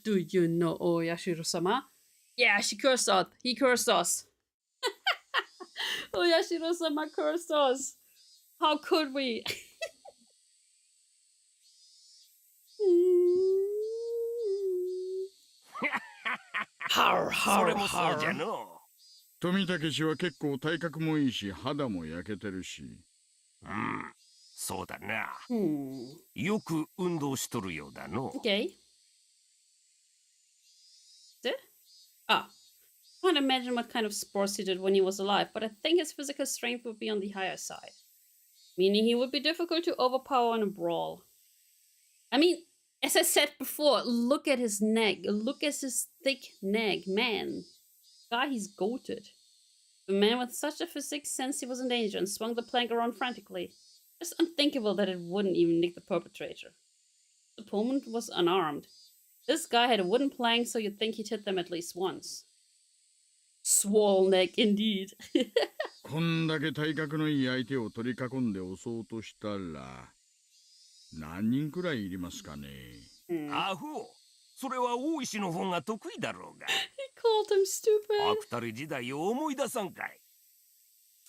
Do you know Oyashiro-sama? Yeah, she cursed us. He cursed us. Oyashiro-sama cursed us. How could we? それもそうじゃの。富武氏は結構体格もいいし肌も焼けてるし。うん、そうだな。よく運動しとるようだの。Okay. Ah, I can't imagine what kind of sports he did when he was alive, but I think his physical strength would be on the higher side. Meaning he would be difficult to overpower in a brawl. I mean, as I said before, look at his neck. Look at his thick neck, man. God, he's goated. The man with such a physique sensed he was in danger and swung the plank around frantically. Just unthinkable that it wouldn't even nick the perpetrator. The opponent was unarmed. This guy had a wooden plank, so you'd think he'd hit them at least once. Swole neck, indeed. こんだけ体格のいい相手を取り囲んで襲おうとしたら何人くらいいりますかね。アホ、それは大石の方が得意だろうが。He called him stupid. アクタリ時代を思い出さんかい。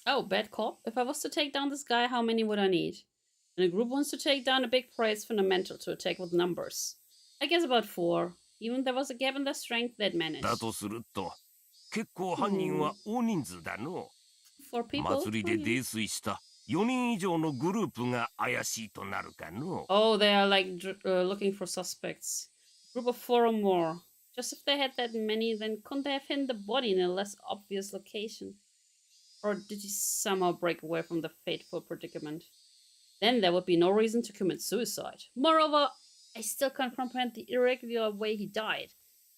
Oh, bad call. If I was to take down this guy, how many would I need? And a group wants to take down a big prey, it's fundamental to attack with numbers. I guess about 4. Even there was a gap in their strength, they'd manage. だとすると、結構犯人は大人数だの。4 people? 祭りで泥酔した4人以上のグループが怪しいとなるかの。Oh, they are like looking for suspects. Group of 4 or more. Just if they had that many, then couldn't they have hidden the body in a less obvious location? Or did he somehow break away from the fateful predicament? Then there would be no reason to commit suicide. Moreover, I still can't comprehend the irregular way he died.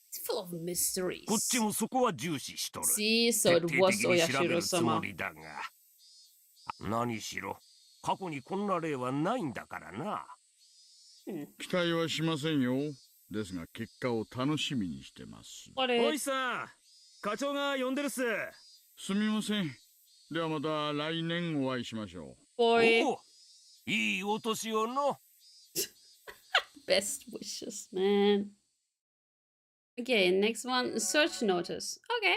It's full of mysteries. こっちもそこは重視しとる。 See, so it was 徹底的に調べるつも Oyashiro-sama. りだが。何しろ、過去にこんな例はないんだからな。期待はしませんよ。ですが結果を楽しみにしてます。おいさん、課長が呼んでるっす。すみません。ではまた来年お会いしましょう。Boy. おお、いいお年をの。Best wishes, man. Okay, next one, search notice. Okay.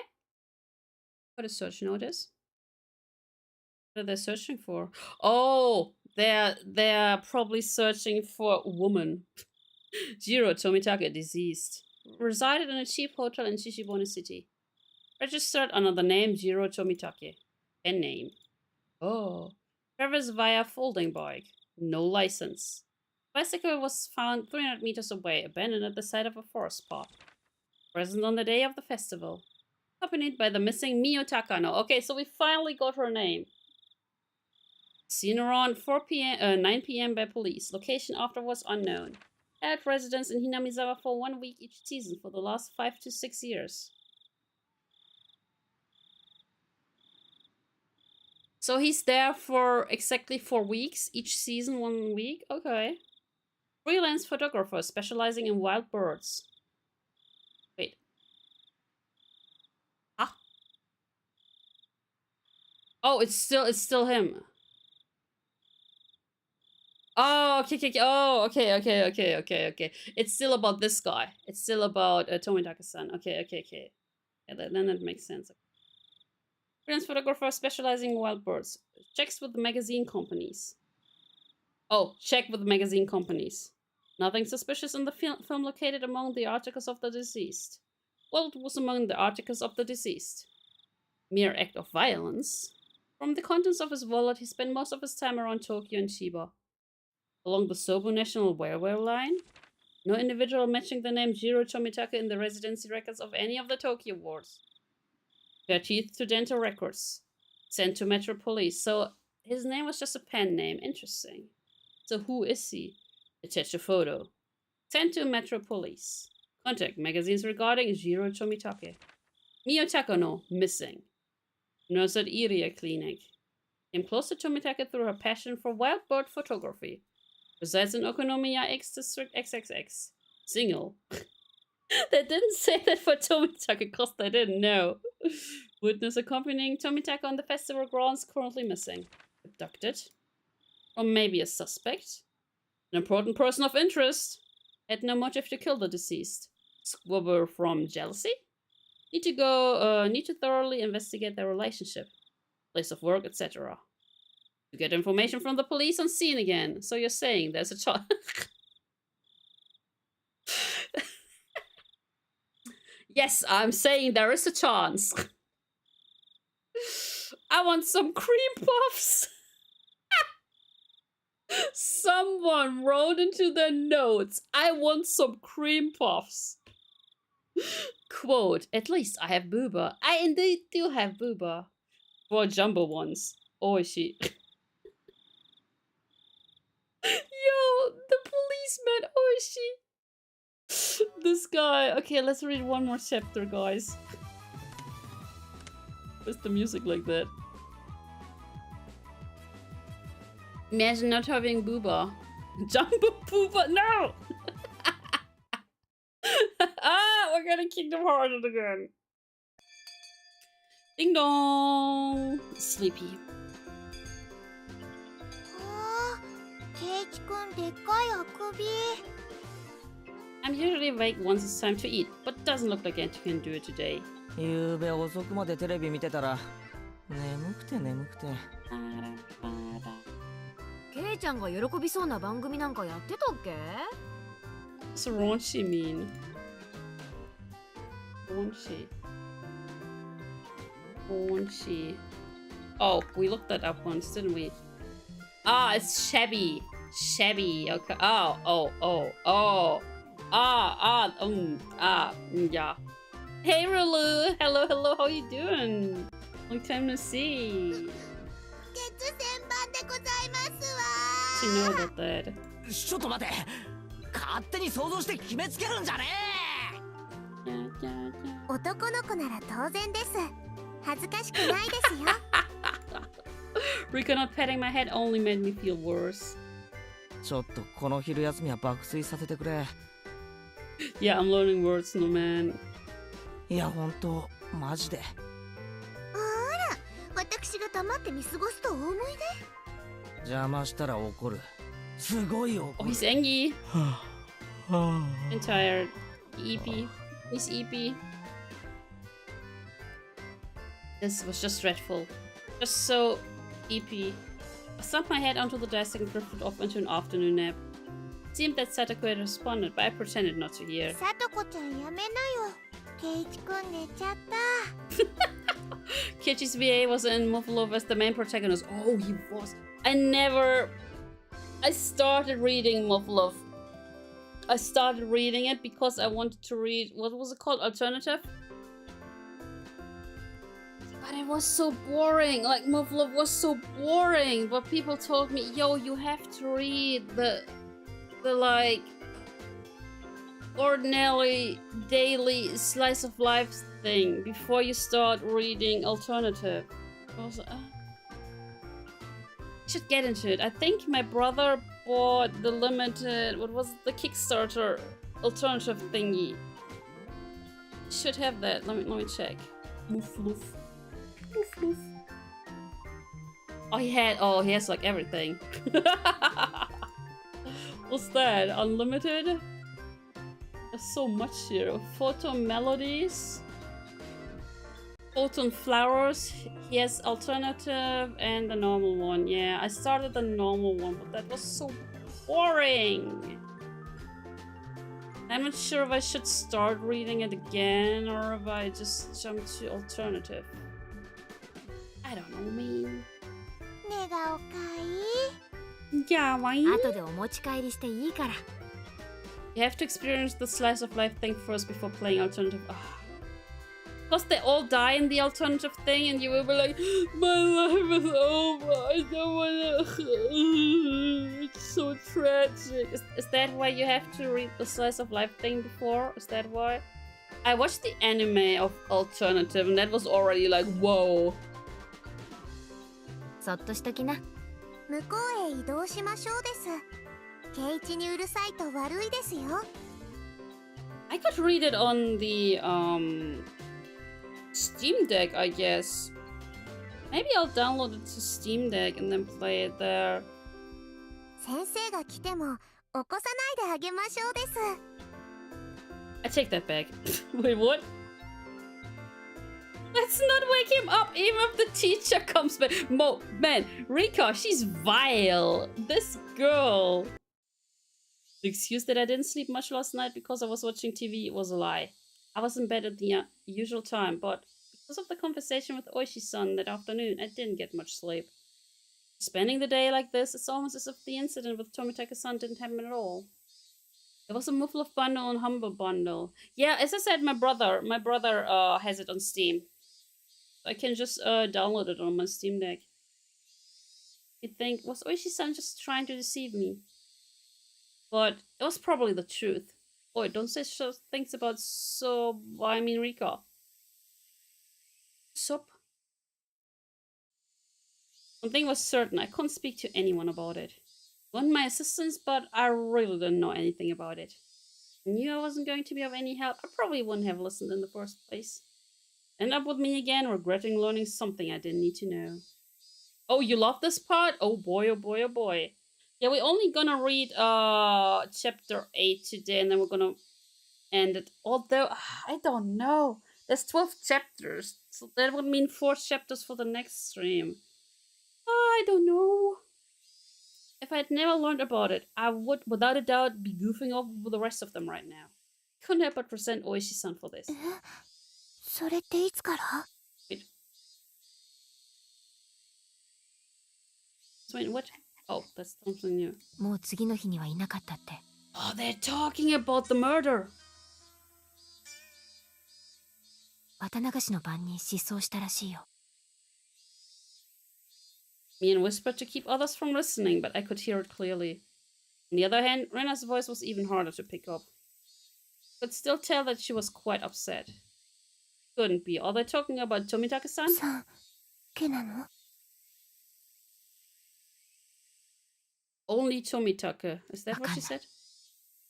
What is search notice? What are they searching for? Oh, they're probably searching for a woman. Jiro Tomitake, deceased. Resided in a cheap hotel in Shishibone City. Registered under the name Jiro Tomitake. Pen name. Oh. Travels via folding bike. No license. Bicycle was found 300 meters away, abandoned at the side of a forest path. Present on the day of the festival. Accompanied by the missing Mio Takano. Okay, so we finally got her name. Seen around 9 p.m. by police. Location afterwards unknown. Had residence in Hinamizawa for 1 week each season for the last 5 to 6 years. So he's there for exactly 4 weeks, each season 1 week? Okay. Freelance photographer specializing in wild birds. Wait. Ah. Oh, it's still him. Oh, okay. Oh, okay. It's still about this guy. It's still about Tomitake-san. Okay. Yeah, then that makes sense. Freelance photographer specializing in wild birds. Checks with the magazine companies. Oh, check with the magazine companies. Nothing suspicious in the film located among the articles of the deceased. Well, it was among the articles of the deceased. Mere act of violence. From the contents of his wallet, he spent most of his time around Tokyo and Chiba. Along the Sobu National Railway line? No individual matching the name Jiro Tomitake in the residency records of any of the Tokyo wards. Their teeth to dental records. Sent to Metro Police. So his name was just a pen name. Interesting. So who is he? Attach a photo. Sent to Metro Police. Contact magazines regarding Jiro Tomitake. Mio Takano, missing. Nurse at Iria Clinic. Came close to Tomitake through her passion for wild bird photography. Resides in Okonomiya X District XXX. Single. They didn't say that for Tomitake because they didn't know. Witness accompanying Tomitake on the festival grounds currently missing. Abducted? Or maybe a suspect? An important person of interest. Had no motive to kill the deceased. Squabble from jealousy? Need to thoroughly investigate their relationship. Place of work, etc. To get information from the police on scene again. So you're saying there's a chance. Yes, I'm saying there is a chance. I want some cream puffs. Someone wrote into their notes, I want some cream puffs. Quote, at least I have booba. I indeed do have booba. 4 jumbo ones. Oishi. Yo, the policeman Oishi. This guy. Okay, let's read one more chapter, guys. Where's the music like that? Imagine not having booba. Jumbo booba, no! Ah, we're gonna Kingdom Hearts again. Ding dong! Sleepy. I'm usually awake once it's time to eat, but doesn't look like Aunt can do it today. ゆうべ遅くまでテレビ見てたら眠くて眠くて。ケイちゃんが喜びそうな番組なんかやってたっけ? What's raunchy mean? Raunchy. Raunchy. Oh, we looked that up once, didn't we? Ah, it's shabby. Shabby. Okay. Yeah. Hey, Rulu. Hello, hello. How you doing? Long time no see. She know about that. ちょっと待て。勝手に想像して決めつけるんじゃねえ。男の子なら当然です。恥ずかしくないですよ。Rika not patting my head only made me feel worse. ちょっとこの昼休みは爆睡させてくれ。Yeah, I'm learning words, no man. いや、本当マジで。あら、私が黙って見過ごすとお思いで。邪魔したら怒る。すごいよ。Oh, he's angry. I'm tired. Eepy. He's eepy. This was just dreadful. Just so eepy. I slumped my head onto the desk and drifted off into an afternoon nap. It seemed that Satoko had responded, but I pretended not to hear. さとこちゃんやめなよ。ケイチくん寝ちゃった。Kichi's VA was in Mufflove as the main protagonist. Oh, he was. I started reading Mufflove. I started reading it because I wanted to read, what was it called? Alternative? But it was so boring. Like, Mufflove was so boring. But people told me, yo, you have to read the like, ordinary, daily, slice of life thing before you start reading alternative. I was like, should get into it. I think my brother bought the limited, what was it, the Kickstarter alternative thingy. Should have that. Let me check. Mufflove. Mufflove. Oh, he has like everything. What's that? Unlimited? There's so much here. Photon melodies. Photon flowers. He has alternative and the normal one. Yeah, I started the normal one, but that was so boring. I'm not sure if I should start reading it again or if I just jump to alternative. I don't know, man. 寝顔かい? Yeah, why? 後でお持ち帰りしていいから。You have to experience the slice of life thing first before playing alternative. Plus they all die in the alternative thing and you will be like, my life is over, I don't wanna. It's so tragic. Is that why you have to read the slice of life thing before? Is that why? I watched the anime of alternative and that was already like, whoa. そっとしときな。向こうへ移動しましょうです。ケイチにうるさいと悪いですよ。I could read it on the Steam Deck, I guess. Maybe I'll download it to Steam Deck and then play it there. 先生が来ても起こさないであげましょうです。 I take that back. Wait, what? Let's not wake him up even if the teacher comes back. Man, Rika, she's vile. This girl. The excuse that I didn't sleep much last night because I was watching TV was a lie. I was in bed at the usual time, but because of the conversation with Oishi-san that afternoon, I didn't get much sleep. Spending the day like this, it's almost as if the incident with Tomitake-san didn't happen at all. There was a Muffled bundle and Humble bundle. Yeah, as I said, my brother has it on Steam. I can just download it on my Steam Deck. You'd think, was Oishi-san just trying to deceive me? But it was probably the truth. Boy, don't say such things about Rika. Sup? One thing was certain, I couldn't speak to anyone about it. I wanted my assistance, but I really didn't know anything about it. I knew I wasn't going to be of any help. I probably wouldn't have listened in the first place. End up with me again, regretting learning something I didn't need to know. Oh, you love this part? Oh boy, oh boy, oh boy. Yeah, we're only gonna read chapter 8 today, and then we're gonna end it. Although, I don't know. There's 12 chapters, so that would mean 4 chapters for the next stream. I don't know. If I had never learned about it, I would, without a doubt, be goofing off with the rest of them right now. Couldn't help but present Oishi-san for this. それっていつから？ Wait. Wait, what? Oh, that's something new. もう次の日にはいなかったって。Oh, they're talking about the murder. 綿流しの晩に失踪したらしいよ。Mian whispered to keep others from listening, but I could hear it clearly. On the other hand, Rena's voice was even harder to pick up. I could still tell that she was quite upset. Couldn't be. Are they talking about Tomitake-san? さん、けなの？ Only Tomitake. Is that what she said?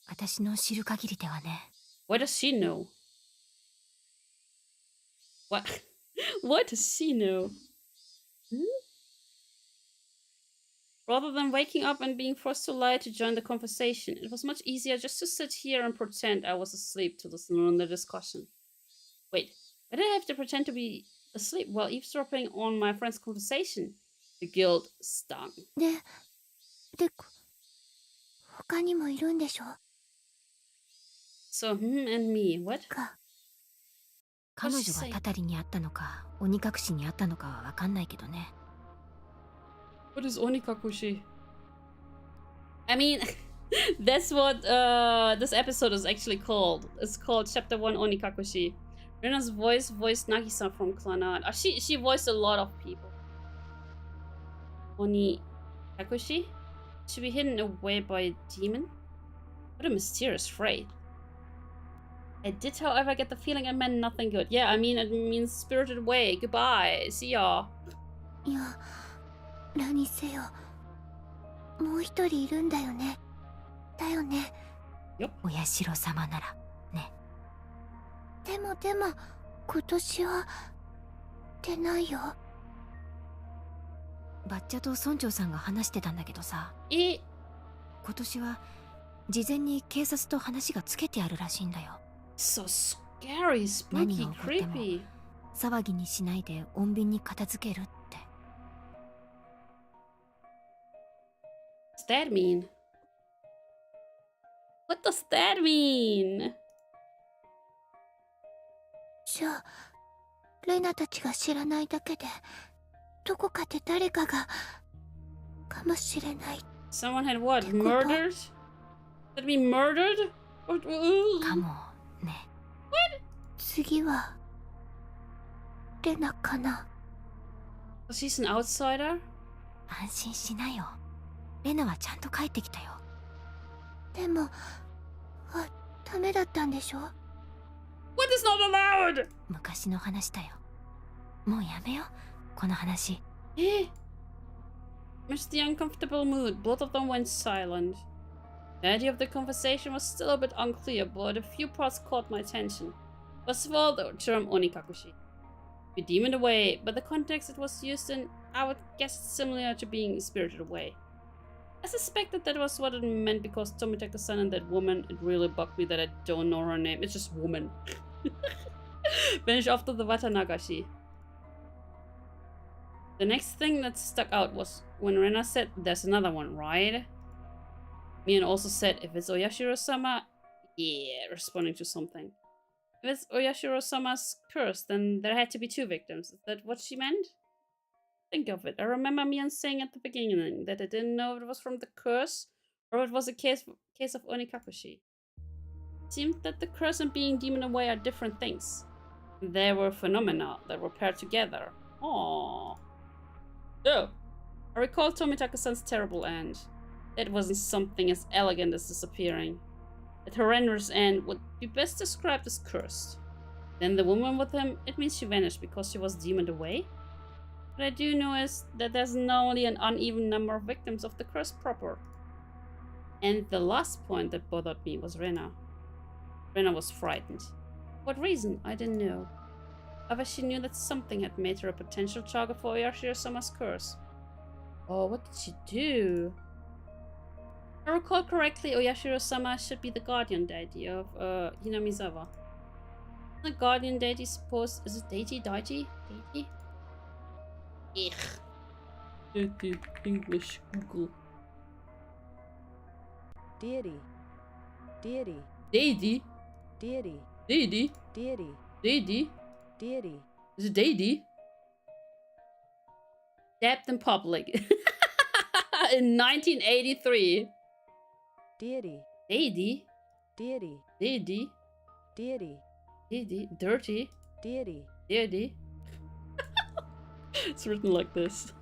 私の知る限りではね。What does she know? What? What does she know? Rather than waking up and being forced to lie to join the conversation, it was much easier just to sit here and pretend I was asleep to listen on the discussion. Wait, why did I have to pretend to be asleep while eavesdropping on my friend's conversation? The guilt stung. で、他にもいるんでしょ？ So, and me, what? 彼女がたたりにあったのか、鬼隠しにあったのかはわかんないけどね。What is Onikakushi? I mean, that's what this episode is actually called. It's called Chapter 1 Onikakushi. Rena's voiced Nagisa from Clannad. She voiced a lot of people. Onikakushi? Should be hidden away by a demon? What a mysterious phrase. I did, however, get the feeling it meant nothing good. Yeah, I mean, it means spirited away. Goodbye. See ya. いや、何にせよ、もう一人いるんだよね。だよね。お社様ならね。でも今年は出ないよ。バッチャと村長さんが話してたんだけどさ。今年は事前に警察と話がつけてあるらしいんだよ。So scary, spooky, creepy. 騒ぎにしないで穏便に片付けるって。What's that mean? What does that mean? じゃあ、レナたちが知らないだけで、どこかで誰かがかもしれない。Someone had what? Murdered? Did we murdered? かもね。次はレナかな。She's an outsider? 安心しなよ。レナはちゃんと帰ってきたよ。でも、ダメだったんでしょ？ What is not allowed? 昔の話だよ。もうやめよう、この話。Amidst the uncomfortable mood, both of them went silent. The idea of the conversation was still a bit unclear, but a few parts caught my attention. First of all, the term Onikakushi. Be demoned away, but the context it was used in, I would guess it's similar to being spirited away. I suspected that was what it meant because Tomitaka-san and that woman, it really bugged me that I don't know her name. It's just woman. Vanished after the Watanagashi. The next thing that stuck out was when Rena said, there's another one, right? Mian also said, if it's Oyashiro-sama, yeah, responding to something. If it's Oyashiro-sama's curse, then there had to be 2 victims. Is that what she meant? Think of it. I remember Mian saying at the beginning that I didn't know if it was from the curse or if it was a case of Onikakushi. It seemed that the curse and being demon away are different things. They were phenomena that were paired together. Aww. Oh, I recall Tomitaka-san's terrible end. It wasn't something as elegant as disappearing. That horrendous end would be best described as cursed. Then the woman with him, it means she vanished because she was demoned away? What I do know is that there's not only an uneven number of victims of the curse proper. And the last point that bothered me was Rena. Rena was frightened. What reason? I didn't know. However, she knew that something had made her a potential target for Oyashiro-sama's curse. Oh, what did she do? If I recall correctly, Oyashiro-sama should be the guardian deity of Hinamizawa. The guardian deity supposed... Is it deity? Deity? Deity? Deity. English. Google. Deity. Deity. Deity? Deity. Deity? Deity. Deity? Deity. Is it deity? Stabbed in public. In 1983. Deity. Deity? Deity. Deity? Deity. Deity? Dirty? Deity. Deity? It's written like this.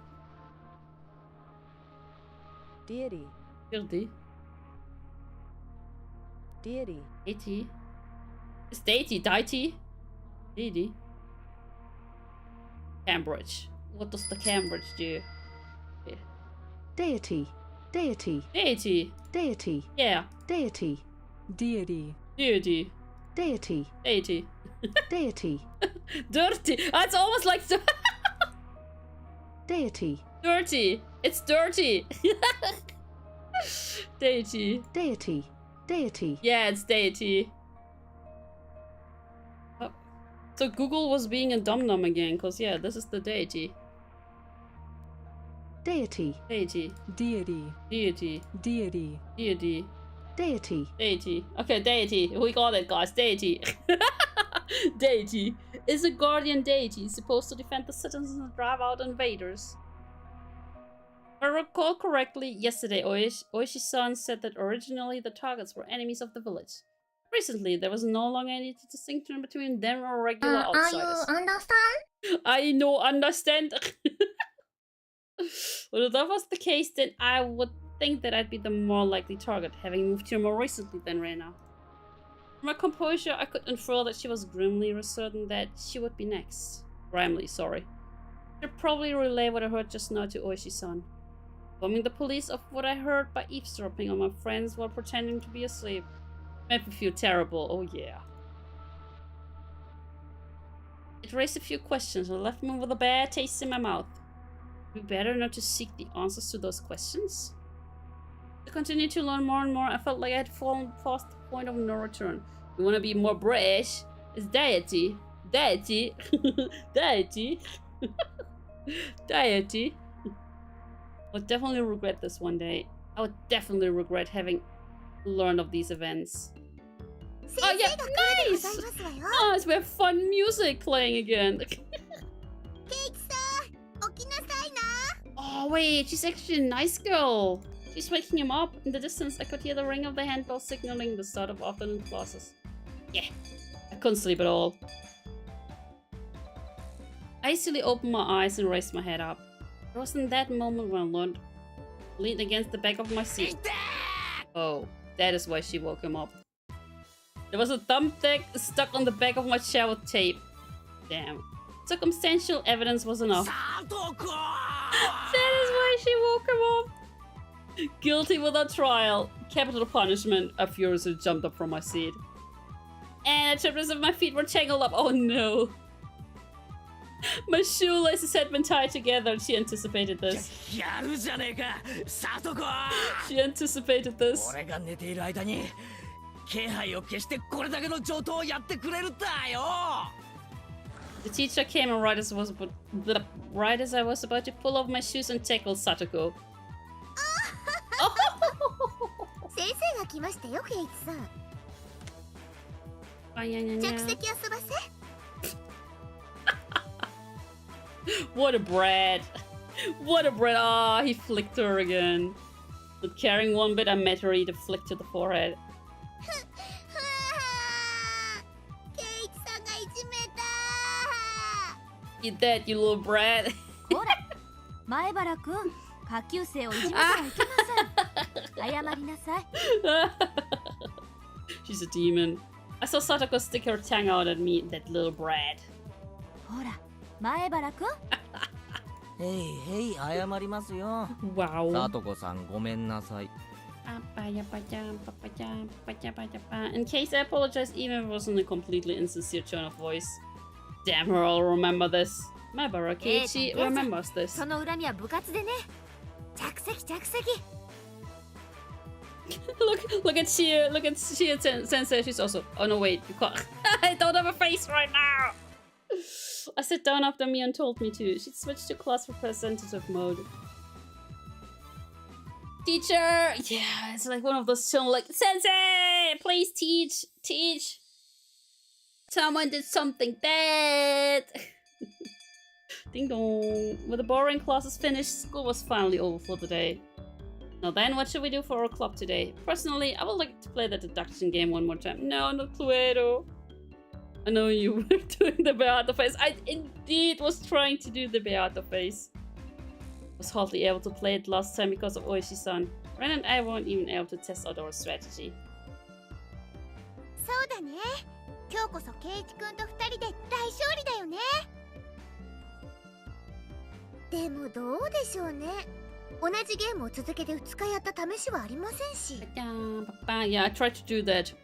Deity. Deity? Deity. Deity? It's deity, deity? Deity? Cambridge. What does the Cambridge do? Yeah. Deity. Deity. Deity. Deity. Yeah. Deity. Deity. Deity. Deity. Deity. Deity. Dirty. Oh, it's almost like Deity. dirty. It's dirty. Deity. Deity. Deity. Yeah, it's deity. Oh. So Google was being a dumdum again, cause yeah, this is the deity. Deity. Deity. Deity. Deity. Deity. Deity. Deity. Deity. Okay, deity. We got it, guys. Deity. Deity is a guardian deity supposed to defend the citizens and drive out invaders. If I recall correctly, yesterday Oishi-san said that originally the targets were enemies of the village. Recently, there was no longer any distinction between them or regular outsiders. You understand? I know, understand. Well, if that was the case, then I would think that I'd be the more likely target, having moved here more recently than Rena. From my composure, I could infer that she was grimly certain that she would be next. Grimly, sorry. I'd probably relay what I heard just now to Oishi-san. Informing the police of what I heard by eavesdropping on my friends while pretending to be asleep. Made me feel terrible, oh yeah. It raised a few questions and left me with a bad taste in my mouth. Would it be better not to seek the answers to those questions? To continue to learn more and more, I felt like I had fallen past the point of no return. You want to be more British? It's deity. Deity. Deity. Deity. I would definitely regret this one day. I would definitely regret having learned of these events. Oh yeah, nice! Nice, we have fun music playing again. Oh wait, she's actually a nice girl. She's waking him up. In the distance, I could hear the ring of the handbell signaling the start of afternoon classes. Yeah, I couldn't sleep at all. I easily opened my eyes and raised my head up. It was in that moment when I leaned against the back of my seat. Oh, that is why she woke him up. There was a thumbtack stuck on the back of my chair with tape. Damn. Circumstantial evidence was enough. That is why she woke him up. Guilty without trial. Capital punishment. I furiously jumped up from my seat. And I tripped as if my feet were tangled up. Oh no. My shoelaces had been tied together. She anticipated this. やるじゃねえか、サトコ。 She anticipated this. 俺が寝ている間に気配を消してこれだけの上等をやってくれるんだよ。 The teacher came and right as I was about to pull off my shoes and tackle Satoko. 先生が来ましたよ、ケイチさん。あ、やにゃにゃ。着席遊ばせ。What a brat. What a brat. Ah, he flicked her again. Not caring one bit, I met her eat a flick to the forehead. ケイチさんがいじめた。 Eat that, you little brat. ほら前原くん下級生をいじめてはいけません謝りなさい She's a demon. I saw Satoko stick her tongue out at me, that little brat. ほら前原くんへいへい、謝りますよ。 Wow. サトコさん、ごめんなさい。 In case I apologize, even if it wasn't a completely insincere tone of voice. Damn her, I'll remember this. Mabara Keiichi remembers this. その恨みは部活でね。着席着席。Look at Shia, look at Shia Sensei, she's also... Oh no, wait, you can't... I don't have a face right now! I sat down after Mion told me to. She switched to class representative mode. Teacher! Yeah, it's like one of those shown like, Sensei! Please teach! Teach! Someone did something bad! Ding dong. With the boring classes finished, school was finally over for the day. Now then, what should we do for our club today? Personally, I would like to play the deduction game one more time. No, not Cluedo. I know you were doing the Beata face. I indeed was trying to do the Beata face. Was hardly able to play it last time because of Oishi-san. Ren and I weren't even able to test out our strategy. そうだね。今日こそケイチ君と2人で大勝利だよね。でもどうでしょうね。同じゲームを続けて2日やった試しはありませんし。Yeah, I tried to do that.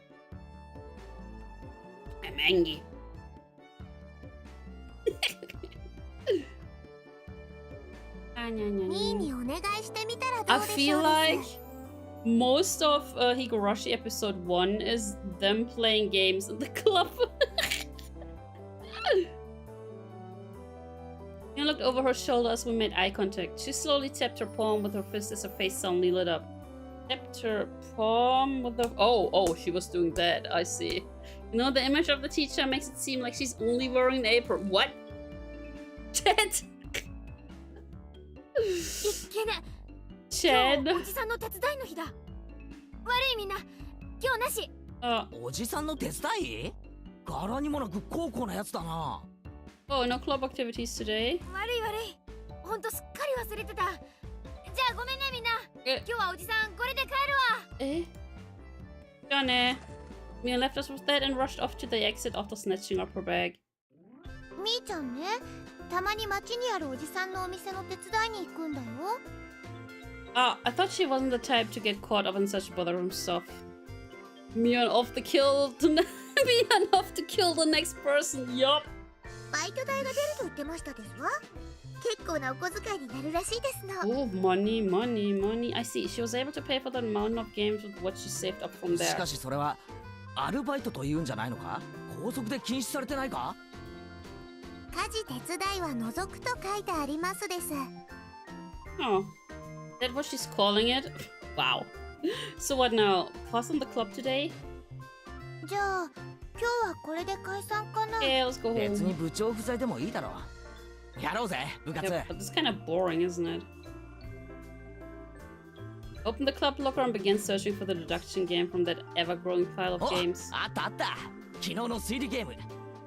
I'm angry. I feel like most of Higurashi episode 1 is them playing games in the club. I looked over her shoulder as we made eye contact. She slowly tapped her palm with her fist as her face suddenly lit up. Tapped her palm with her... Oh, she was doing that. I see. You know, the image of the teacher makes it seem like she's only wearing an apron. What? Chad? Chad? おじさんの手伝いの日だ。悪いみんな、今日なし。おじさんの手伝い？柄にもなく高校なやつだな。Oh, no club activities today. 悪い。ほんとすっかり忘れてた。じゃあごめんねみんな。今日はおじさんこれで帰るわ。じゃあね。Mia left us with that and rushed off to the exit after snatching up her bag. みーちゃんね、たまに街にあるおじさんのお店の手伝いに行くんだよ。I thought she wasn't the type to get caught up in such bothersome stuff. Mion off to kill the next person. Yup. バイト代が出ると言ってましたですわ。結構なお小遣いになるらしいですの。Oh, money. I see. She was able to pay for the amount of games with what she saved up from there. しかしそれはアルバイトと言うんじゃないのか？校則で禁止されてないか？家事手伝いは除くと書いてありますです。Oh, that's what she's calling it? Wow. So what now? Class in the club today? じゃあ今日はこれで解散かな。Yeah, let's go home. 別に部長不在でもいいだろう。やろうぜ、部活。Yeah, but it's kind of boring, isn't it? Open the club locker and begin searching for the deduction game from that ever-growing pile of games. あった。昨日の推理ゲーム。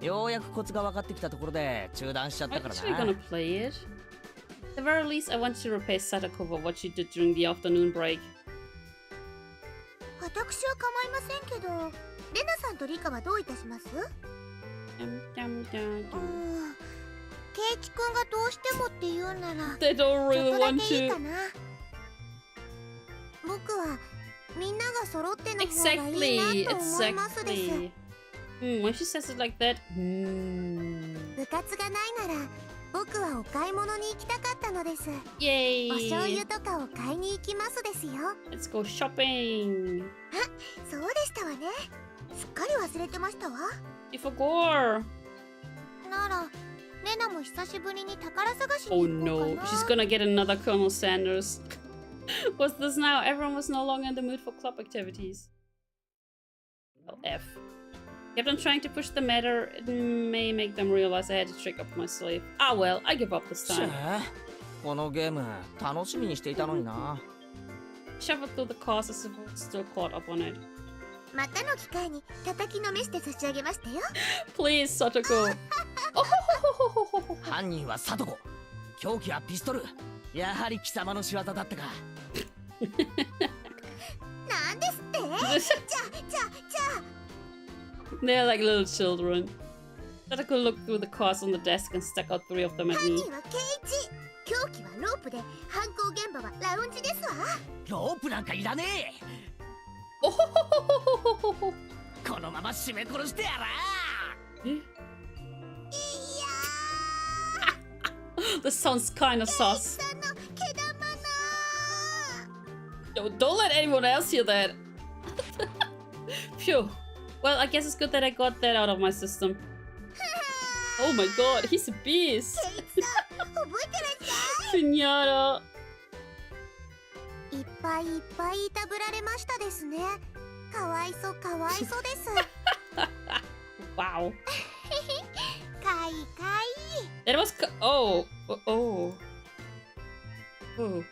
ようやくコツが分かってきたところで中断しちゃったからな。I'm actually gonna play it. At the very least, I want to repay Sadako for what she did during the afternoon break. 私は構いませんけど、レナさんとリカはどういたします？ケイチ君がどうしてもって言うなら、They don't really ちょっとだ want けいい to. かな。僕はみんなが揃っての方がいいなと思いますです。When she says it like that, う部活がないなら僕はお買い物に行きたかったのです。Yay! お醤油とかを買いに行きますですよ。 Let's go shopping. あ、そうでしたわね。すっかり忘れてましたわ。 You forgot. ならレナも久しぶりに宝探しに Oh 行こう no, かな。 she's gonna get another Colonel Sanders. What's this now? Everyone was no longer in the mood for club activities. Well, F. Kept on trying to push the matter. It may make them realize I had a trick up my sleeve. Ah well, I give up this time. このゲーム楽しみにしていたのにな。Shuffled through the cars as if I was still caught up on it. またの機会に叩きのめして差し上げましたよ。 Please, Satoko. Oh, ho, ho, ho, ho, ho, ho. 犯人はサトコ、凶器はピストル。やはり貴様の仕業だったか。なんですって？じゃあ。 They're like little children. Satoko looked through the cards on the desk and stuck out 3 of them at 犯 me. 人はケイチ。凶器はロープで、犯行現場はラウンジですわ。ロープなんかいらねえ。 Oh, ho, ho, ho, ho, ho, ho. このまま締め殺してやら。 This sounds kind of sus. さんの毛玉な。 Yo, don't let anyone else hear that. Phew. Well, I guess it's good that I got that out of my system. Oh my god, he's a beast. ケイチさん、覚えてらっしゃ Pinata. い。いっぱいいっぱいいたぶられましたですね。かわいそうかわいそうです。 Wow. かいかい。 That was oh. Oh. Oh.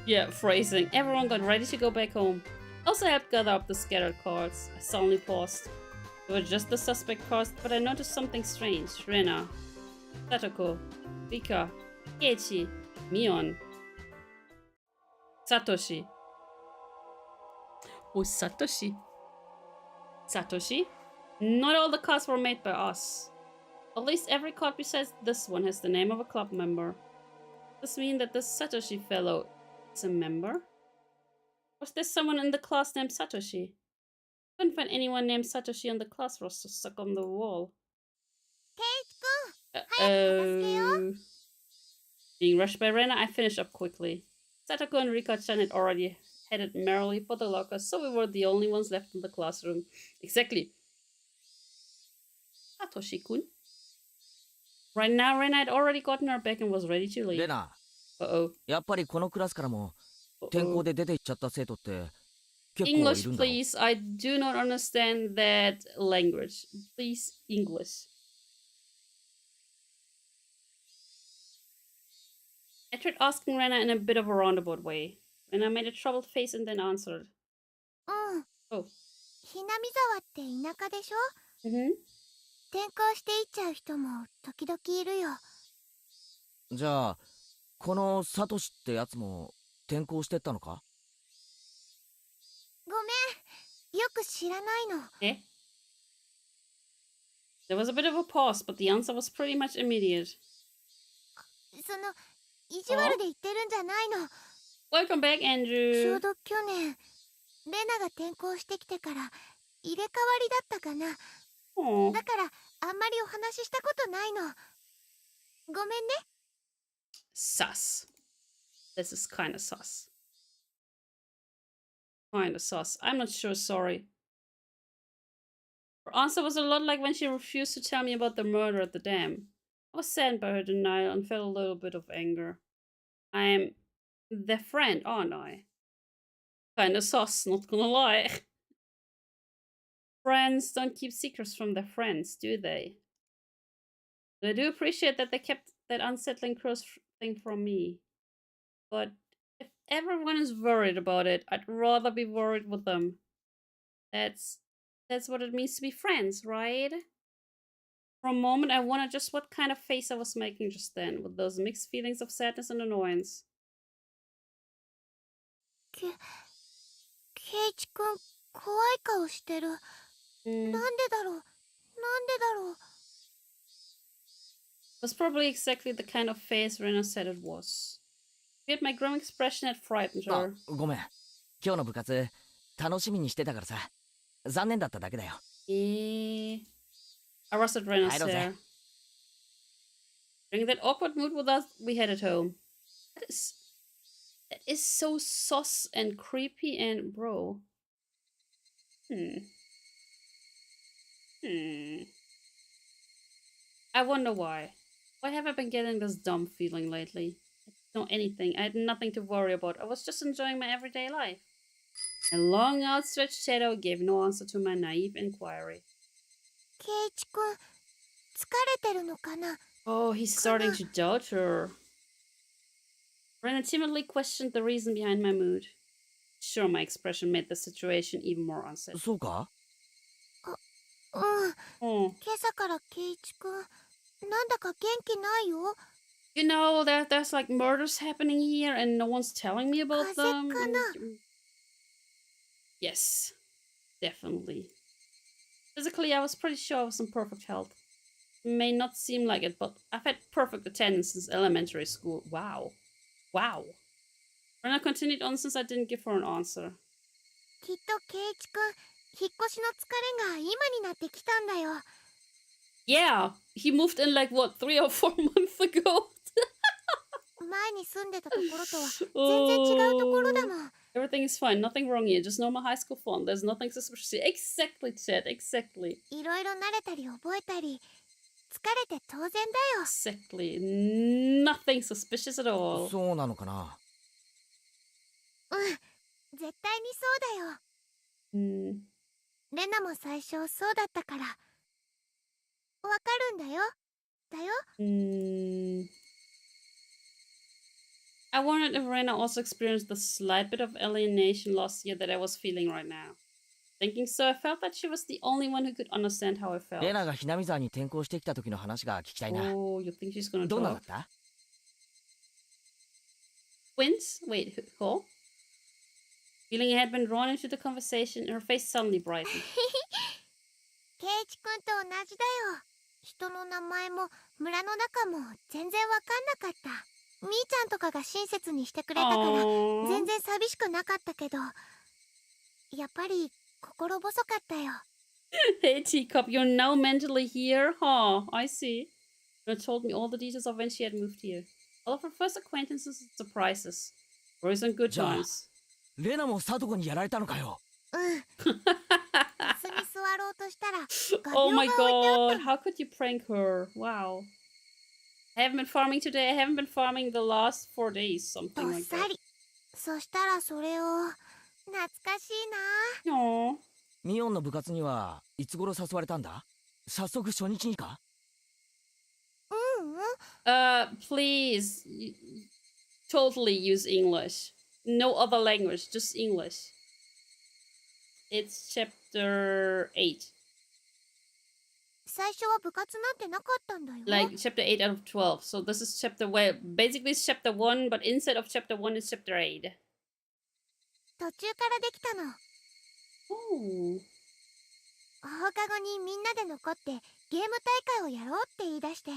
Yeah, phrasing. Everyone got ready to go back home. Also helped gather up the scattered cards. I suddenly paused. They were just the suspect cards, but I noticed something strange. Rena, Satoko, Rika, Keiichi, Mion, Satoshi. Oh, Satoshi. Satoshi? Not all the cards were made by us. At least every card besides this one has the name of a club member. Does this mean that this Satoshi fellow is a member? Was there someone in the class named Satoshi? Couldn't find anyone named Satoshi on the class roster stuck on the wall. ケイチくん、早く片付けよう。 Being rushed by Rena, I finished up quickly. Satoko and Rika-chan had already headed merrily for the lockers, so we were the only ones left in the classroom. Exactly. Satoshi-kun? Right now, Rena had already gotten her back and was ready to leave. レナ、 Uh-oh. やっぱりこのクラスからも転校で出て行っちゃった生徒って結構い English, るんだろ。 please. I do not understand that language. Please, English. I tried asking Rena in a bit of a roundabout way. Rena made a troubled face and then answered. うん。 Oh. ひなみざわって田舎でしょ？ Mm-hmm. 転校していっちゃう人も時々いるよ。じゃあこのサトシってやつも転校してったのか？ごめん、よく知らないの。Eh? There was a bit of a pause, but the answer was pretty much immediate. その意地悪で言ってるんじゃないの。 Welcome back, ちょ Andrew. うど去年レナが転校してきてから入れ替わりだったかな。 Aw. だからあんまりお話ししたことないの。ごめんね。 Sus. This is kinda sus. Kinda sus. I'm not sure, sorry. Her answer was a lot like when she refused to tell me about the murder at the dam. I was saddened by her denial and felt a little bit of anger. I'm their friend, aren't I? Kinda sus, not gonna lie. Friends don't keep secrets from their friends, do they? I do appreciate that they kept that unsettling cross thing from me. But if everyone is worried about it, I'd rather be worried with them. That's what it means to be friends, right? For a moment, I wondered just what kind of face I was making just then, with those mixed feelings of sadness and annoyance. ケイチくん、怖い顔してる。なんでだろう。なんでだろう。 It was probably exactly the kind of face Rena said it was. Yet my grim expression had frightened あ、 her. ごめん。今日の部活楽しみにしてたからさ。残念だっただけだよ。I rustled Rena's I don't hair. Bring that awkward mood with us we had at home. That is so sus and creepy and bro. I wonder why. Why have I been getting this dumb feeling lately? I don't know anything. I had nothing to worry about. I was just enjoying my everyday life. A long outstretched shadow gave no answer to my naive inquiry. Keiichi-kun, 疲れてるのかな? Oh, he's starting to doubt her. Rena timidly questioned the reason behind my mood. Sure, my expression made the situation even more unsettled. そうか? 今朝からケイイチくん、なんだか元気ないよ。You know, there's like murders happening here and no one's telling me about them. Yes, definitely. Physically, I was pretty sure I was in perfect health. It may not seem like it, but I've had perfect attendance since elementary school. Wow. Wow. Rena continued on since I didn't give her an answer. きっとケイイチくん、引っ越しの疲れが今になってきたんだよ。Yeah, he moved in like what, 3 or 4 months ago? 前に住んでたところとは全然違うところだもん。Everything is fine, nothing wrong here, just normal high school fun. There's nothing suspicious here. Exactly, Chad, exactly. いろいろ慣れたり覚えたり、疲れて当然だよ。Exactly, nothing suspicious at all. そうなのかな。絶対にそうだよ。レナも最初そうだったから。わかるんだよ。I wondered if Rena also experienced the slight bit of alienation last year that I was feeling right now. Thinking so, I felt that she was the only one who could understand how I felt. レナがひなみ沢に転校してきた時の話が聞きたいな。 Oh, you think she's gonna どんなだ talk? った? Twins? Wait, who? Feeling I had been drawn into the conversation, her face suddenly brightened. ケイイチくんと同じだよ。人の名前も村の中も全然わかんなかった。みーちゃんとかが親切にしてくれたから全然寂しくなかったけど、やっぱり心細かったよ。Hey Teacup, you're now mentally here? Huh, I see. She told me all the details of when she had moved here. All of her first acquaintances and surprises. Always on good times. レナもサトコにやられたのかよ。椅子に座ろうとしたら Oh my god, how could you prank her? Wow. I haven't been farming today. I haven't been farming the last 4 days. Something like that. そしたらそれを懐かしいな。Aww. ミオンの部活にはいつ頃誘われたんだ? 早速初日にか? Please. Totally use English. No other language, just English. It's chapter 8. 最初は部活なんてなかったんだよ。Like chapter 8 out of 12. So this is chapter where basically it's chapter 1, but instead of chapter 1 is chapter 8. 途中からできたの。放課後にみんなで残ってゲーム大会をやろうって言い出して。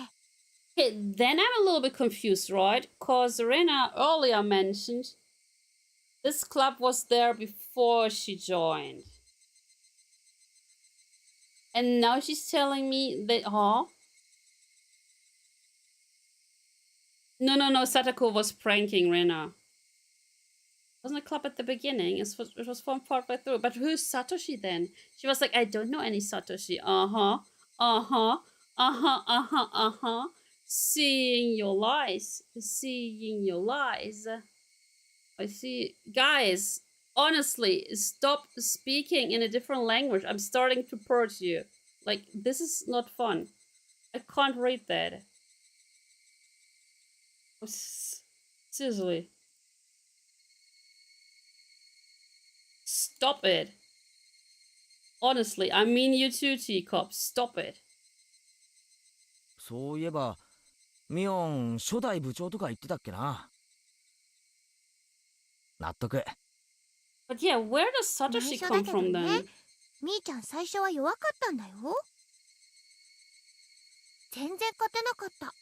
Okay, then I'm a little bit confused, right? Because Rena earlier mentioned this club was there before she joined. And now she's telling me that, huh? No, Satoko was pranking Rena. Wasn't a club at the beginning, it was formed partway through. But who's Satoshi then? She was like, I don't know any Satoshi. Seeing your lies. I see. Guys, honestly, stop speaking in a different language. I'm starting to purge you. Like, this is not fun. I can't read that. Seriously. Stop it. Honestly, I mean you too, Teacup. Stop it. そういえば、ミオン初代部長とか言ってたっけな。納得。But yeah, where does Satoshi come from then? みーちゃん最初は弱かったんだよ。全然勝てなかった。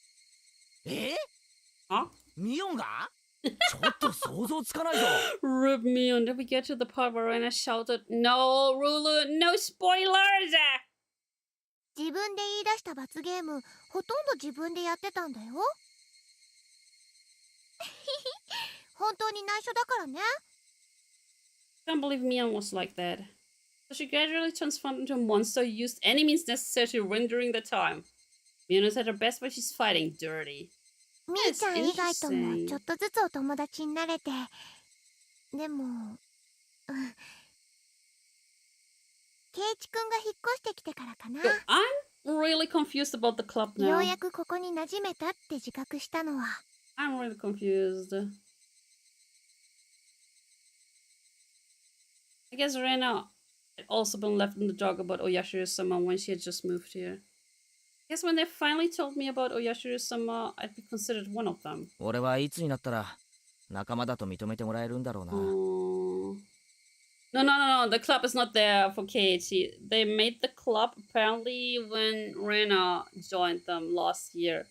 Huh? ミオンがちょっと想像つかないぞ。Rip me on. Did we get to the part where Rena shouted, No, Rulu, no spoilers! 自分で言い出した罰ゲーム、ほとんど自分でやってたんだよ。本当に内緒だからね。I can't believe Mion was like that. So she gradually transformed into a monster who used any means necessary to win during the time. Mion is at her best when she's fighting dirty. みーちゃん以外ともちょっとずつお友達になれて。でも、ケイチくんが引っ越してきてからかな。So I'm really confused about the club now. ようやくここに馴染めたって自覚したのは。I'm really confused. I guess Rena had also been left in the dark about Oyashiro-sama when she had just moved here. I guess when they finally told me about Oyashiro-sama, I'd be considered one of them. 俺はいつになったら仲間だと認めてもらえるんだろうな。No. The club is not there for Keiichi. They made the club apparently when Rena joined them last year.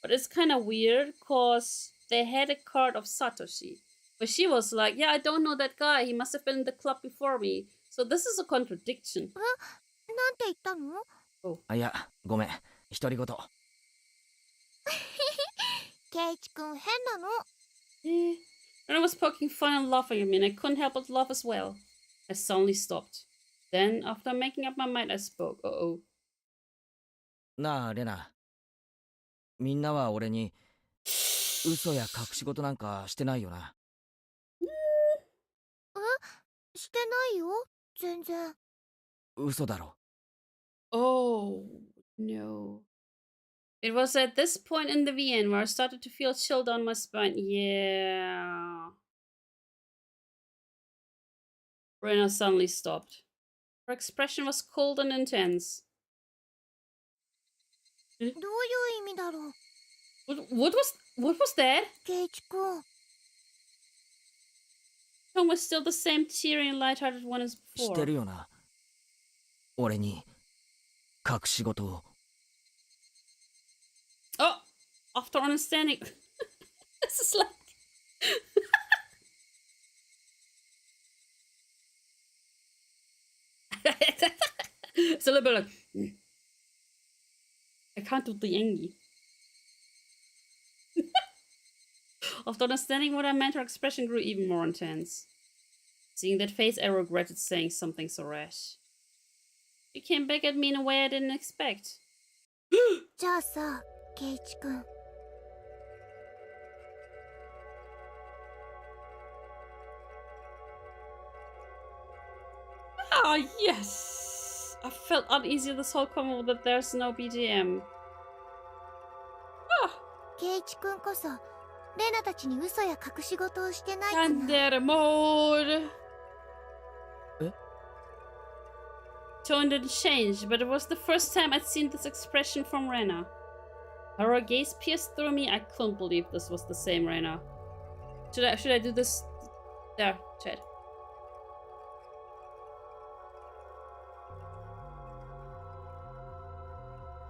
But it's kind of weird because they had a card of Satoshi. But she was like, yeah, I don't know that guy. He must have been in the club before me. So this is a contradiction. なんて言ったの？いや、ごめん。独り言。ケイチくん変なの。Rena was poking fun and laughing at me, and I couldn't help but laugh as well. I suddenly stopped. Then, after making up my mind, I spoke. Uh-oh. なあ、レナ。みんなは俺に嘘や隠し事なんかしてないよな。してないよ、全然。嘘だろ。Oh, no. It was at this point in the VN where I started to feel a chill down my spine. Yeah. Rena suddenly stopped. Her expression was cold and intense. どういう意味だろう。What was that? ケイチくん。Tone was still the same cheery and lighthearted one as 知 before. ってるよな。俺に隠し事を。Oh, after understanding, this is like. It's a little bit like. I can't do the Engi. After understanding what I meant, her expression grew even more intense. Seeing that face, I regretted saying something so rash. She came back at me in a way I didn't expect. じゃあさ、ケイチくん。Ah, yes! I felt uneasy this whole convo that there's no BGM. ケイチくんこそ、レナたちに嘘や隠し事をしてないかな。Yandere mode! Tone didn't change, but it was the first time I'd seen this expression from Rena. Her gaze pierced through me. I couldn't believe this was the same Rena. Should I do this? There, chat.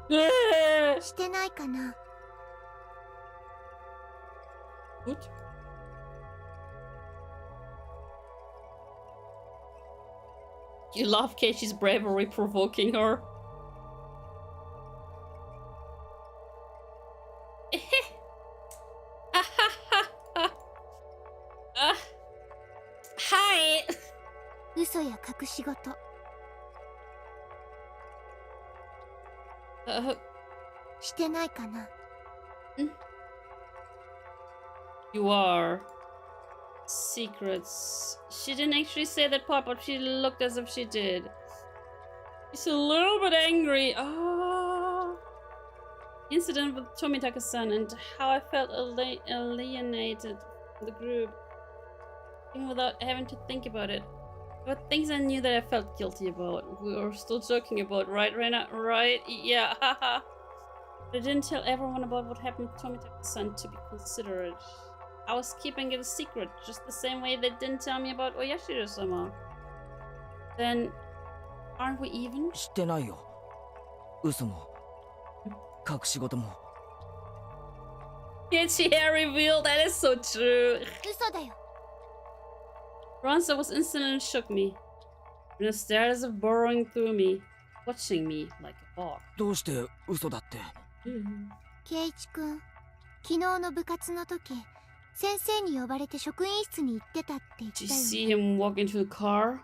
Ah! してないかな。What? You love Keishi's bravery provoking her. Hi! 嘘や隠し事。してないかな。You are. Secrets. She didn't actually say that part, but she looked as if she did. She's a little bit angry. Oh. Incident with Tomitaka-san and how I felt alienated from the group. Even without having to think about it. But things I knew that I felt guilty about. We were still joking about, right, Rena? Right? Yeah, haha. But I didn't tell everyone about what happened to Tomitaka-san to be considerate. I was keeping it a secret, just the same way they didn't tell me about Oyashiro-sama. Then, aren't we even? 知ってないよ。嘘も隠し事も。Itchy hair reveal, that is so true. 嘘だよ。Her answer was instant and shook me. And a stare as if burrowing through me. watching me like a hawk. どうして嘘だって。圭一くん、昨日の部活の時、先生に呼ばれて職員室に行ってたって言ったよ Did you ね。 see him walk into the car?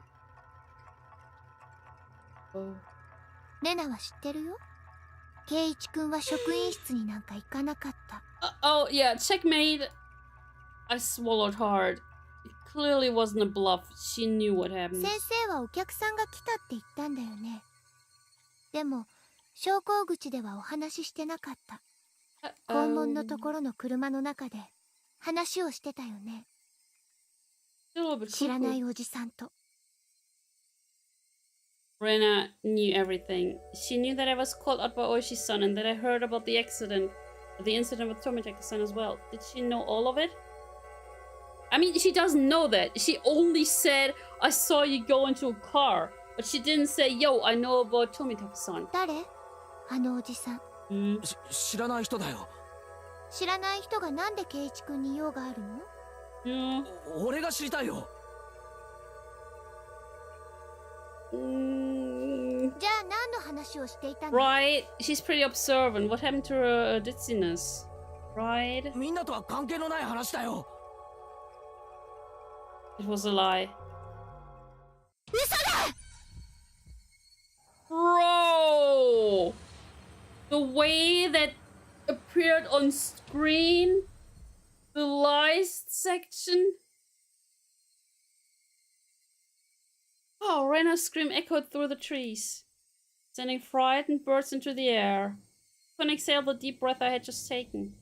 Oh. レナは知ってるよ。圭一くんは職員室になんか行かなかった。Oh, yeah, checkmate. I swallowed hard. It clearly wasn't a bluff. She knew what happened. 先生はお客さんが来たって言ったんだよね。でも、昇降口ではお話ししてなかった。校門のところの車の中で話をしてたよね。知らないおじさんと。Rena knew everything. She knew that I was called out by Oishi-san and that I heard about the incident with Tomitake-san as well. Did she know all of it? I mean, she doesn't know that. She only said, I saw you go into a car. But she didn't say, yo, I know about Tomitake-san. 誰？あのおじさん。知らない人だよ。知らない人がなんで圭一くんに用があるの？俺が知りたいよ。じゃあ何の話をしていたの？ Right, she's pretty observant. What happened to her ditziness? Right? みんなとは関係のない話だよ。It was a lie. 嘘だ！ Bro! The way that appeared on screen, the lies section. Oh, Rena's scream echoed through the trees, sending frightened birds into the air. I couldn't exhale the deep breath I had just taken.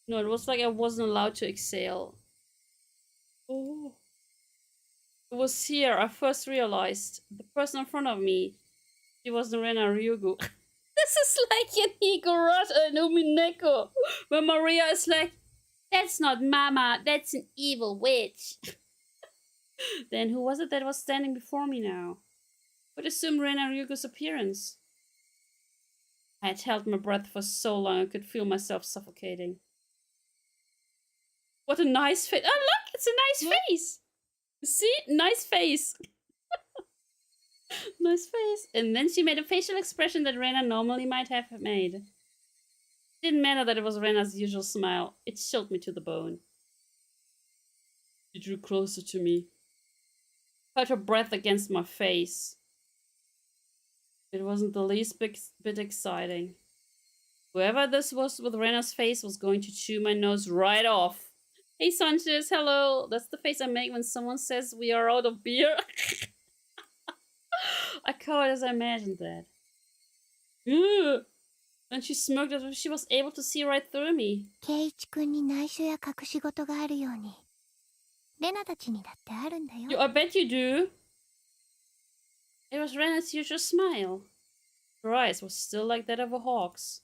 No, it was like I wasn't allowed to exhale. Oh. It was here I first realized. The person in front of me. She wasn't Rena Ryugu. This is like in Higurashi and Umineko, where Maria is like, that's not Mama, that's an evil witch. Then who was it that was standing before me now? I would assume Rena Ryugu's appearance. I had held my breath for so long I could feel myself suffocating. What a nice face. Oh look, it's a nice face. See? Nice face. Nice face. And then she made a facial expression that Rena normally might have made. It didn't matter that it was Rena's usual smile. It chilled me to the bone. She drew closer to me. Felt her breath against my face. It wasn't the least bit exciting. Whoever this was with Rena's face was going to chew my nose right off. Hey Sanchez, hello. That's the face I make when someone says we are out of beer. I cowered as I imagined that. Ugh. And she smirked as if she was able to see right through me. 圭一くんに内緒や隠し事があるように、レナたちにだってあるんだよ。I bet you do. It was Rena's usual smile. Her eyes were still like that of a hawk's,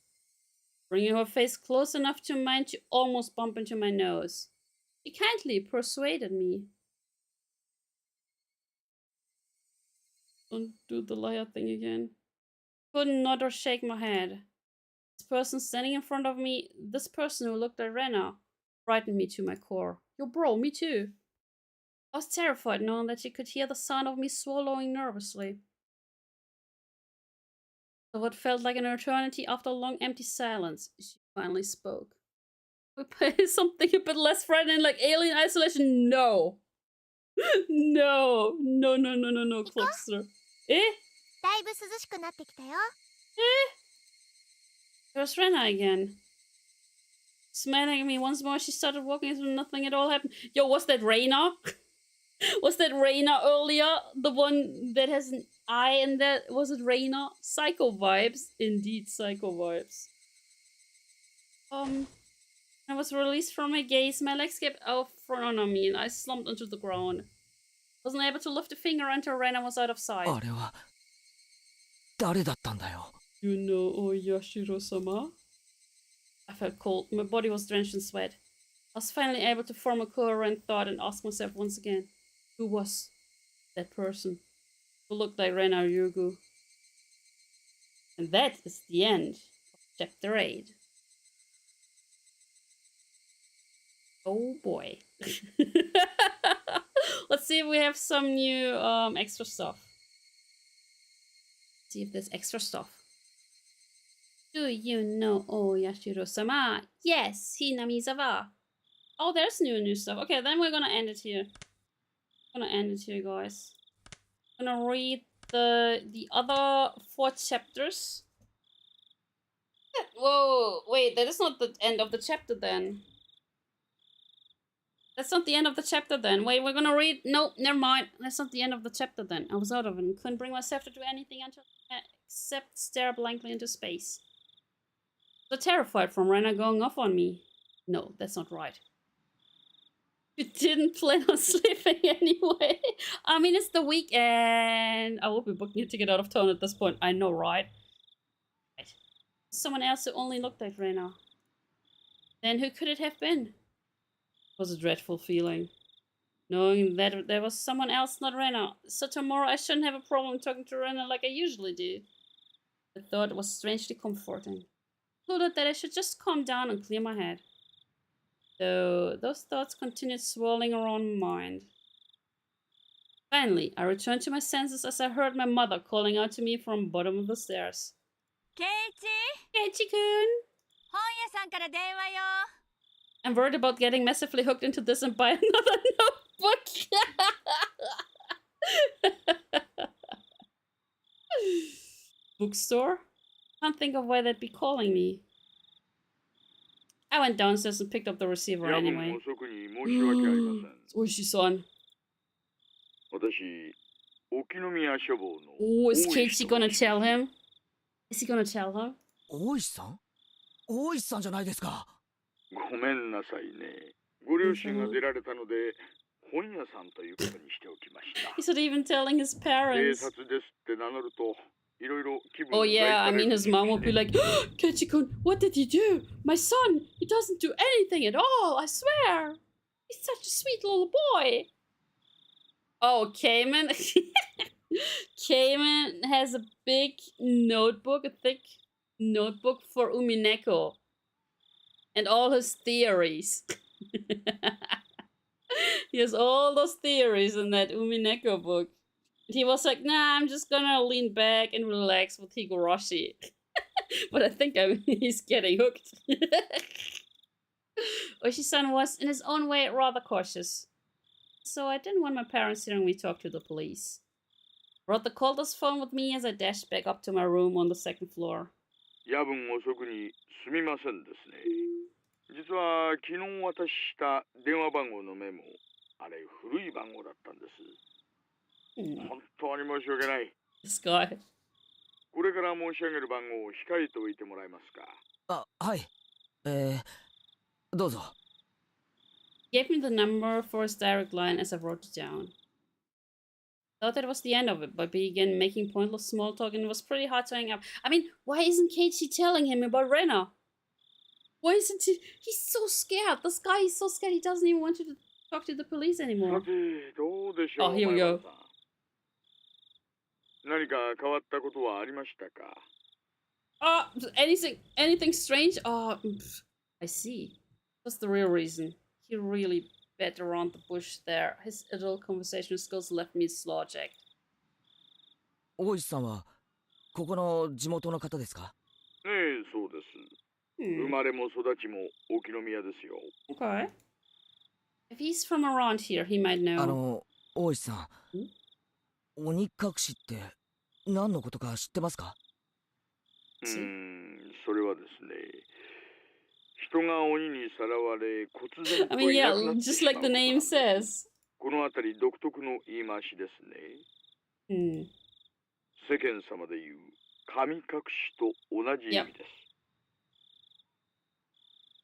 bringing her face close enough to mine to almost bump into my nose. She kindly persuaded me. Don't do the liar thing again. Couldn't nod or shake my head. This person standing in front of me, this person who looked like Rena, frightened me to my core. Yo, bro, me too. I was terrified knowing that she could hear the sound of me swallowing nervously. So what felt like an eternity after a long empty silence, she finally spoke. We play something a bit less frightening like Alien Isolation? No. No, Cluckster. Eh? だいぶ涼しくなってきたよ。There's Rena again. Smiling at me once more, she started walking as if nothing at all happened. Yo, was that Rena? Was that Rena earlier? The one that has an eye in that? Was it Rena? Psycho vibes. Indeed, psycho vibes. I was released from my gaze. My legs kept out front on me and I slumped onto the ground. Wasn't able to lift a finger until Rena was out of sight. あれは誰だったんだよ。You know Oyashiro-sama? I felt cold. My body was drenched in sweat. I was finally able to form a coherent thought and ask myself once again, who was that person who looked like Rena Ryugu? And that is the end of chapter 8. Oh boy. Let's see if we have some new extra stuff. See if there's extra stuff. Do you know Oyashiro-sama? Yes, Hinamizawa. Oh, there's new stuff. Okay, then we're gonna end it here. Guys. I'm gonna read the other 4 chapters. Whoa, wait, that is not the end of the chapter then. That's not the end of the chapter then. Wait, we're gonna read. No, never mind. That's not the end of the chapter then. I was out of it and couldn't bring myself to do anything except stare blankly into space. So terrified from Rena going off on me. No, that's not right. You didn't plan on sleeping anyway. I mean, it's the weekend. I will be booking a ticket out of town at this point. I know, right? Right. Someone else who only looked like Rena. Then who could it have been? It was a dreadful feeling. Knowing that there was someone else, not Rena. So tomorrow I shouldn't have a problem talking to Rena like I usually do. The thought was strangely comforting. I thought that I should just calm down and clear my head. So those thoughts continued swirling around my mind. Finally, I returned to my senses as I heard my mother calling out to me from the bottom of the stairs. Keiichi-kun! I'm worried about getting massively hooked into this and buy another notebook. Bookstore? Can't think of why they'd be calling me. I went downstairs and picked up the receiver anyway. Oishi-san. Oh, is Keiichi gonna tell him? Is he gonna tell her? Oishi-san? Oishi-san じゃないですか。ごめんなさいね。ご両親が出られたので、本屋さんということにしておきました。He's not even telling his parents. 警察ですって名乗ると、いろいろ気分 Oh yeah, I mean his mom would be like, Keiichi-kun, what did he do? My son, he doesn't do anything at all, I swear. He's such a sweet little boy. Oh, Cayman. Cayman has a big notebook, a thick notebook for Umineko. And all his theories. He has all those theories in that Umineko book. He was like, nah, I'm just gonna lean back and relax with Higurashi. But I think he's getting hooked. Oishi-san was, in his own way, rather cautious. So I didn't want my parents hearing me talk to the police. Brought the Calder's phone with me as I dashed back up to my room on the 2nd floor. 夜分遅くにすみませんですね。実は昨日渡した電話番号のメモ、あれ古い番号だったんです。本当に申し訳ない。This guy. これから申し上げる番号を控えておいてもらえますか。あ、はい。どうぞ。He gave me the number for his direct line as I wrote it down. Thought that was the end of it, but began making pointless small talk and it was pretty hard to hang up. I mean, why isn't Keiichi telling him about Rena? Why isn't he? He's so scared. This guy is so scared he doesn't even want to talk to the police anymore. Oh, here we go. 何か変わったことはありましたか。Anything strange? Oh, I see. That's the real reason. He really bet around the bush there. His adult conversation skills left me slaw-jacked. 大石さんはここの地元の方ですか？ええ、そうです。生まれも育ちも沖宮ですよ。Okay. If he's from around here, he might know. 大石さん、鬼隠しって何のことか知ってますか？それはですね。人が鬼にさらわれ、忽然と I mean, い yeah, なくなって just しまう like the name says. この辺り独特の言い回しですね。世間様で言う神隠しと同じ意味です。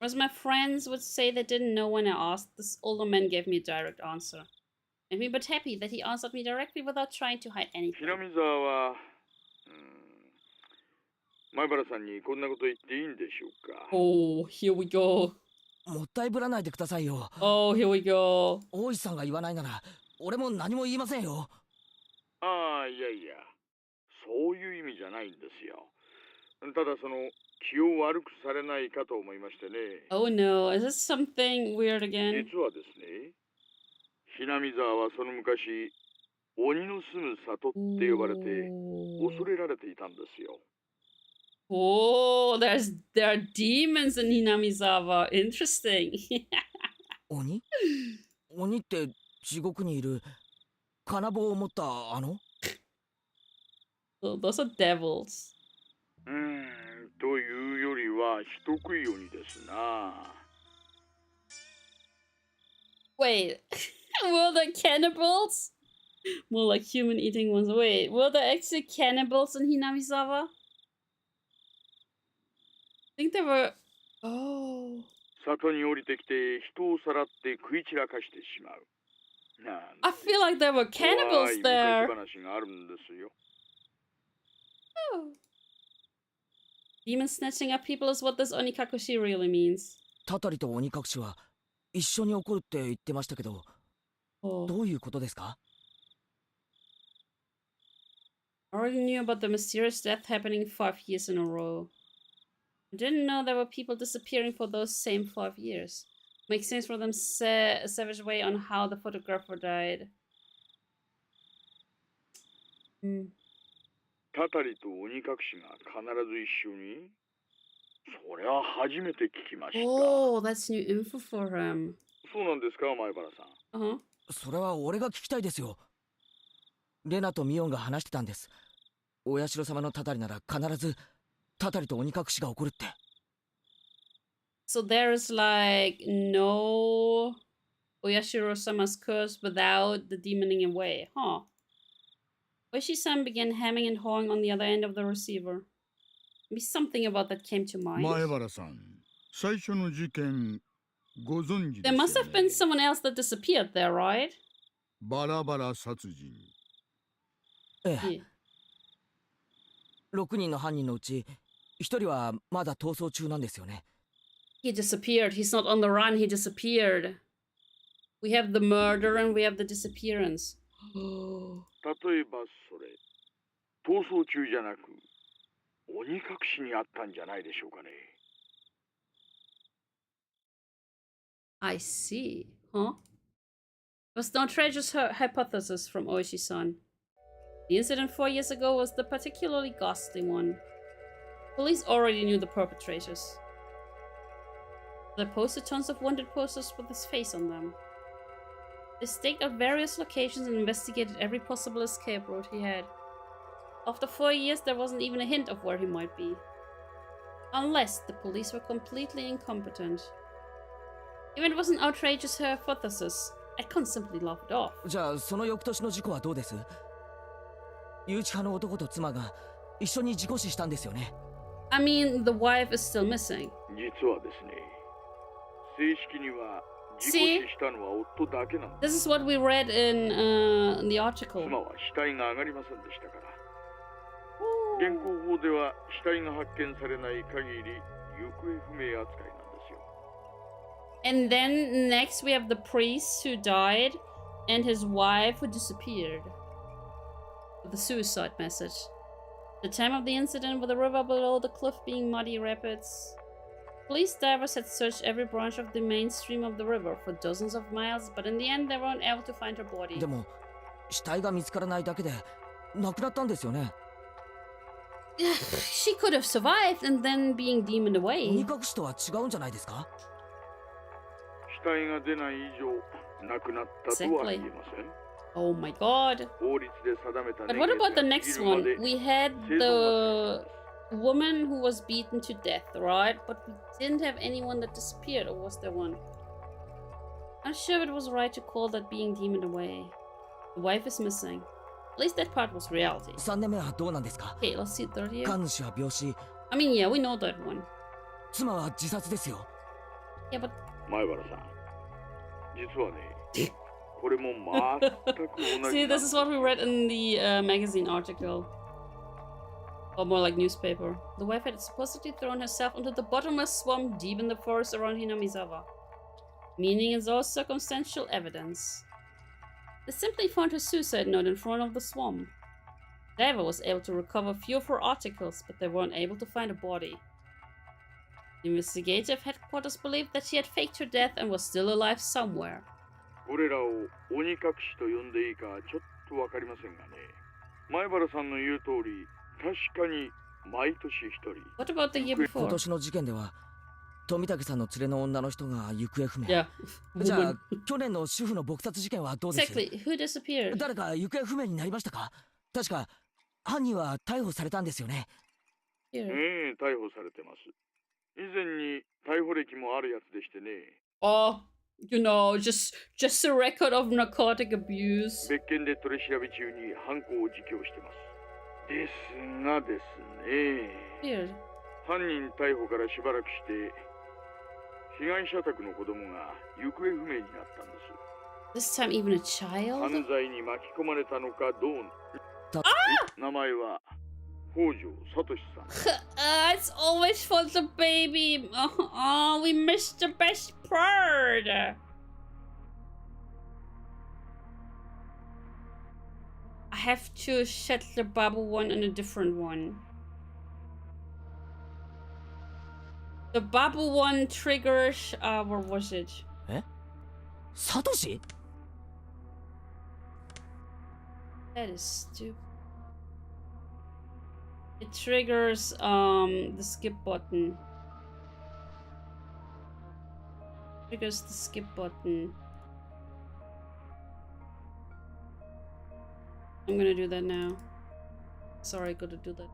Whereas my friends would say they didn't know when I asked, this older man gave me a direct answer. Made me but happy that he answered me directly without trying to hide anything. Hinamizawaは、前原さんにこんなこと言っていいんでしょうか。Oh, here we go. もったいぶらないでくださいよ。Oh, here we go. 大石さんが言わないなら、俺も何も言いませんよ。ああ、いやいや、そういう意味じゃないんですよ。ただその気を悪くされないかと思いましてね。Oh no, is this something weird again? 実はですね、Hinamizawaはその昔、鬼の住む里って呼ばれて恐れられていたんですよ。Oh, there are demons in Hinamizawa. Interesting. 鬼？鬼って地獄にいる金棒を持ったあの？ So those are devils. というよりは人食い鬼ですな。Wait, were there cannibals? More like human eating ones. Wait, were there actually cannibals in Hinamizawa? I think there were. Oh. 里に降りてきて人をさらって食い散らかしてしまう。I feel like there were cannibals there. 昔話があるんですよ。Oh. Demon snatching up people is what this Onikakushi really means. たたりと鬼隠しは一緒に起こるって言ってましたけど、どういうことですか？ I already knew about the mysterious death happening 5 years in a row. I didn't know there were people disappearing for those same 5 years. Makes sense for them savage way on how the photographer died. たたりと鬼隠しが必ず一緒に？それは初めて聞きました。Oh, that's new info for him. そうなんですか、前原さん。それは俺が聞きたいですよ。レナとミオンが話してたんです。お社様のたたりなら必ずたたりと鬼隠しが起こるって。So there is like no Oyashiro-sama's curse without the demoning away, huh? Oishi-san began hemming and hawing on the other end of the receiver. Maybe something about that came to mind. 前原さん、最初の事件ご存知ですよね。 There must have been someone else that disappeared there, right? バラバラ殺人。ええ。6人の犯人のうち1人はまだ逃走中なんですよね。He disappeared. He's not on the run. He disappeared. We have the murder and we have the disappearance. 例えばそれ、逃走中じゃなく鬼隠しにあったんじゃないでしょうかね。I see. Huh? It was the outrageous hypothesis from Oishi-san. The incident 4 years ago was the particularly ghastly one. Police already knew the perpetrators. They posted tons of wanted posters with his face on them. They staked out various locations and investigated every possible escape route he had. After 4 years, there wasn't even a hint of where he might be. Unless the police were completely incompetent. Even if it was an outrageous hypothesis, I couldn't simply laugh it off. じゃあその翌年の事故はどうです？誘致派の男と妻が一緒に事故死したんですよね。I mean, the wife is still missing. 実はですね、正式には事故死したのは夫だけなんです。This is what we read in the article. 妻は死体が上がりませんでしたから。現行法では死体が発見されない限り行方不明扱いなんですよ。And then next we have the priest who died and his wife who disappeared. With a suicide message. The time of the incident with the river below the cliff being muddy rapids. Police divers had searched every branch of the main stream of the river for dozens of miles, but in the end they weren't able to find her body. でも死体が見つからないだけで亡くなったんですよね。She could have survived and then being demoned away. 鬼隠しとは違うんじゃないですか？死体が出ない以上亡くなったとは言えません。Oh my god. 法律で定めた But what about the next one? We had the woman who was beaten to death, right? But we didn't have anyone that disappeared, or was there one? I'm not sure it was right to call that being demoned away. The wife is missing. At least that part was reality. 3年目はどうなんですか？ Okay, let's see third year. 神主は病死。I mean, yeah, we know that one. 妻は自殺ですよ。Yeah, but 前原さん、実はね、これも全く同じ。See, this is what we read in the magazine article. Or more like newspaper. The wife had supposedly thrown herself into the bottomless swamp deep in the forest around Hinamizawa. Meaning it's all circumstantial evidence. They simply found her suicide note in front of the swamp. Diver was able to recover a few of her articles, but they weren't able to find a body. The investigative headquarters believed that she had faked her death and was still alive somewhere. これらを鬼隠しと呼んでいいかちょっとわかりませんがね。前原さんの言う通り、確かに毎年一人。What about the year 今 before? 年の事件では富武さんの連れの女の人が行方不明。 Yeah. じゃあ Woman. 去年の主婦の撲殺事件はどうです？ Exactly. Who disappeared? 誰か行方不明になりましたか？確か犯人は逮捕されたんですよね。Here. 逮捕されてます。以前に逮捕歴もあるやつでしてね。Oh, you know, just a record of narcotic abuse. 別件で取り調べ中に犯行を自供してます。ですがですね。Here. 犯人逮捕からしばらくして被害者宅の子供が行方不明になったんです。 This time even a child? 犯罪に巻き込まれたのかどうた名前は北条聡さん。It's always for the baby. Oh, we missed the best part. I have to set the bubble one and a different one. The bubble one triggers, what was it? サトシ？ That is stupid. It triggers the skip button. Triggers the skip button. I'm gonna do that now. Sorry, I gotta do that.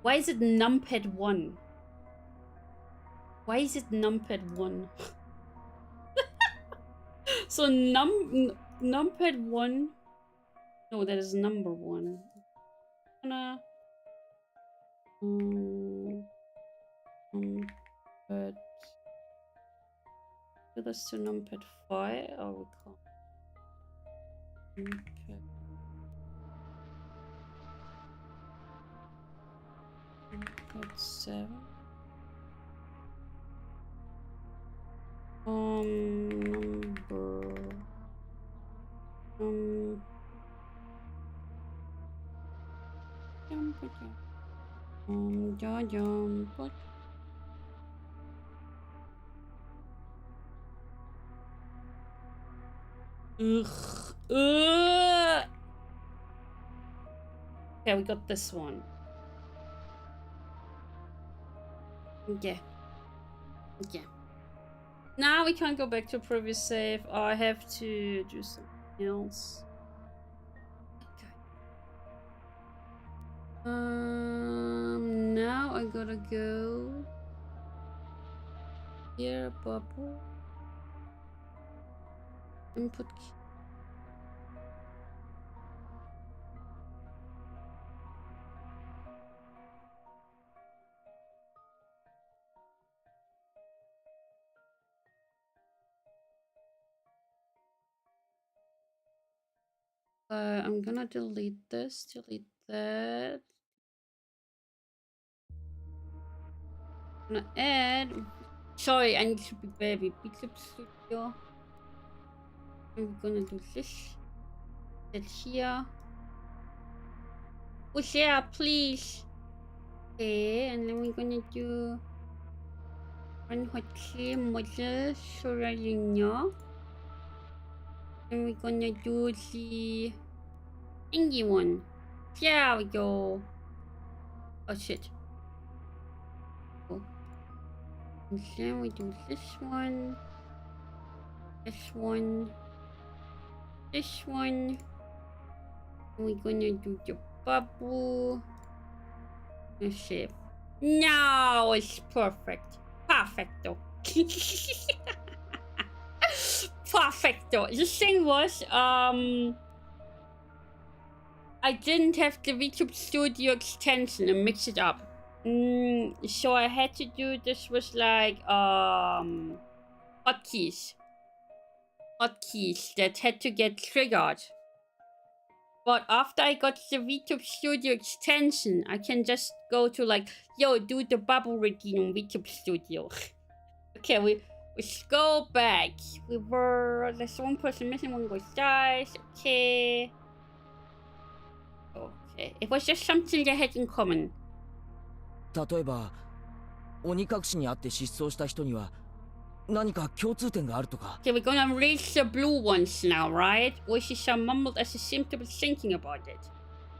Why is it numpad 1? Why is it numpad 1? So numpad 1. No, that is number 1. Gonna numpad. Do this to numpad 5. Oh, we can't. Numpad 7. Okay, we got this one. Yeah. Yeah. Now we can't go back to previous save. I have to do something else. Okay. Now I gotta go here, bubble. Input key. I'm gonna delete this, delete that. I'm gonna add. Sorry, I need to be baby. Bicep Studio. I'm gonna do this. That here. Push here, please. Okay, and then we're gonna do one hot cream model Sorayunya. And we're gonna do the Ingy one. There we go. Oh shit. Oh. And then we do this one. This one. This one. And we're gonna do the bubble. The shape. Now it's perfect. Perfecto. Perfecto. The thing was, I didn't have the VTube Studio extension and mix it up. So I had to do this with like hotkeys. Hotkeys that had to get triggered. But after I got the VTube Studio extension, I can just go to like, yo, do the bubble routine on VTube Studio. Okay, let's go back. There's one person missing, one goes dies. Okay. Okay, it was just something they had in common. 例えば鬼隠しにあって失踪した人には何か共通点があるとか。 Okay, we're gonna read the blue ones now, right? Oyashiro-sama mumbled as he seemed to be thinking about it.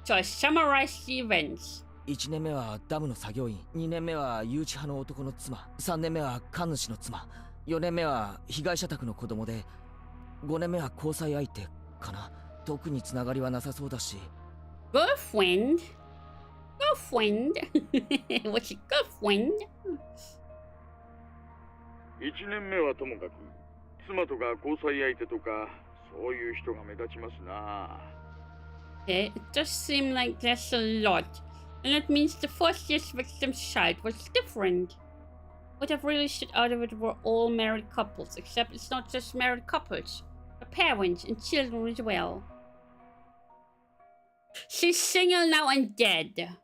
So I summarized the events. 1年目はダムの作業員、2年目は誘致派の男の妻、3年目は神主の妻、4年目は被害者宅の子供で、5年目は交際相手かな。特につながりはなさそうだし。Girlfriend? Girlfriend? What's your girlfriend? 1年目はともかく妻とか交際相手とかそういう人が目立ちますな。 Okay, it does seem like there's a lot. And that means the first year's victim's child was different. What I've really stood out of it were all married couples, except it's not just married couples, but parents and children as well. She's single now and dead.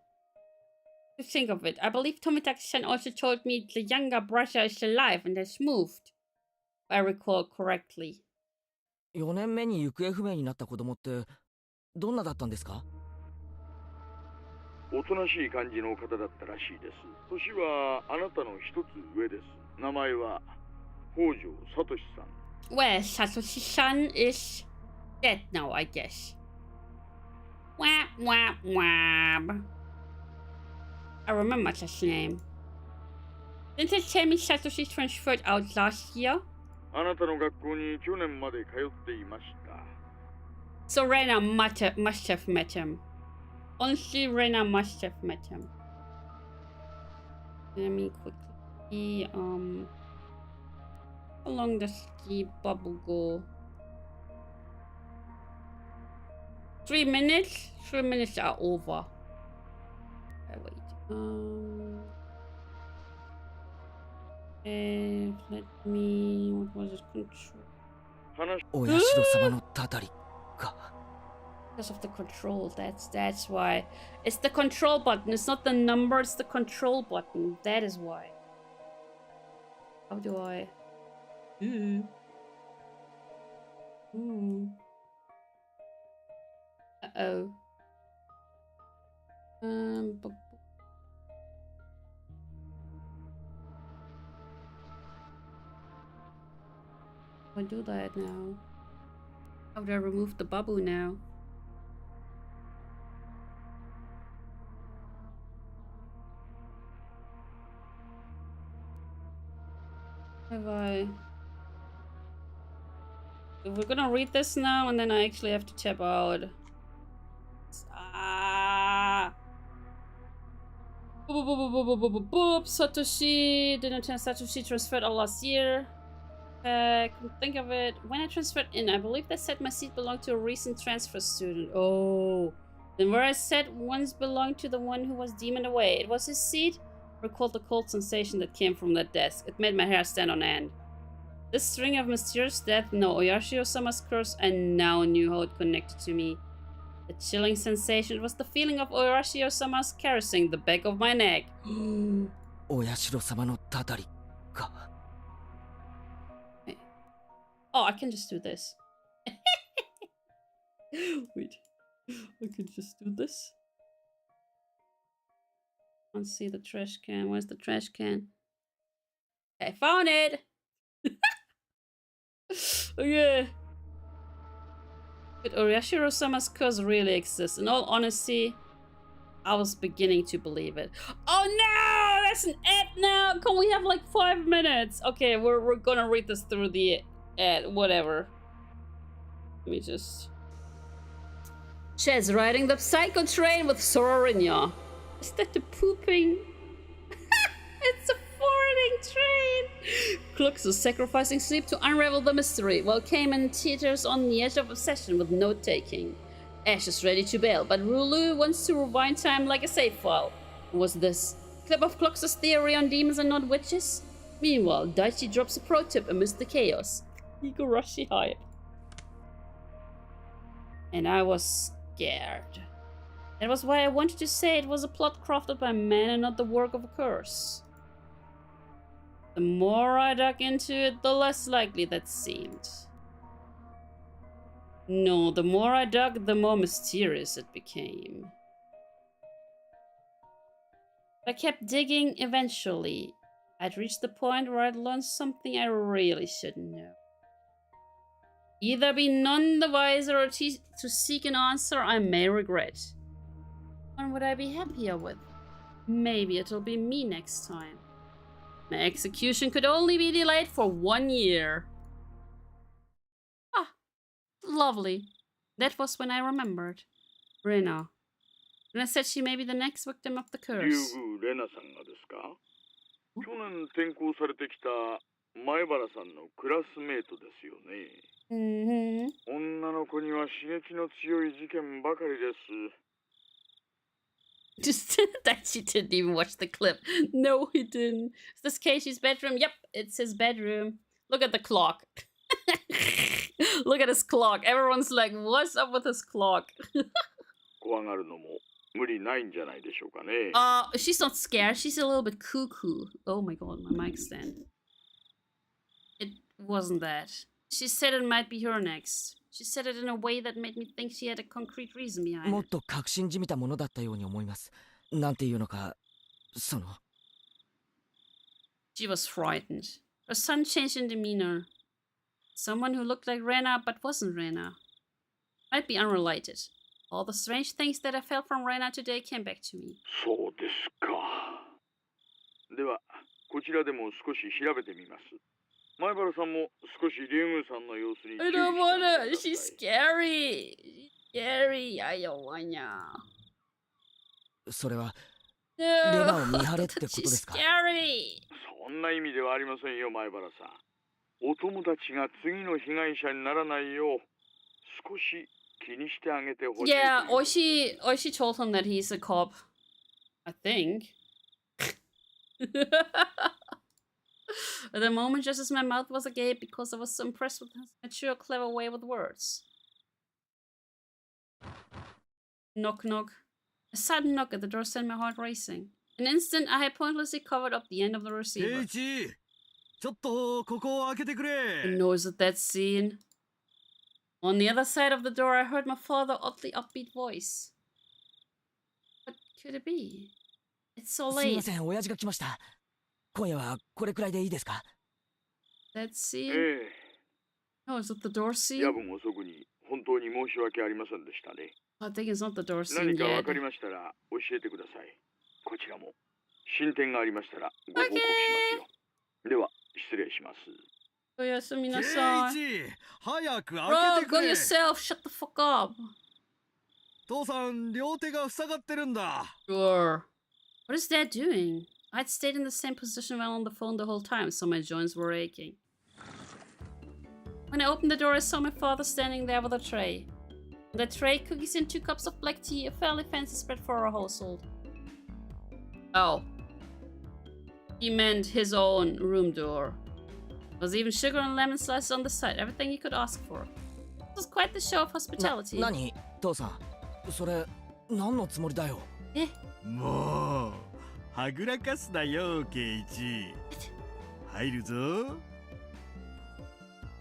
To think of it, I believe Tomitaki-san also told me the younger brother is alive and has moved, if I recall correctly. 4年目に行方不明になった子供ってどんなだったんですか？おとなしい感じの方だったらしいです。年はあなたの一つ上です。名前は北条聡さん。Well, Satoshi-san is dead now, I guess. Wah, wah, wah. I remember his name. Didn't they tell me Satoshi transferred out last year? あなたの学校に去年まで通っていました。 So Rena must have met him. Honestly, Rena must have met him. Let me quickly how long does the bubble go? 3 minutes? 3 minutes are over. Okay, wait. Let me. What was it? Control. お社様のたたりか。 Because of the control, that's why. It's the control button. It's not the number. It's the control button. That is why. How do I? Ooh. Uh-oh. I'll do that now. How do I remove the bubble now? Have I? We're gonna read this now, and then I actually have to tap out. Ah! Boop, boop, boop, boop, boop, boop, boop, boop. Satoshi didn't attend. Satoshi transferred all last year. I couldn't think of it. When I transferred in, I believe they said my seat belonged to a recent transfer student. Oh. Then where I sat once belonged to the one who was demoned away. It was his seat. Recalled the cold sensation that came from that desk. It made my hair stand on end. This string of mysterious death, no Oyashiro-sama's curse, I now knew how it connected to me. The chilling sensation, it was the feeling of Oyashiro-sama's caressing the back of my neck. お社様のたたりか。 Oh, I can just do this. Wait, I can just do this. Can't see the trash can. Where's the trash can? I found it! Okay. But Oyashiro-sama's curse really exists. In all honesty, I was beginning to believe it. Oh no! That's an ad now! Can we have like 5 minutes? Okay, we're gonna read this through the ad. Whatever. Let me just... Chaz riding the psycho train with Sororinya. Is that the pooping? It's a farting train! Klux is sacrificing sleep to unravel the mystery, while Cayman teeters on the edge of obsession with note-taking. Ash is ready to bail, but Rulu wants to rewind time like a save file. What's this? Clip of Klux's theory on demons and not witches? Meanwhile, Daichi drops a pro tip amidst the chaos. Higurashi hype. And I was scared. That was why I wanted to say it was a plot crafted by man and not the work of a curse. The more I dug into it, the less likely that seemed. No, the more I dug, the more mysterious it became. I kept digging. Eventually, I'd reached the point where I'd learned something I really shouldn't know. Either be none the wiser or to seek an answer I may regret. One would I be happier with? Maybe it'll be me next time. My execution could only be delayed for 1 year. Ah, lovely. That was when I remembered. Rena. Rena said she may be the next victim of the curse. レナさんがですか？去年転校されてきた前原さんのクラスメートですよね。女の子には刺激の強い事件ばかりです。 Just that she didn't even watch the clip. No, he didn't. Is this Keishi's bedroom? Yep, it's his bedroom. Look at the clock. Look at his clock. Everyone's like, what's up with his clock? She's not scared. She's a little bit cuckoo. Oh my god, my mic stand. It wasn't that. She said it might be her next. She said it in a way that made me think she had a concrete reason behind it. もっと確信じみたものだったように思います。なんていうのか、その。She was frightened. Her son changed in demeanor. Someone who looked like Rena but wasn't Rena. Might be unrelated. All the strange things that I felt from Rena today came back to me. そうですか。では、こちらでも少し調べてみます。 前原さんも少しリュウグさんの様子に注意してください。 I don't wanna. She's scary. She's scary. I don't wanna. それはレナを見張れってことですか？ She's scary. そんな意味ではありませんよ、前原さん。お友達が次の被害者にならないよう少し気にしてあげてほしい。 Yeah, Oishi told him that he's a cop. I think. At the moment, just as my mouth was agape because I was so impressed with his mature, clever way with words. Knock, knock. A sudden knock at the door sent my heart racing. An instant, I had pointlessly covered up the end of the receiver. The noise of that scene. On the other side of the door, I heard my father's oddly upbeat voice. What could it be? It's so late. すみません、親父が来ました。 今夜はこれくらいでいいですか? That scene? Oh, is it the door scene? 夜分遅くに本当に申し訳ありませんでしたね。 I think it's not the door scene 何か yet. わかりましたら教えてください。こちらも進展がありましたらご報告しますよ。では失礼します。おやすみなさい。早く開けて Bro, く go れ。 yourself. Shut the fuck up. 父さん、両手が塞がってるんだ。 Sure. What is Dad doing? I'd stayed in the same position while on the phone the whole time, so my joints were aching. When I opened the door, I saw my father standing there with a tray. On that tray, cookies and 2 cups of black tea, a fairly fancy spread for our household. Oh. He meant his own room door. There was even sugar and lemon slices on the side, everything he could ask for. It was quite the show of hospitality. 何? 父さん、それ何のつもりだよ? もうはぐらかすなよ、ケイチ。入るぞ。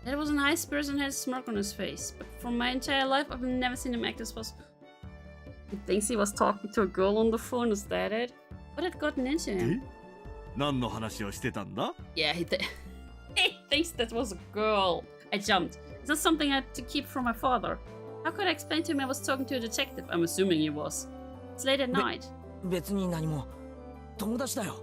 That was an high spirit and had a smirk on his face, but for my entire life I've never seen him act as possible. He thinks he was talking to a girl on the phone, is that it? What had gotten into him? 何の話をしてたんだ? Yeah, he thinks that was a girl. I jumped. It's not something I had to keep from my father. How could I explain to him I was talking to a detective? I'm assuming he was. It's late at night. 別に何も。友達だよ。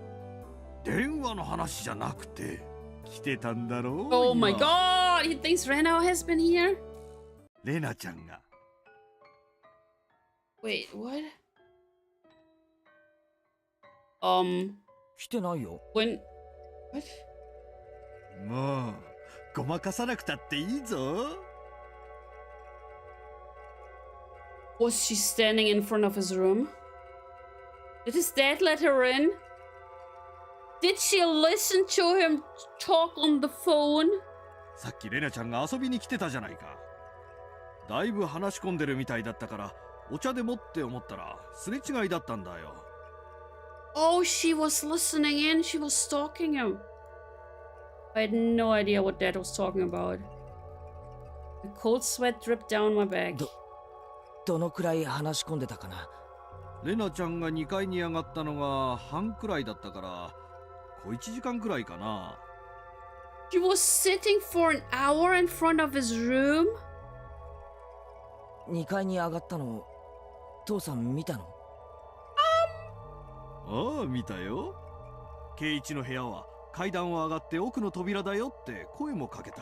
電話の話じゃなくて来てたんだろう。 Oh my god! He thinks Rena has been here? レナちゃんが。 Wait, what? 来てないよ。 When... What? もうごまかさなくたっていいぞ。 Was she standing in front of his room? Did his dad let her in? Did she listen to him talk on the phone? さっきレナちゃんが遊びに来てたじゃないか。だいぶ話し込んでるみたいだったからお茶でもって思ったらすれ違いだったんだよ。 Oh, she was listening in. She was stalking him. I had no idea what Dad was talking about. A cold sweat dripped down my back. どのくらい話し込んでたかな。レナちゃんが2階に上がったのが半くらいだったから小1時間くらいかな。She was sitting for an hour in front of his room? 2階に上がったの父さん見たの？ああ、見たよ。圭一の部屋は階段を上がって奥の扉だよって声もかけた。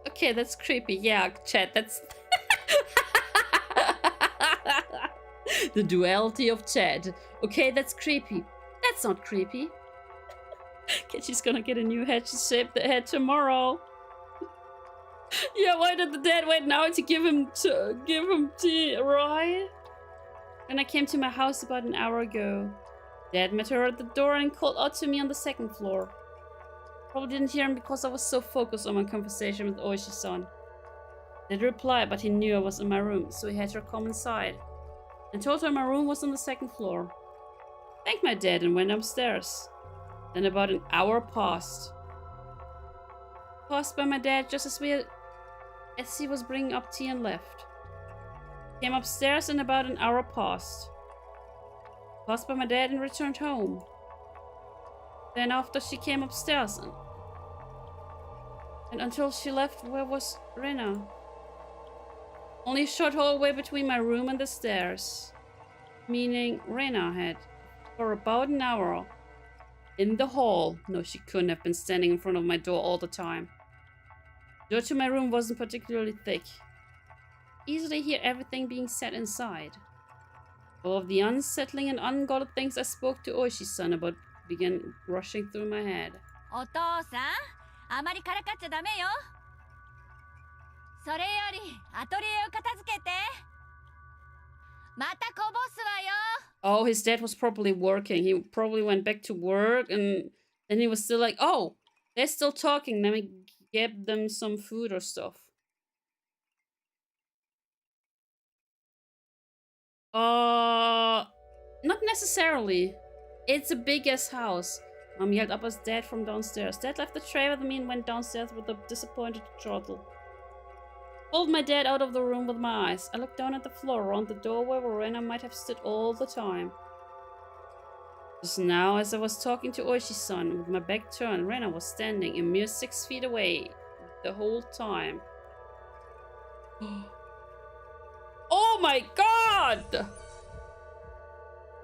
Okay, that's creepy. Yeah, chat, that's... The duality of Chad. Okay, that's creepy. That's not creepy. Okay, she's gonna get a new head. She shaved the head tomorrow. Yeah, why did the dad wait now to give him tea, right? When I came to my house about an hour ago, Dad met her at the door and called out to me on the second floor. Probably didn't hear him because I was so focused on my conversation with Oishi-san. Dad replied, but he knew I was in my room, so he had her come inside. And told her my room was on the second floor. Thanked my dad and went upstairs. Then about an hour passed. Passed by my dad just as he was bringing up tea and left. Came upstairs and about an hour passed. Passed by my dad and returned home. Then after she came upstairs and until she left, where was Rena? Only a short hallway between my room and the stairs. Meaning Rena had, for about an hour, in the hall. No, she couldn't have been standing in front of my door all the time. The door to my room wasn't particularly thick. Easily hear everything being said inside. All of the unsettling and ungodly things I spoke to Oishi-san about began rushing through my head. お父さん、あまりからかっちゃダメよ。それよりアトリエを片付けて。またこぼすわよ。 Oh, his dad was probably working. He probably went back to work and then he was still like, oh, they're still talking. Let me give them some food or stuff. Not necessarily. It's a big-ass house. Mom yelled up at Dad from downstairs. Dad left the tray with me and went downstairs with a disappointed chortle. Pulled my dad out of the room with my eyes. I looked down at the floor around the doorway where Rena might have stood all the time. Just now, as I was talking to Oishi-san, with my back turned, Rena was standing a mere 6 feet away the whole time. Oh my god!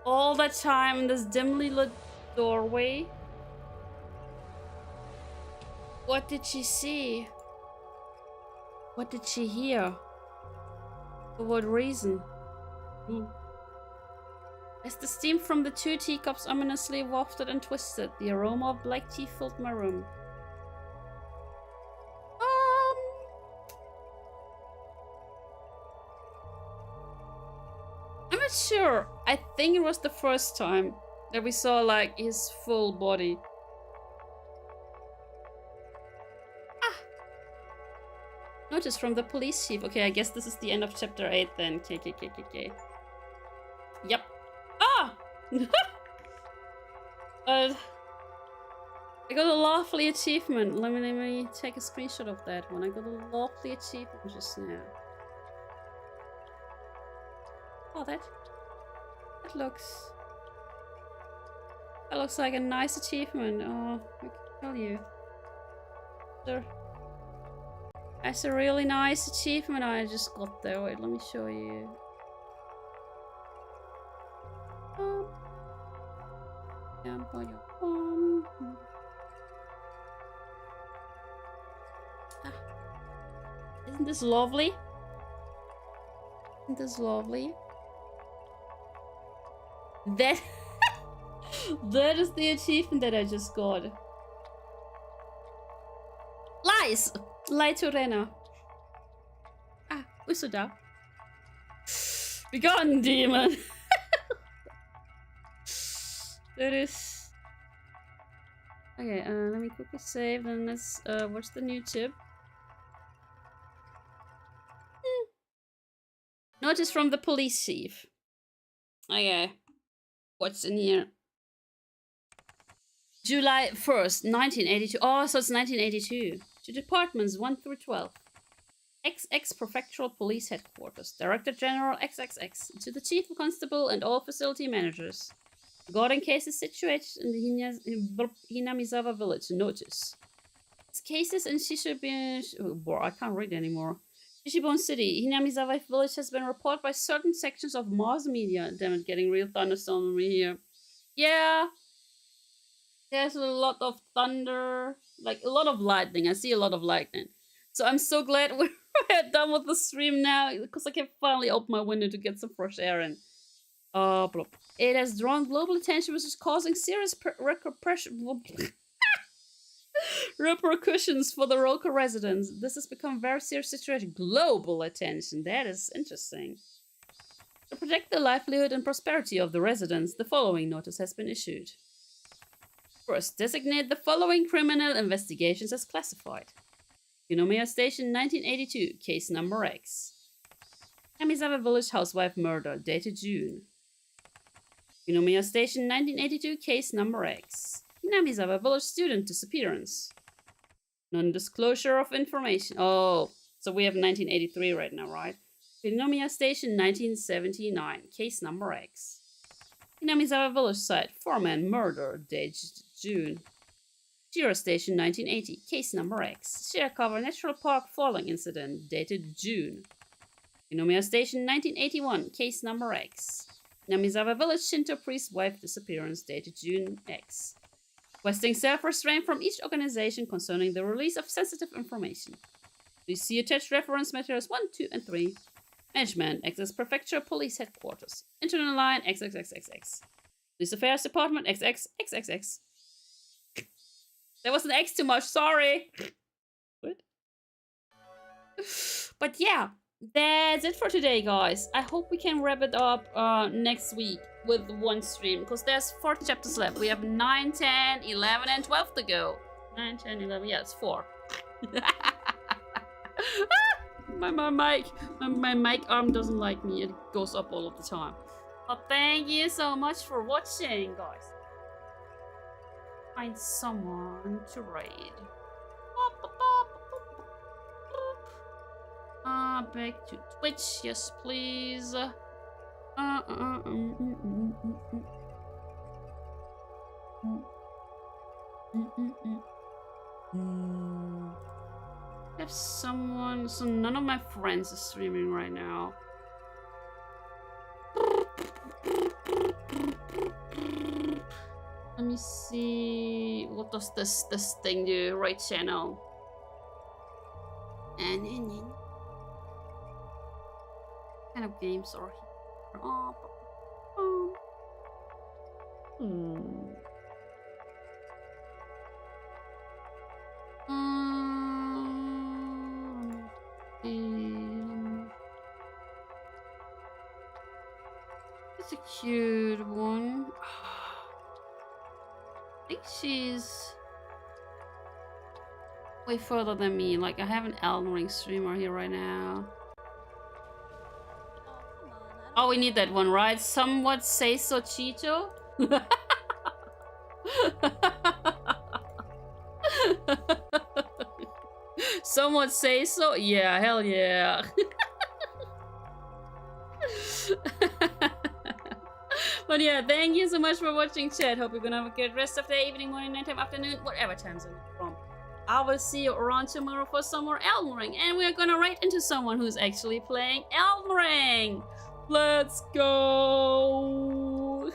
All that time in this dimly lit doorway. What did she see? What did she hear? For what reason? As the steam from the 2 teacups ominously wafted and twisted, the aroma of black tea filled my room. I'm not sure. I think it was the first time that we saw like his full body. Notice from the police chief. Okay, I guess this is the end of chapter 8 then. KKKKK. Yep. Ah! I got a lovely achievement. Let me take a screenshot of that one. I got a lovely achievement just now. Oh, that looks like a nice achievement. Oh, I can tell you. That's a really nice achievement I just got there. Wait, let me show you. Isn't this lovely? Isn't this lovely? That that is the achievement that I just got. Lies! Lie to Rena. Ah, Usuda. Be gone, demon! That is... Okay, let me quickly save, and let's watch the new tip. Notice from the police chief. Okay. What's in here? July 1st, 1982. Oh, so it's 1982. To Departments 1 through 12. XX Prefectural Police Headquarters. Director General XXX. To the Chief Constable and all facility managers. Regarding cases situated in the Hinamizawa village, notice. Cases in Shishibun... Oh, boy, I can't read anymore. Shishibun City, Hinamizawa village has been reported by certain sections of mass media. Damn it, getting real thunderstorm over here. Yeah. There's a lot of thunder. Like, a lot of lightning. I see a lot of lightning. So I'm so glad we're done with the stream now, because I can finally open my window to get some fresh air in. It has drawn global attention, which is causing serious repercussions for the local residents. This has become a very serious situation. Global attention. That is interesting. To protect the livelihood and prosperity of the residents, the following notice has been issued. First, designate the following criminal investigations as classified. Hinamizawa Station 1982, case number X. Hinamizawa village housewife murder, dated June. Hinamizawa Station 1982, case number X. Hinamizawa village student disappearance. Non-disclosure of information. Oh, so we have 1983 right now, right? Hinamizawa Station 1979, case number X. Hinamizawa village site, 4-man murder, dated June. Shira Station 1980, case number X. Shirakawa Natural Park falling incident, dated June. Hinamizawa Station 1981, case number X. Hinamizawa village Shinto priest wife disappearance, dated June X. Requesting self-restraint from each organization concerning the release of sensitive information. Please see attached reference materials 1, 2, and 3. Management, XX Prefecture Police Headquarters. Internal line, XXXXX. Police Affairs Department, XXXXX. There was an X too much, sorry. What? But yeah, that's it for today, guys. I hope we can wrap it up next week with one stream, because there's 4 chapters left. We have 9, 10, 11, and 12 to go. 9, 10, 11, yeah, it's 4. My mic arm doesn't like me. It goes up all of the time. But thank you so much for watching, guys. Find someone to raid. Back to Twitch, yes please. Have someone, so none of my friends are streaming right now. Let me see, what does this thing do? Right channel. And kind of games are here? It's a cute one. I think she's way further than me. Like, I have an Elden Ring streamer here right now. Oh, we need that one, right? Somewhat say so, Cheeto. Somewhat say so? Yeah, hell yeah. But yeah, thank you so much for watching, chat. Hope you're gonna have a good rest of the evening, morning, nighttime, afternoon, whatever time zone you're from. I will see you around tomorrow for some more Elden Ring, and we're gonna write into someone who's actually playing Elden Ring. Let's go!